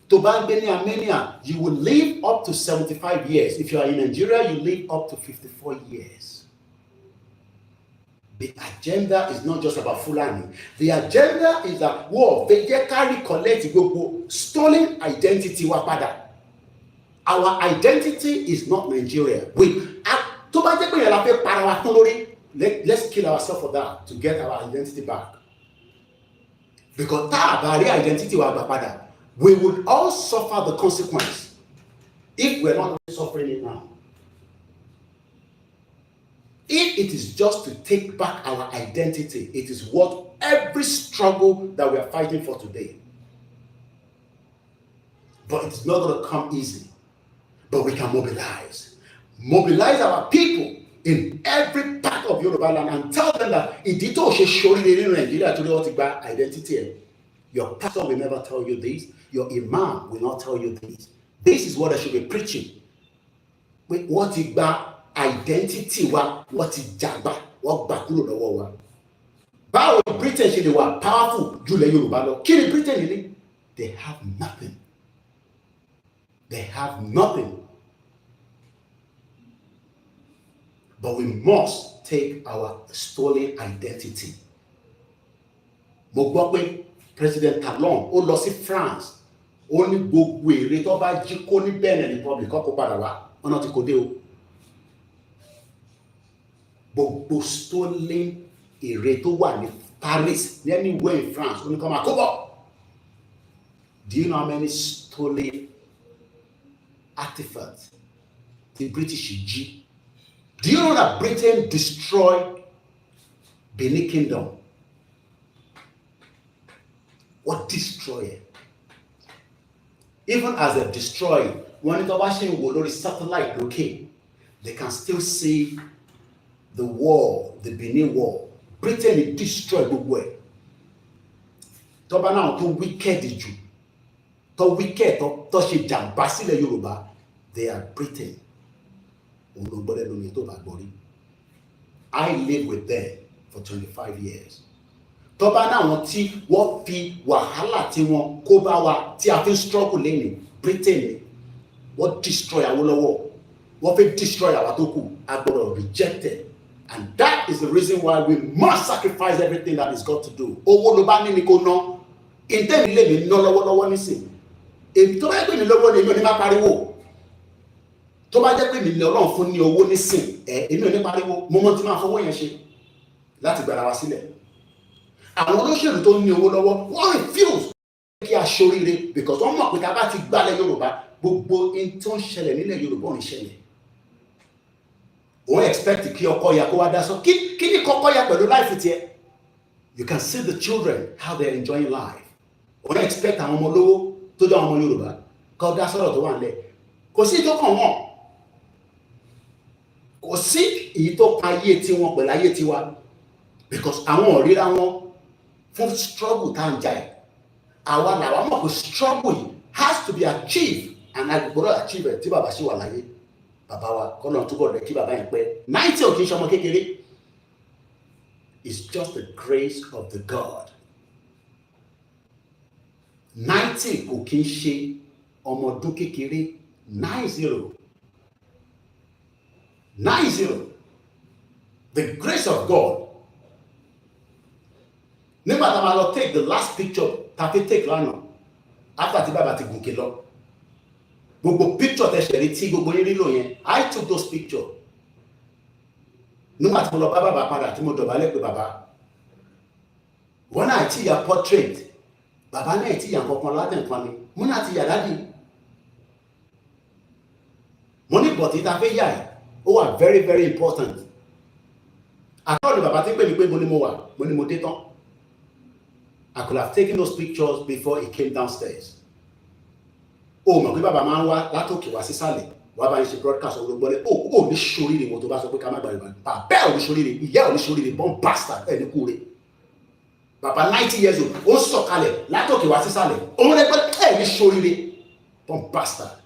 S1: To bá gbé ní Armenia, you will live up to 75 years. If you are in Nigeria, you live up to 54 years. The agenda is not just about Fulani. The agenda is that war. They carry collect gbogbo stolen identity wa padà. Our identity is not Nigeria. Tó bá jẹ́ pé yẹn la fẹ́ para wa tán lórí, let's kill ourselves for that to get our identity back. Because tá a bá rí identity wa gbà padà, we would all suffer the consequence if we're not suffering it now. If it is just to take back our identity, it is worth every struggle that we are fighting for today. But it's not going to come easy. But we can mobilize. Mobilize our people in every part of Yoruba land and tell them that ìdí tó ṣe ṣoríire nínú Nàìjíríà torí wọ́n ti gba identity ẹ̀. Your pastor will never tell you this. Your imam will not tell you this. This is what I should be preaching. Wọ́n ti gba identity wa, wọ́n ti jàgbá, wọ́n gbà kúrò lọ́wọ́ wa. Báwo ni Britain ṣe lè wà powerful jù lẹ Yorùbá lọ? Kí ni Britain ní? They have nothing. They have nothing. But we must take our stolen identity. Mo gbọ́ pé President Talon ó lọ sí France. Ó ní gbogbo èrè tó bá jí kó ní Benin Republic kọ́kọ́ padà wá. Ọ̀nà tí kò dé o. Gbogbo stolen èrè tó wà ní Paris, anywhere in France, ó ní kó máa kó bọ̀. Do you know how many stolen artifacts the British jí? Do you know that Britain destroyed Benin Kingdom? What destroyed? Even as they destroyed, when the watching lórí satellite lókè, they can still see the wall, the Benin wall. Britain destroyed gbogbo ẹ̀. Tó bá náà tó wicked jù, tó wicked tó ṣe jàmbá sílẹ̀ Yorùbá, They are Britain. I lived with them for 25 years. Tó bá náwọn tí wọ́n fi wàhálà tí wọ́n kó bá wa tí a fi ń struggle lẹ́yìn Britain ni wọ́n destroy Awólọ́wọ̀, wọ́n fi destroy àwa tó kù, a gbọ́dọ̀ reject it. And that is the reason why we must sacrifice everything that is got to do. Owó ló bá ní ni kó ná. Ìtẹ́mi lè mi ná lọ́wọ́lọ́wọ́ nísìn. Èmi tó bá yẹ pé mi lọ́wọ́ ni èmi ò ní máa pariwo. Tó bá jẹ́ pé mi ní Ọlọ́run fún ní owó nísìn, èmi ò ní pariwo. Mo mọ̀ tí máa fọwọ́ yẹn ṣe láti gbára wa sílẹ̀. Àwọn olóṣèlú tó ní owó lọ́wọ́ wọ́n refuse kí a ṣoríire because wọ́n mọ̀ pé tá a bá ti gbálẹ̀ Yorùbá gbogbo in tó ń ṣẹlẹ̀ nílẹ̀ Yorùbá ò ní ṣẹlẹ̀. Wọ́n expect kí ọkọ ya kó wá dá sọ kí ni kọ́kọ́ ya pẹ̀lú life tiẹ̀. You can see the children how they are enjoying life. Wọ́n expect àwọn ọmọ olówó tó jẹ́ àwọn ọmọ Yorùbá kó dá sọ̀rọ̀ tó wà nílẹ̀. Kò sí tó kàn wọ́n. Kò sí èyí tó pa ayé tiwọn pẹ̀lú ayé tiwa because àwọn òríra wọn fún struggle tá ń jà ẹ̀. Àwa làwa mọ̀ pé struggle has to be achieved and I gbọ́dọ̀ achieve ẹ̀ tí bàbá ṣì wà láyé. Bàbá wa kọ́nà túbọ̀ rẹ̀ kí bàbá yẹn pẹ́ 90 ò kì í ṣe ọmọ kékeré. It's just the grace of the God. 90 kò kì í ṣe ọmọ ọdún kékeré 90. The grace of God. Nígbà tá a máa lọ take the last picture tá a fi take lánàá after tí bàbá ti gòkè lọ. Gbogbo picture tẹ ṣẹ̀rí tí gbogbo yín nílò yẹn I took those pictures. Nígbà tí mo lọ bá bàbá padà tí mo dọ̀bálẹ̀ pé bàbá wọ́n náà ti yà portrait bàbá náà ti yà kankan látẹ̀ nǹkan ni mo náà ti yà dádì. Mo ní bọ̀tí ta fẹ́ yà ẹ̀ ó wà very very important. Àtọ́ ni bàbá ti pè mí pé mo ní mo wà mo ní mo dé tán. I could have taken those pictures before he came downstairs. Oh, mọ̀ pé bàbá máa ń wá látòkè wá sísàlẹ̀ wá bá ń ṣe broadcast ọ̀rọ̀ gbọ́lẹ̀ ó ní ṣoríire mo tó bá sọ pé ká má gbàgbé bàbá ò ní ṣoríire ìyá ò ní ṣoríire born bastard ẹni kúre. Bàbá 90 years old ó sọ̀kalẹ̀ látòkè wá sísàlẹ̀ òun lè gbọ́dọ̀ ní ṣoríire born bastard.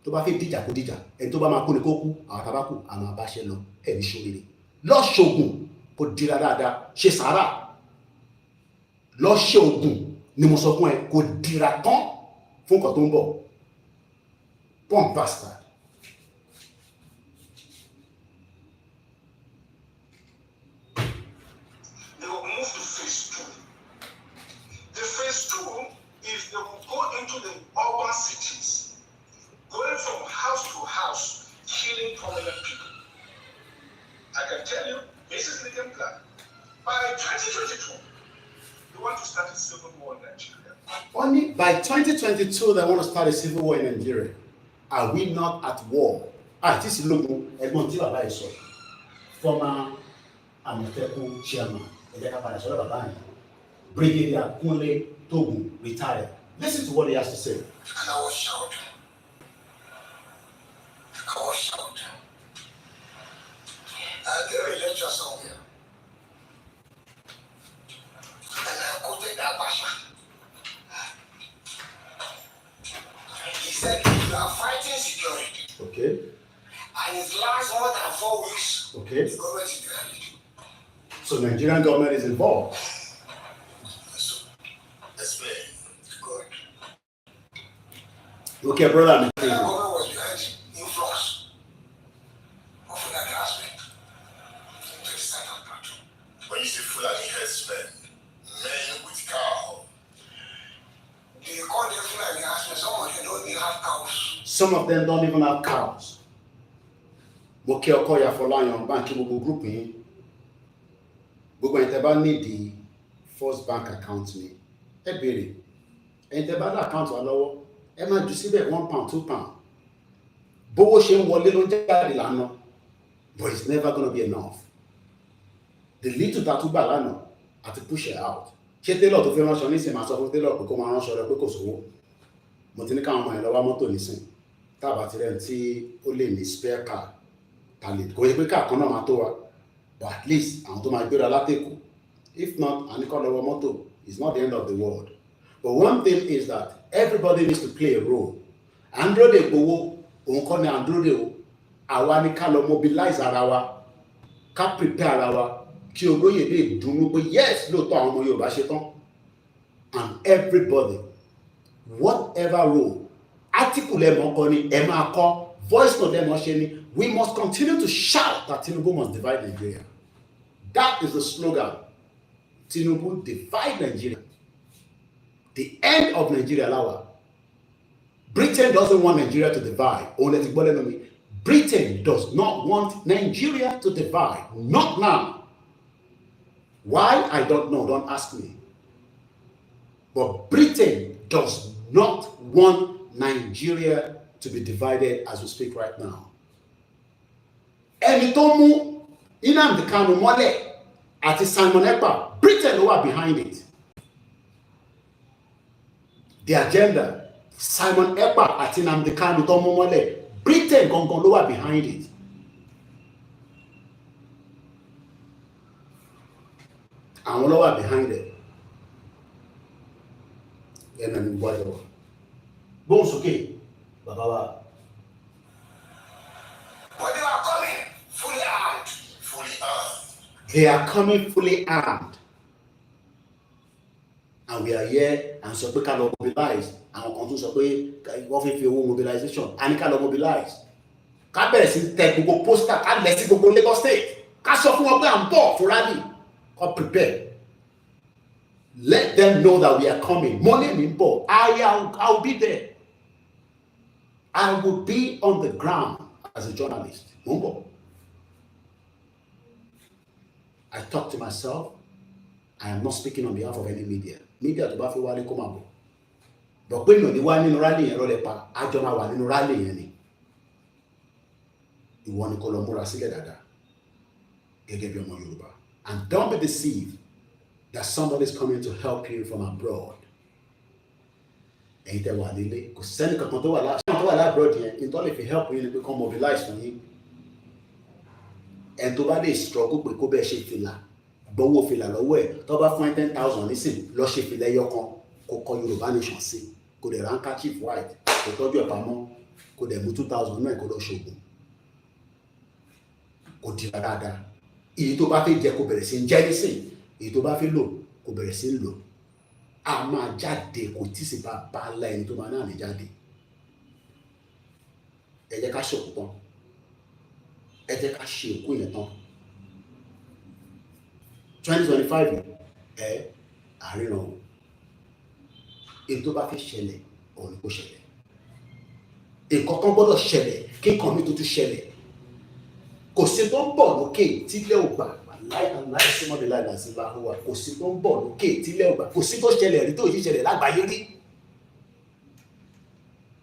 S1: Tó bá fẹ́ dìjà kó dìjà ẹni tó bá máa kú ni kó kú àwọn tabakú àwọn abáṣẹ lọ ní ṣoríire. Lọ ṣoògùn kó dira dáadáa ṣe sàárà. Lọ ṣe oògùn ni mo sọ fún ẹ kò dira tán fún nǹkan tó ń bọ̀. Born bastard.
S6: They will move to phase 2. The phase 2 is they will go into the urban cities, going from house to house, killing prominent people. I can tell you, this is the game plan. By 2022, they want to start a civil war in Nigeria.
S1: Only by 2022 they want to start a civil war in Nigeria. Are we not at war? This is Logo Ẹ̀gbọ́n tí bàbá yìí sọ. Former Àmọ̀tẹ́kùn chairman ẹ̀jẹ̀ ká sọ̀rọ̀ bàbá yìí. Brigadier Kunle Togun retired. Listen to what he has to say.
S8: And I was shouting. There is a lecture somewhere. And I quoted that passion. He said, you are fighting security.
S1: Okay.
S8: And it lasts more than 4 weeks.
S1: Okay.
S8: The government is behind it.
S1: So Nigerian government is involved.
S8: So, that's very good.
S1: Okay, brother.
S8: The government was behind influx of that aspect into the second part. When you say Fulani herdsmen, men with cow, they call them Fulani herdsmen. Some of them don't even have cows.
S1: Some of them don't even have cows. Mo kí ọkọ ya Fọláyan báńkì gbogbo group yín. Gbogbo ẹ̀yin tẹ́ bá need the first bank account mi. Ẹ béèrè. Ẹ̀yin tẹ́ bá ní account wa lọ́wọ́. Ẹ máa jù síbẹ̀ £1, £2. Bówó ṣe ń wọlé ló ń jáde lánàá. But it's never gonna be enough. The little that we gbà lánàá àti push it out. Ṣé tailor tó fẹ́ ránṣọ nísìnyí máa sọ fún tailor pé kó máa ránṣọ rẹ pé kò sówó. Mo ti ní káwọn ọmọ yẹn lọ wá mọ́tò nísìnyí. Tábà ti rẹ̀ tí ó lè ní spare car. Talent. Kò yẹ pé káà kan náà máa tó wa. But at least àwọn tó máa gbéra látẹ̀kù. If not, àníkọ́ lọ́wọ́ mọ́tò is not the end of the world. But one thing is that everybody needs to play a role. Andro de Igboho òun kọ́ ni Andro de o àwa ni ká lọ mobilize ara wa ká prepare ara wa kí olóyè lè dùnnú pé yes lóòótọ́ àwọn ọmọ Yorùbá ṣe tán and everybody whatever role article lẹ́mọ̀ kọ ni ẹ máa kọ voice note lẹ́mọ̀ ṣe ni we must continue to shout that Tinubu must divide Nigeria. That is the slogan. Tinubu divide Nigeria. The end of Nigeria lawa. Britain doesn't want Nigeria to divide. Britain does not want Nigeria to divide. Not now. Why? I don't know. Don't ask me. But Britain does not want Nigeria to be divided as we speak right now. Ẹni tó mú Nnamdi Kanu mọ́lẹ̀ àti Simon Ekpa, Britain ló wà behind it. The agenda, Simon Ekpa àti Nnamdi Kanu tó mú mọ́lẹ̀, Britain gangan ló wà behind it. Àwọn ló wà behind it. Ẹnà ní gbọ́dọ̀ wà. Bóun sókè, bàbá wa.
S8: But they are coming fully armed. Fully armed.
S1: They are coming fully armed. And we are here and sọ pé ká lọ mobilize. Àwọn kan tún sọ pé wọ́n fi owó mobilization. A ní ká lọ mobilize. Ká bẹ̀rẹ̀ sí tẹ gbogbo poster, ká lẹ̀ sí gbogbo Lagos State. Ká sọ fún wọn pé à ń bọ̀ fún rally. Come prepare. Let them know that we are coming. Money mi ń bọ̀. I'll be there. I will be on the ground as a journalist. Mo ń bọ̀. I talk to myself. I am not speaking on behalf of any media. Media tó bá fi wálé kó máa bọ̀. Bọ̀ pé mi ò ní wá nínú rally yẹn lọ́lẹ̀ pa. Àjọ máa wà nínú rally yẹn ni. Ìwọ ni kó lọ múra sílẹ̀ dáadáa. Gẹ́gẹ́ bí ọmọ Yorùbá. And don't be deceived that somebody is coming to help you from abroad. Ẹ̀yin tẹ́ wà nílé. Kò sẹ́ni kankan tó wà lábroad yẹn. Ìtọ́ lè fi help yín ni pé kó mobilize fún yín. Ẹni tó bá lè struggle pé kó bẹ́ẹ̀ ṣe fìlà. Gbowó fìlà lọ́wọ́ ẹ̀ tó bá fún ẹ 10,000 nísìn lọ ṣe fìlà ẹyọ kan kó kọ Yorùbá nation sí kó dẹ̀ ranka chief white kó tọ́jú ẹ̀ pamọ́ kó dẹ̀ mú 2,000 náà kó lọ ṣoògùn kó dira dáadáa èyí tó bá fẹ́ jẹ kó bẹ̀rẹ̀ sí ń jẹ nísìn èyí tó bá fẹ́ lò kó bẹ̀rẹ̀ sí ń lò a máa jáde kò tí sì bá bá ńlá ẹni tó máa náà ní jáde ẹ jẹ́ ká ṣòkú tán ẹ jẹ́ ká ṣe òkú yẹn tán 2025 àríran o èyí tó bá fẹ́ ṣẹlẹ̀ òun ni kò ṣẹlẹ̀ nǹkan kan gbọ́dọ̀ ṣẹlẹ̀ kí nǹkan mi tó tún ṣẹlẹ̀ kò sí tó ń bọ̀ lókè tílẹ̀ ò gbà láìsímọ́dé láìláìsí bá wà kò sí tó ń bọ̀ lókè tílẹ̀ ò gbà kò sí tó ṣẹlẹ̀ rí tó yìí ṣẹlẹ̀ lágbàáyé rí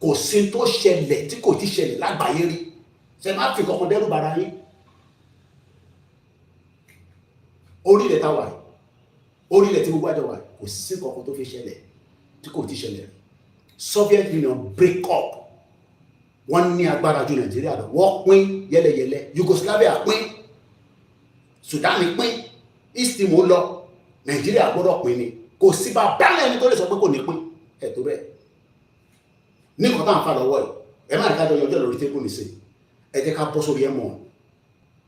S1: kò sí tó ṣẹlẹ̀ tí kò ti ṣẹlẹ̀ lágbàáyé rí ṣe má fi kankan dẹ́rù bara yín orílẹ̀ tá wà yìí orílẹ̀ tí gbogbo àjọ wà kò sí kankan tó fi ṣẹlẹ̀ tí kò ti ṣẹlẹ̀ rí Soviet Union break up wọ́n ní agbára ju Nàìjíríà lọ wọ́n pín yẹlẹyẹlẹ Yugoslavia pín Sudan pín East Timor lọ Nàìjíríà gbọ́dọ̀ pín ni kò sí bá bẹ́ẹ̀ ẹni tó lè sọ pé kò ní pín ẹ̀ tó bẹ́ẹ̀ ní nǹkan tá à ń fa lọ́wọ́ ẹ̀ ẹ má rí ká jọ yọjọ́ lórí tébù nìṣe ẹ jẹ́ ká bọ́ sórí ẹ̀ mọ́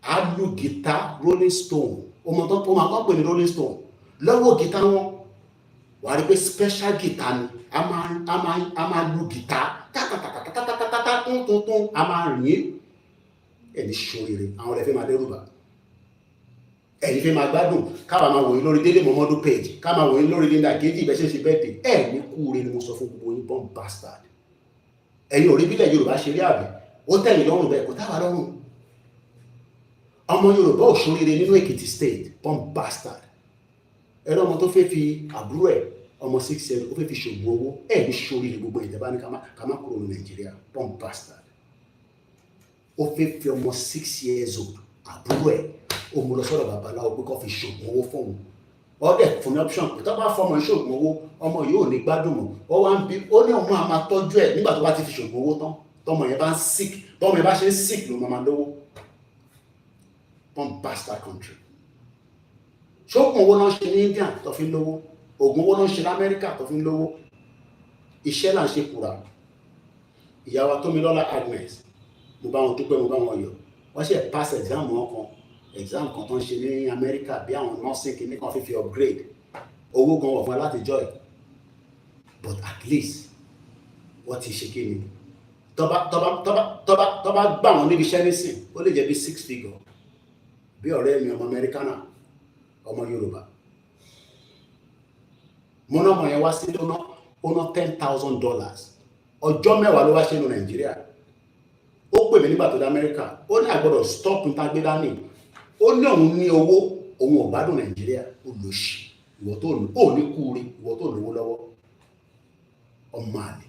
S1: á lu gìtá Rolling Stone ọmọ tó máa kọ́ pè ní Rolling Stone lọ́wọ́ gìtá wọn wà á rí pé special gìtá ni a máa lu gìtá tátátátátátátátá tuntun a máa rìn ẹni ṣoríire àwọn ọ̀rẹ́ fẹ́ máa dẹ́rù bà ẹni fẹ́ máa gbádùn káwa máa wòye lórí Délé Mọ̀mọ́dún page ká máa wòye lórí Linda Kejì ìbẹ́sẹ̀ ṣe bẹ́ẹ̀ dé ẹ̀ ní kúure ni mo sọ fún gbogbo yín bomb bastard ẹ̀yin òrí bílẹ̀ Yorùbá ṣe rí àbẹ̀ ó tẹ̀yìn lọ́rùn bẹ́ẹ̀ kò táwa lọ́rùn ọmọ Yorùbá ò ṣoríire nínú Èkìtì state bomb bastard ẹ̀rọ ọmọ tó fẹ́ fi àbúrò ẹ̀ ọmọ 6 years ó fẹ́ fi ṣògùn owó ẹ̀ ní ṣoríire gbogbo ìjọba ní ká má kúrò ní Nàìjíríà bomb bastard ó fẹ́ fi ọmọ 6 years old àbúrò ẹ̀ ó mú lọ sọ́dọ̀ babaláwo pé kó fi ṣògùn owó fóun ọdẹ fún mi option pé tó bá fọmọ ìṣògùn owó ọmọ yóò ní gbádùn mọ́ ó wá ń bí ó ní ọmọ àmà tọ́jú ẹ̀ nígbà tó bá ti fi ṣògùn owó tán tọmọ yẹn bá ń sick tọmọ yẹn bá ṣe ń sick ló máa lówó bomb bastard country ṣókùn owó náà ṣe ní India tó fi ń lówó ògùn owó náà ṣe ní Amẹ́ríkà tó fi ń lówó iṣẹ́ là ń ṣe kura ìyá wa Tómilọ́lá Agnes mo bá wọn dúpẹ́ mo bá wọn yọ̀ wọ́n ṣe pass exam wọn kan tó ń ṣe ní Amẹ́ríkà bí àwọn nursing kìíní kan fífi upgrade owó gan wọ̀ fún ẹ láti joy but at least wọ́n ti ṣe kí ni tọ́ba gbà wọ́n níbi iṣẹ́ nísìn ó lè jẹ́ bí 6 figure bí ọ̀rẹ́ mi ọmọ Amẹ́ríkánà ọmọ Yorùbá mo náà mọ̀ yẹn wá sí ó ná $10,000 ọjọ́ mẹ́wàá ló wá ṣe ní Nàìjíríà ó pè mí nígbà tó dé Amẹ́ríkà ó ní àgbọ̀dọ̀ stop níta gbé dání ó ní òun ní owó òun ò gbádùn Nàìjíríà ó lò sí ìwọ tó ò ní kúure ìwọ tó lówó lọ́wọ́ ọmọ àlè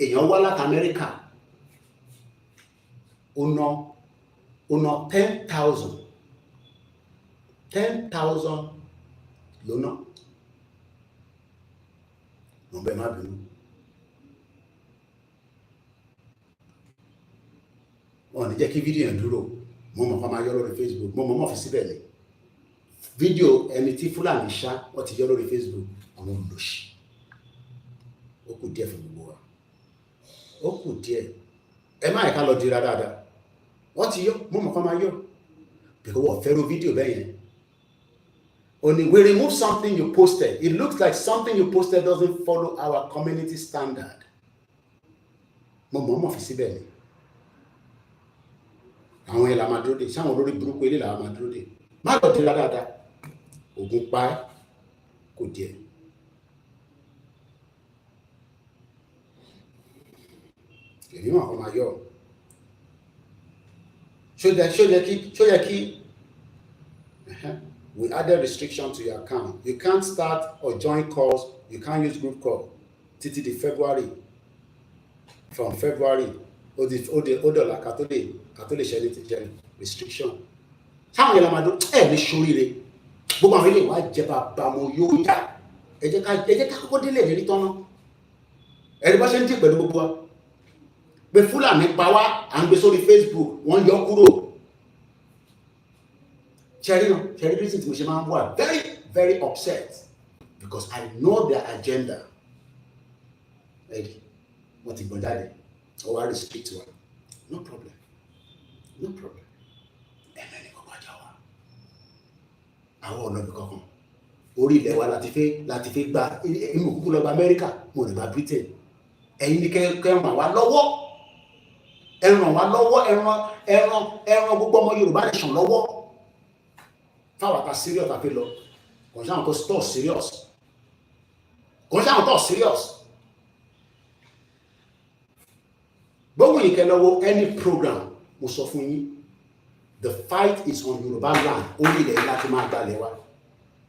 S1: èèyàn wá láti Amẹ́ríkà ó ná 10,000 ló ná mo bẹ̀ má bínú wọn ní jẹ́ kí fídíò yẹn dúró mo mọ̀ fún ma yọ lórí Facebook mo mọ̀ fi síbẹ̀ ni fídíò ẹni tí Fúlàní ṣá wọ́n ti yọ lórí Facebook àwọn olùlọ́sì ó kù díẹ̀ fún gbogbo wa ó kù díẹ̀ ẹ má ẹ̀ka lọ dira dáadáa wọ́n ti yọ mo mọ̀ fún ma yọ because wọ́n fẹ́ràn fídíò bẹ́ẹ̀ yẹn only we remove something you posted it looks like something you posted doesn't follow our community standard mo mọ̀ fi síbẹ̀ ni àwọn ẹ̀ la máa dúró dè sáwọn olórí burúkú ilé la máa dúró dè má lọ dira dáadáa ògùn pa ẹ́ kò díẹ̀ èmi wọn kò máa yọ ṣó yẹ kí we added restriction to your account you can't start or join calls you can't use group call títí di February from February ó dọ̀là ká tó lè ṣe ní ti jẹ restriction táwọn yẹn la máa dún ẹ̀ ní ṣoríire gbogbo àwọn ilé ìwà jẹba bàmọ yóò yá ẹ jẹ́ ká kọ́kọ́ délé ìrírí tọ́nà ẹ̀rí bá ṣe ń dì pẹ̀lú gbogbo wa pé Fúlàní pa wá à ń gbé sórí Facebook wọ́n yọ kúrò ṣẹ́rí reason tí mo ṣe máa ń wà very very upset because I know their agenda ẹ̀rí wọ́n ti gbọ́n jáde ó wá restrict wa no problem ẹ̀mẹ́ ní kọ́kọ́ ajá wa àwọn ọ̀nà ibi kankan orí ilẹ̀ wa láti fẹ́ gba inú kúkú lọ gba Amẹ́ríkà mo lè gba Britain ẹ̀yin ní kẹ́ ràn wá lọ́wọ́ ẹran gbogbo ọmọ Yorùbá lè ṣàn lọ́wọ́ fáwọn àta serious àfi lọ kò sáwọn tó stọ̀ serious gbogbo ìkẹ́ lọ́wọ́ any program mo sọ fún yín the fight is on Yorùbá land orí ilẹ̀ láti máa gbalẹ̀ wa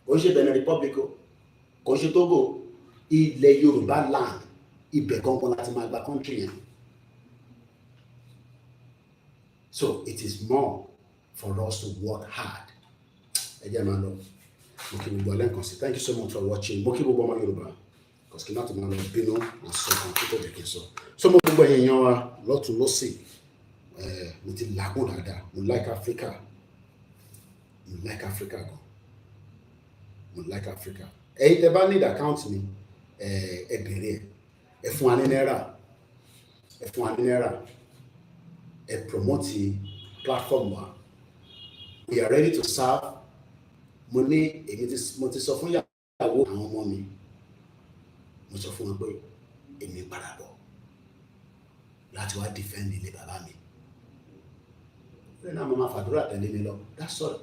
S1: kò ń ṣe Benin Republic kò ń ṣe Togo ilẹ̀ Yorùbá land ibẹ̀ gangan láti máa gba country yẹn so it is more for us to work hard ẹ jẹ́ máa lọ mo kí gbogbo ẹlẹ́ǹkan sí thank you so much for watching mo kí gbogbo ọmọ Yorùbá kòsìkì láti máa lọ bínú àsọkàn tó tẹ̀lé kí n sọ so mo gbogbo èèyàn wa lọ́tún lọ́sì mo ti làágùn dáadáa mo like Africa gan mo like Africa ẹ̀yin tẹ́ bá need account mi ẹ bèrè ẹ fún wa ní náírà ẹ promote platform wa we are ready to serve mo ti sọ fún ìyàwó àwọn ọmọ mi mo sọ fún wọn pé èmi padà bọ̀ láti wá defend ilé bàbá mi lẹ́yìn náà mo máa fàdúrà tẹ̀lé mi lọ that's all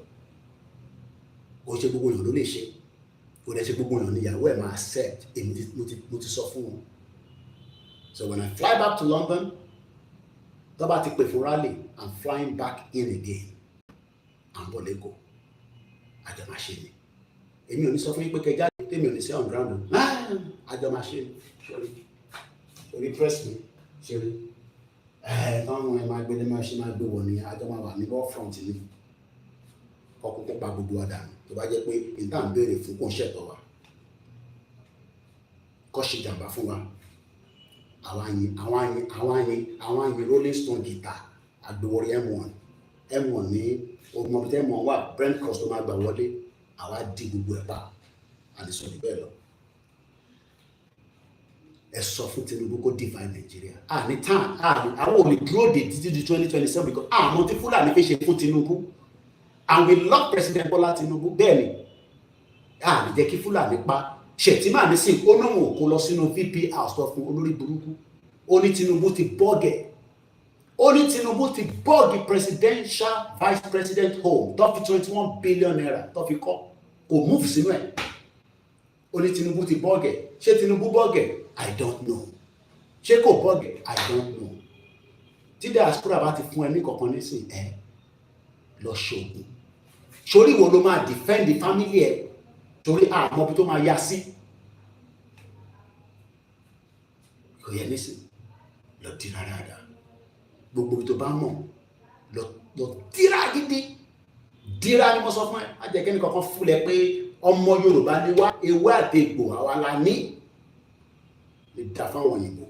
S1: kò ṣe gbogbo èèyàn ló lè ṣe kò dẹ̀ ṣe gbogbo èèyàn ní ìyàwó ẹ̀ máa accept èmi mo ti sọ fún wọn so when I fly back to London tó bá ti pè fún rally I'm flying back in again à ń bọ̀ lẹ́kọ̀ọ́ àjọ máa ṣe ni èmi ò ní sọ fún yín pé kẹjá tèmi ò ní sí on ground àjọ máa ṣe ni orí press mi ṣe rí táwọn ẹ máa gbélé máa ṣe máa gbé wọ̀ ní àjọ máa wà ní wall front ni kọ́kọ́ kó pa gbogbo ọ̀dà tó bá jẹ́ pé ìta ń béèrè fún kó ń ṣẹ̀tọ́ wa kọ́ ṣe jàǹbá fún wa àwọn àyìn Rolling Stone guitar àgbèwọ̀rí M1 ní ogun ọ̀bí tẹ́ M1 wà Brent Cross tó máa gbà wọlé àwa di gbogbo ẹ̀ pa àdìsọ ní bẹ́ẹ̀ lọ ẹ sọ fún Tinubu kó divide Nigeria ní time àwọn ò lè dúró de títí di 2027 because àmọ́ tí Fúlàní fi ṣe fún Tinubu and we love President Bola Tinubu bẹ́ẹ̀ ni lè jẹ́ kí Fúlàní pa Shettima nísìn ó náà wò kó lọ sínú VP house tó fún olórí burúkú ó ní Tinubu ti bọ́ọ̀gẹ̀ ó ní Tinubu ti bọ́ọ̀gì presidential vice president home tó fi 21 billion naira tó fi kọ́ kò move sínú ẹ̀ ó ní Tinubu ti bọ́ọ̀gẹ̀ ṣé Tinubu bọ́ọ̀gẹ̀ I don't know ṣé kò bọ́ọ̀gẹ̀ I don't know tí diaspora bá ti fún ẹ ní kankan nísìn ẹ lọ ṣoògùn sórí wo ló máa defend the family ẹ torí àmọ́ bí tó máa yá sí kò yẹ nísìn lọ dira dáadáa gbogbo tó bá mọ̀ lọ dira gidi dira ni mo sọ fún ẹ má jẹ́ kẹ́ni kankan fúnlẹ̀ pé ọmọ Yorùbá ni wá ewé àti egbò àwa la ní lè dá fáwọn òyìnbó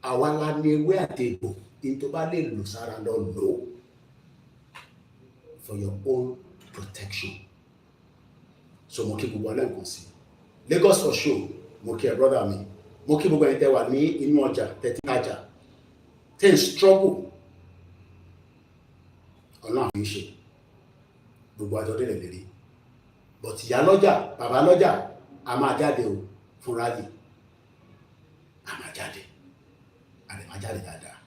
S1: àwa la ní ewé àti egbò ní tó bá lè lò sára lọ lò for your own protection so mo kí gbogbo alẹ́ nǹkan sí Lagos for show mo kí ẹ brother mi mo kí gbogbo ẹni tẹ́ wà ní inú ọjà tẹ́tí tajà tẹ́ ń struggle ọ̀nà àfi ṣe gbogbo àjọ délẹ̀ lérí but ìyá lọ́jà bàbá lọ́jà a máa jáde o fún rally a máa jáde a lè máa jáde dáadáa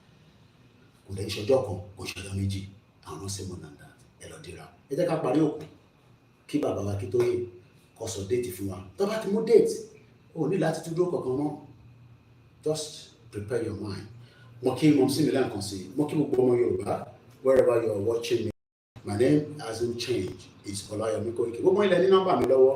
S1: kò lè ṣọjọ́ kan kò ṣọjọ́ méjì àwọn ṣe mọ̀ nàndà ẹ lọ dira ẹ jẹ́ ká parí òkú kí bàbá wa kí tó yè kó sọ déètì fún wa tó bá ti mú déètì o ní láti tún dúró kankan mọ́ just prepare your mind mo kí mọ̀ sí mi lẹ́ǹkan sí mo kí gbogbo ọmọ Yorùbá wherever you are watching me my name hasn't changed it's OLAYOMI KOIKI gbogbo ilẹ̀ ní nọ́mbà mi lọ́wọ́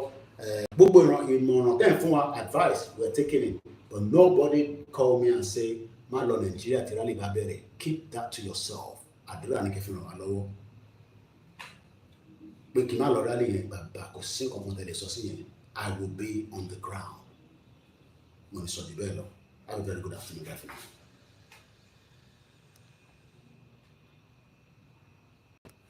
S1: gbogbo ìmọ̀ràn tẹ́ ń fún wa advice we're taking it but nobody call me and say má lọ Nàìjíríà tí rally bá bẹ̀rẹ̀ keep that to yourself àdúrà ní kẹfì ràn wá lọ́wọ́ pé kí n má lọ rally yẹn gbàgbà kò sí nǹkan kan tẹ̀lé sọ sí yẹn I will be on the ground mo ní sọ jù bẹ́ẹ̀ lọ have a very good afternoon.